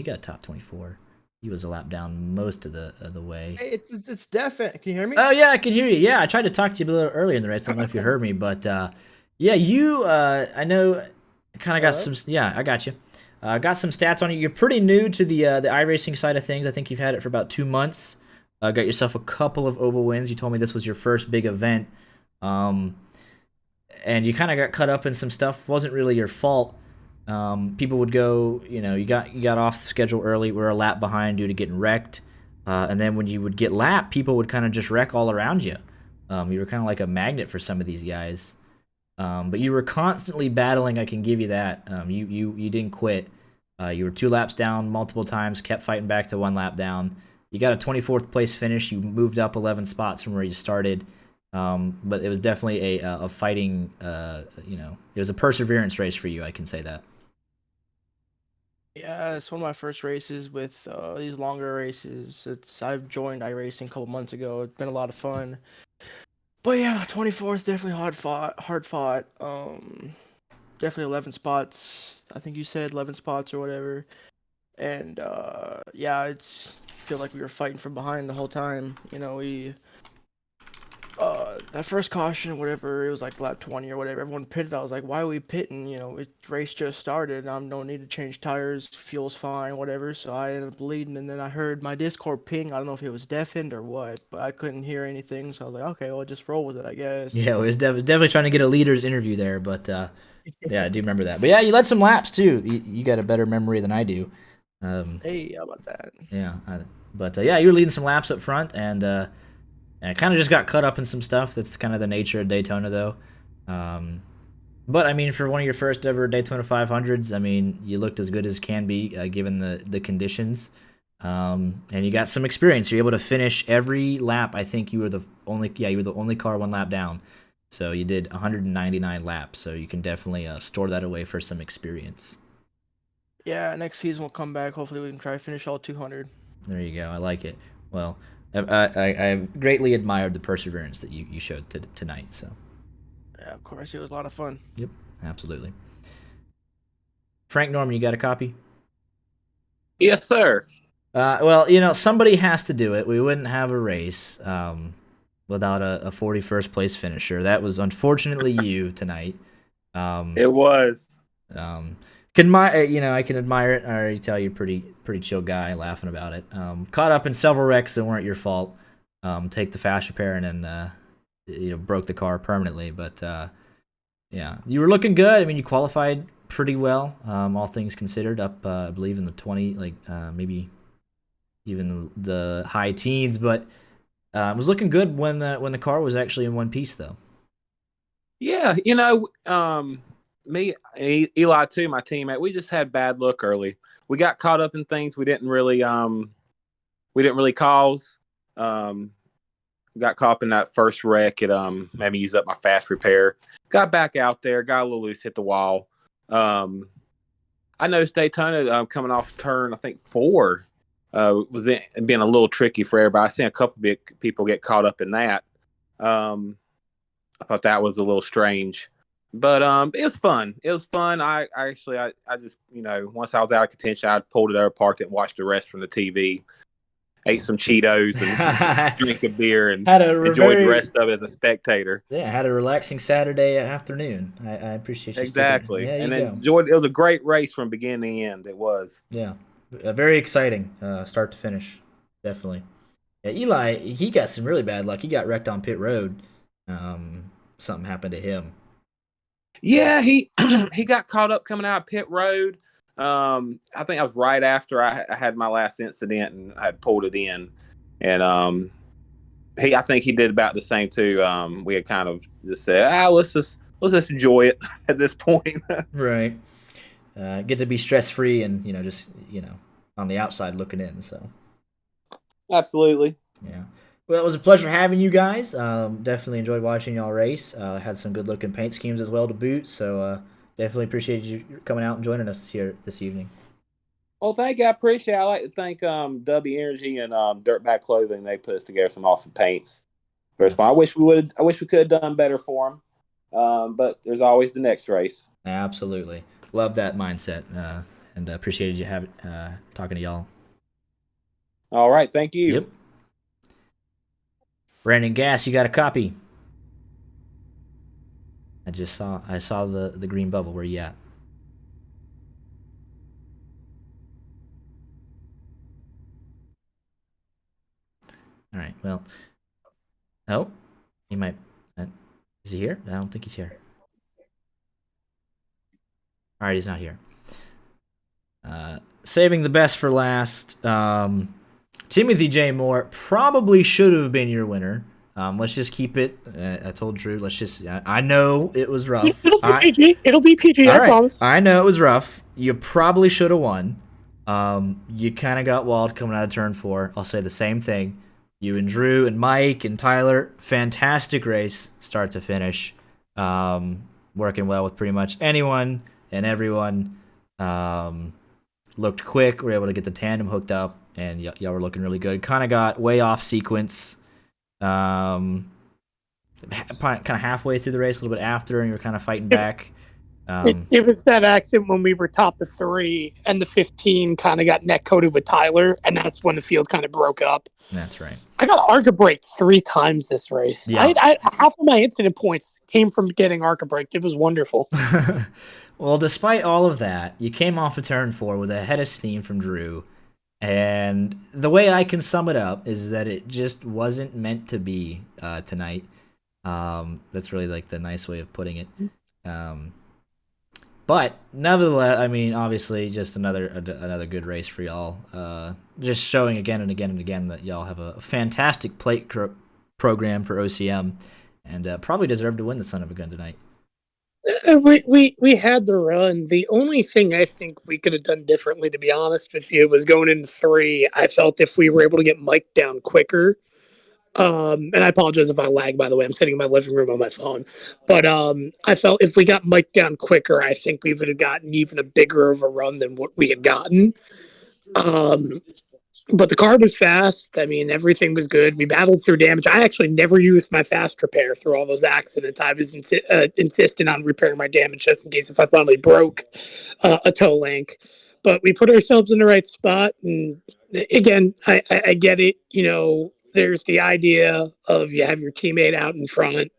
got top 24. He was a lap down most of the way. Hey, it's definite. Can you hear me? Oh yeah, I can hear you. Yeah, I tried to talk to you a little earlier in the race. I don't know if you heard me, but yeah, you. I know. Kind of got some. Yeah, I got you. Got some stats on you. You're pretty new to the iRacing side of things. I think you've had it for about 2 months. Got yourself a couple of oval wins. You told me this was your first big event, and you kind of got cut up in some stuff. Wasn't really your fault. People would go. You got off schedule early. We're a lap behind due to getting wrecked. And then when you would get lapped, people would kind of just wreck all around you. You were kind of like a magnet for some of these guys. But you were constantly battling. I can give you that. You didn't quit. You were 2 laps down multiple times, kept fighting back to 1 lap down. You got a 24th place finish. You moved up 11 spots from where you started. But it was definitely a fighting, it was a perseverance race for you. I can say that. Yeah, it's one of my first races with these longer races. I've joined iRacing a couple months ago. It's been a lot of fun. But yeah, 24 is definitely hard fought. Definitely 11 spots. I think you said 11 spots or whatever. And yeah, I feel like we were fighting from behind the whole time. That first caution or whatever, it was like lap 20 or whatever. Everyone pitted. I was like, why are we pitting? Race just started. I don't need to change tires. Fuel's fine, whatever. So I ended up leading, and then I heard my Discord ping. I don't know if it was deafened or what, but I couldn't hear anything. So I was like, okay, well, just roll with it, I guess. Yeah, it was definitely trying to get a leader's interview there, but yeah, I do remember that. But yeah, you led some laps too. You got a better memory than I do. Hey, how about that? Yeah, but yeah, you were leading some laps up front, and I kind of just got caught up in some stuff. That's kind of the nature of Daytona, though. But I mean, for one of your first ever Daytona 500s, I mean, you looked as good as can be given the conditions, and you got some experience. You're able to finish every lap. I think you were the only car 1 lap down. So you did 199 laps. So you can definitely store that away for some experience. Yeah, next season we'll come back. Hopefully we can try to finish all 200. There you go. I like it. Well, I greatly admired the perseverance that you showed tonight. So. Yeah, of course. It was a lot of fun. Yep, absolutely. Frank Norman, you got a copy? Yes, sir. Well, somebody has to do it. We wouldn't have a race without a 41st place finisher. That was unfortunately you tonight. It was. I can admire it. I already tell you, pretty chill guy, laughing about it. Caught up in several wrecks that weren't your fault. Take the fast repair and then broke the car permanently. But yeah, you were looking good. I mean, you qualified pretty well, all things considered. Up, I believe, in the 20, maybe even the high teens. But it was looking good when the car was actually in one piece, though. Yeah, me, Eli too, my teammate, we just had bad luck early. We got caught up in things we didn't really cause. Got caught up in that first wreck. It made me use up my fast repair. Got back out there, got a little loose, hit the wall. I noticed Daytona coming off turn, I think 4, was being a little tricky for everybody. I seen a couple big people get caught up in that. I thought that was a little strange. But it was fun. It was fun. I just, once I was out of contention, I pulled it over, parked it, and watched the rest from the TV. Ate some Cheetos and drank a beer and enjoyed the rest of it as a spectator. Yeah, had a relaxing Saturday afternoon. I appreciate you. Exactly. Yeah, and enjoyed. It was a great race from beginning to end. It was. Yeah, very exciting start to finish. Definitely. Yeah, Eli, he got some really bad luck. He got wrecked on pit road. Something happened to him. Yeah, he got caught up coming out of pit road. I think I was right after I had my last incident and I had pulled it in, and I think he did about the same too. We had kind of just said, let's just enjoy it at this point. Right. Get to be stress free and just on the outside looking in. So. Absolutely. Yeah. Well, it was a pleasure having you guys. Definitely enjoyed watching y'all race. Had some good looking paint schemes as well to boot. So definitely appreciate you coming out and joining us here this evening. Oh, thank you. I appreciate it. I like to thank W Energy and Dirtbag Clothing. They put us together some awesome paints. First of all, I wish we could have done better for them. But there's always the next race. Absolutely. Love that mindset. And appreciated you talking to y'all. All right, thank you. Yep. Brandon Gass, you got a copy? I saw the green bubble. Where you at? All right. Well. Oh, he might. Is he here? I don't think he's here. All right, he's not here. Saving the best for last. Timothy J. Moore probably should have been your winner. Let's just keep it. I told Drew. Let's just. I know it was rough. It'll be PG. It'll be PG. I promise. I know it was rough. You probably should have won. You kind of got walled coming out of turn 4. I'll say the same thing. You and Drew and Mike and Tyler, fantastic race, start to finish. Working well with pretty much anyone and everyone. Looked quick. We were able to get the tandem hooked up, and y'all were looking really good. Kind of got way off sequence. Kind of halfway through the race, a little bit after, and you were kind of fighting back. It was that accident when we were top of 3, and the 15 kind of got neck coated with Tyler, and that's when the field kind of broke up. That's right. I got ARCA braked 3 times this race. Yeah. Half of my incident points came from getting ARCA braked. It was wonderful. Well, despite all of that, you came off of turn 4 with a head of steam from Drew. And the way I can sum it up is that it just wasn't meant to be tonight. That's really like the nice way of putting it. But nevertheless, I mean, obviously, just another good race for y'all. Just showing again and again and again that y'all have a fantastic plate program for OCM, and probably deserve to win the son of a gun tonight. We had the run. The only thing I think we could have done differently, to be honest with you, was going into 3. I felt if we were able to get Mike down quicker. And I apologize if I lag, by the way. I'm sitting in my living room on my phone. But I felt if we got Mike down quicker, I think we would have gotten even a bigger of a run than what we had gotten. But the car was fast. I mean, everything was good. We battled through damage. I actually never used my fast repair through all those accidents. I was insistent on repairing my damage just in case if I finally broke a toe link. But we put ourselves in the right spot. And again, I get it. You know, there's the idea of you have your teammate out in front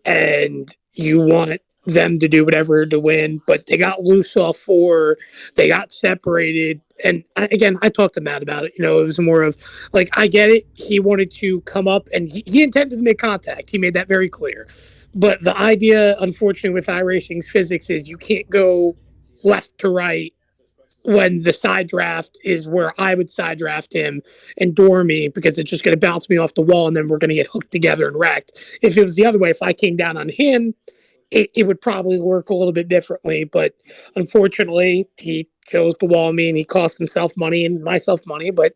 and you want them to do whatever to win, but they got loose off 4, they got separated. And I talked to Matt about it. You know, it was more of like, I get it. He wanted to come up and he intended to make contact. He made that very clear. But the idea, unfortunately, with iRacing's physics is you can't go left to right when the side draft is where I would side draft him and door me because it's just going to bounce me off the wall and then we're going to get hooked together and wrecked. If it was the other way, if I came down on him, it would probably work a little bit differently. But unfortunately, he chose to wall me and he cost himself money and myself money. But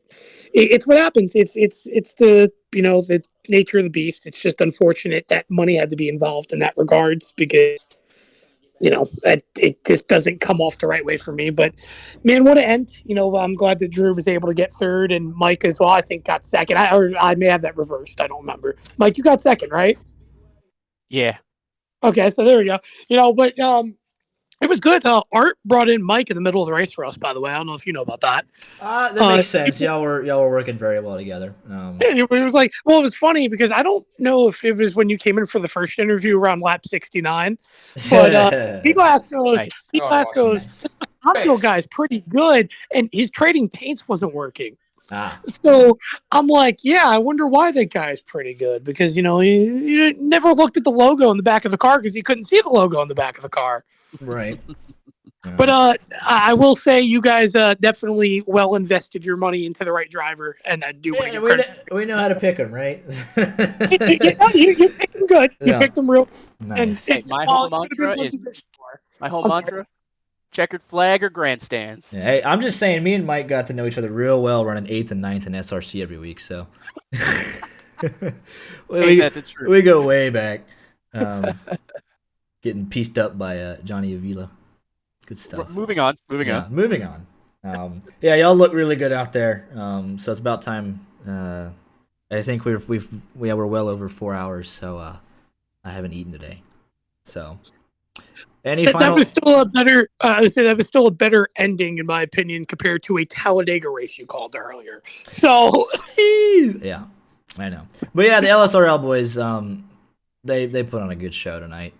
it's what happens. It's the, you know, the nature of the beast. It's just unfortunate that money had to be involved in that regards because, you know, it just doesn't come off the right way for me. But man, what an end! You know, I'm glad that Drew was able to get 3rd and Mike as well. I think got 2nd. I may have that reversed. I don't remember. Mike, you got 2nd, right? Yeah. Okay, so there we go. You know, but it was good. Art brought in Mike in the middle of the race for us. By the way, I don't know if you know about that. That makes sense. Y'all were working very well together. It was like, well, it was funny because I don't know if it was when you came in for the first interview around lap 69, but T-Glass goes, Nice. T-Glass goes, the audio guy's pretty good, and his trading paints wasn't working. So I'm like, yeah, I wonder why that guy's pretty good because, you know, you never looked at the logo on the back of the car because you couldn't see the logo on the back of the car. Right. But I will say you guys definitely well invested your money into the right driver, and I do want to give credit. We know how to pick them, right? You picked them good. You picked them real. Nice. And My whole mantra is checkered flag or grandstands. Yeah, hey, I'm just saying, me and Mike got to know each other real well running 8th and 9th in SRC every week, so we go way back. Getting pieced up by Johnny Avila. Good stuff. Moving on. Moving on. Yeah, y'all look really good out there. So it's about time. I think we're well over 4 hours, so I haven't eaten today. So Any That final? was still a better. I would say that was still a better ending, in my opinion, compared to a Talladega race you called earlier. So Yeah, I know. But yeah, the LSRL boys, they put on a good show tonight.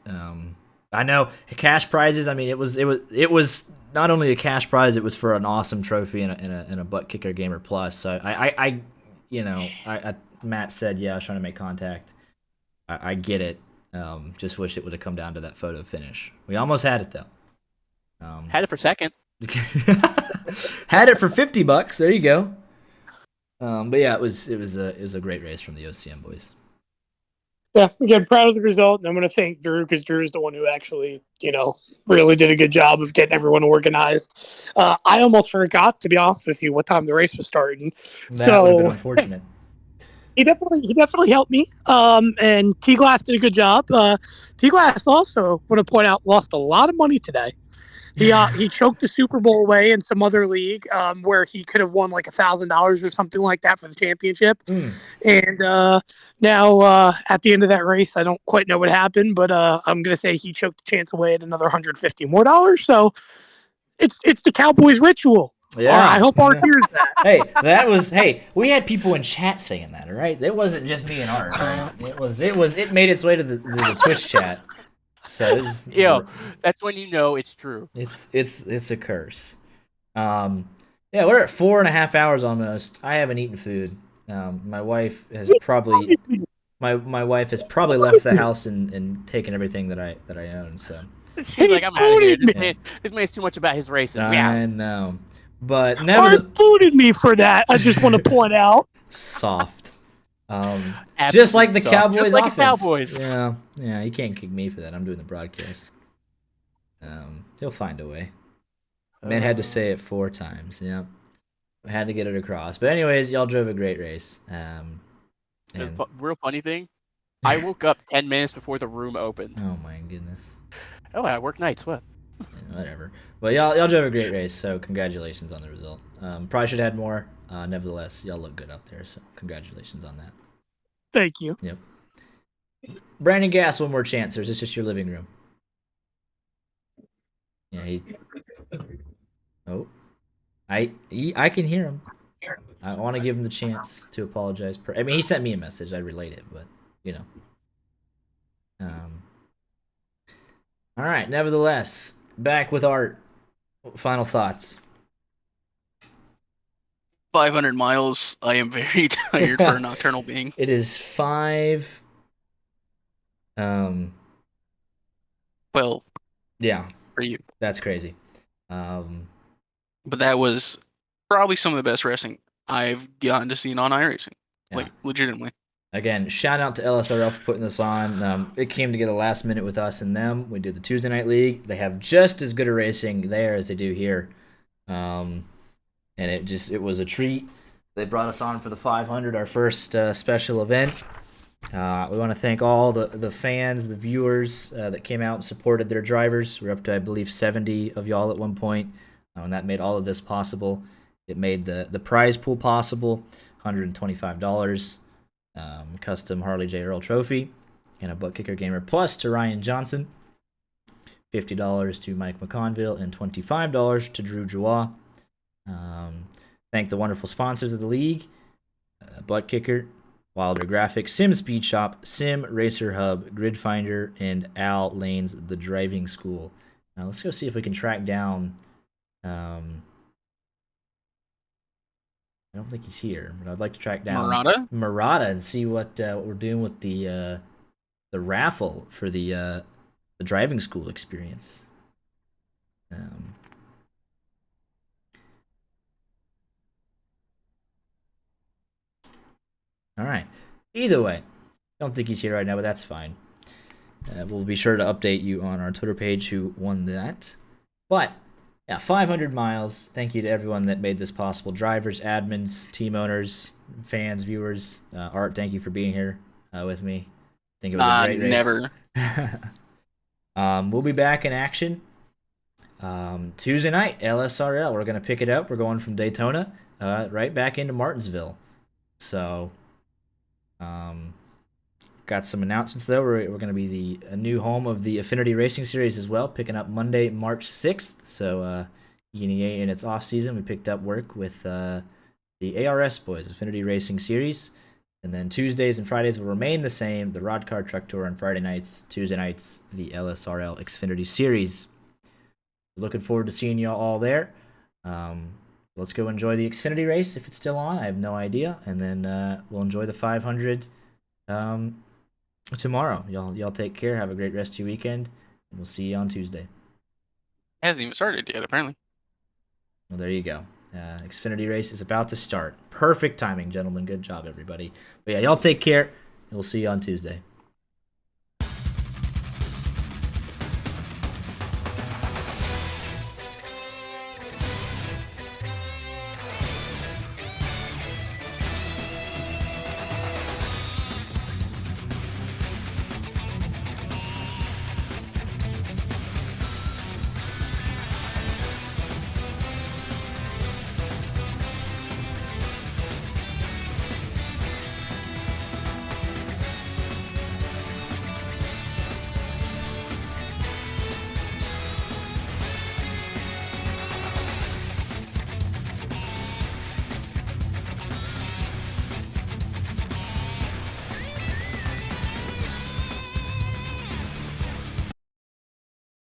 I know cash prizes. I mean, it was not only a cash prize, it was for an awesome trophy and a butt kicker gamer plus. So I Matt said, yeah, I was trying to make contact. I get it. Just wish it would have come down to that photo finish. We almost had it though. Had it for second. Had it for $50. There you go. But yeah, it was a great race from the OCM boys. yeah, again, proud of the result. And I'm going to thank Drew because Drew is the one who actually, really did a good job of getting everyone organized. I almost forgot, to be honest with you, what time the race was starting. That would have been unfortunate. He definitely helped me. And T Glass did a good job. T Glass also, want to point out, lost a lot of money today. He choked the Super Bowl away in some other league where he could have won like $1,000 or something like that for the championship. And now at the end of that race, I don't quite know what happened, but I'm gonna say he choked the chance away at another $150 more. So it's the Cowboys ritual. Yeah, I hope Art hears that. Hey, we had people in chat saying that. All right, it wasn't just me and Art. Right? It made its way to the Twitch chat. So that's when you know it's true. It's a curse. Yeah, we're at 4.5 hours almost. I haven't eaten food. My wife has probably my wife has probably left the house and taken everything that I own. So she's like, I'm out of here. This man's too much about his racing. I know, but Art booted me for that. I just want to point out. Soft. Just like the Cowboys just like offense. Cowboys. Yeah, you can't kick me for that. I'm doing the broadcast. He'll find a way. Man had to say it 4 times. Yeah, I had to get it across. But anyways, y'all drove a great race. The real funny thing, I woke up 10 minutes before the room opened. Oh my goodness. Oh, I work nights. What? Yeah, whatever. Well, y'all drove a great race. So congratulations on the result. Probably should have had more. Nevertheless, y'all look good out there. So congratulations on that. Thank you. Yep. Brandon Gass, one more chance, or is this just your living room? Yeah, I can hear him. I want to give him the chance to apologize. I mean, he sent me a message. I relayed it, but All right. Nevertheless, back with Art. Final thoughts. 500 miles. I am very tired for a nocturnal being. It is 5. 12. Yeah. For you. That's crazy. But that was probably some of the best racing I've gotten to see on iRacing. Yeah. Like, legitimately. Again, shout out to LSRL for putting this on. It came together last minute with us and them. We did the Tuesday night league. They have just as good a racing there as they do here. And it was a treat. They brought us on for the 500, our first special event. We want to thank all the fans, the viewers that came out and supported their drivers. We're up to, I believe, 70 of y'all at one point, and that made all of this possible. It made the prize pool possible, $125, custom Harley J. Earl trophy, and a butt kicker gamer plus to Ryan Johnson, $50 to Mike McConville, and $25 to Drew Joie. Thank the wonderful sponsors of the league, Butt Kicker, Wilder Graphics, Sim Speed Shop, Sim Racer Hub, Grid Finder, and Al Lane's The Driving School. Now let's go see if we can track down. I don't think he's here, but I'd like to track down Murata and see what we're doing with the raffle for the driving school experience. All right. Either way, don't think he's here right now, but that's fine. We'll be sure to update you on our Twitter page who won that. But yeah, 500 miles. Thank you to everyone that made this possible. Drivers, admins, team owners, fans, viewers. Art, thank you for being here with me. I think it was a great race. Never. We'll be back in action Tuesday night, LSRL. We're going to pick it up. We're going from Daytona right back into Martinsville. So got some announcements though. We're going to be a new home of the Affinity Racing Series as well, picking up Monday, March 6th. So ENEA in its off season, we picked up work with the ARS boys, Affinity Racing Series. And then Tuesdays and Fridays will remain the same. The Rod Car Truck Tour on Friday nights, Tuesday nights, the LSRL Xfinity Series. Looking forward to seeing y'all all there. Let's go enjoy the Xfinity race if it's still on. I have no idea. And then we'll enjoy the 500 tomorrow. Y'all take care. Have a great rest of your weekend. And we'll see you on Tuesday. It hasn't even started yet, apparently. Well, there you go. Xfinity race is about to start. Perfect timing, gentlemen. Good job, everybody. But yeah, y'all take care. And we'll see you on Tuesday.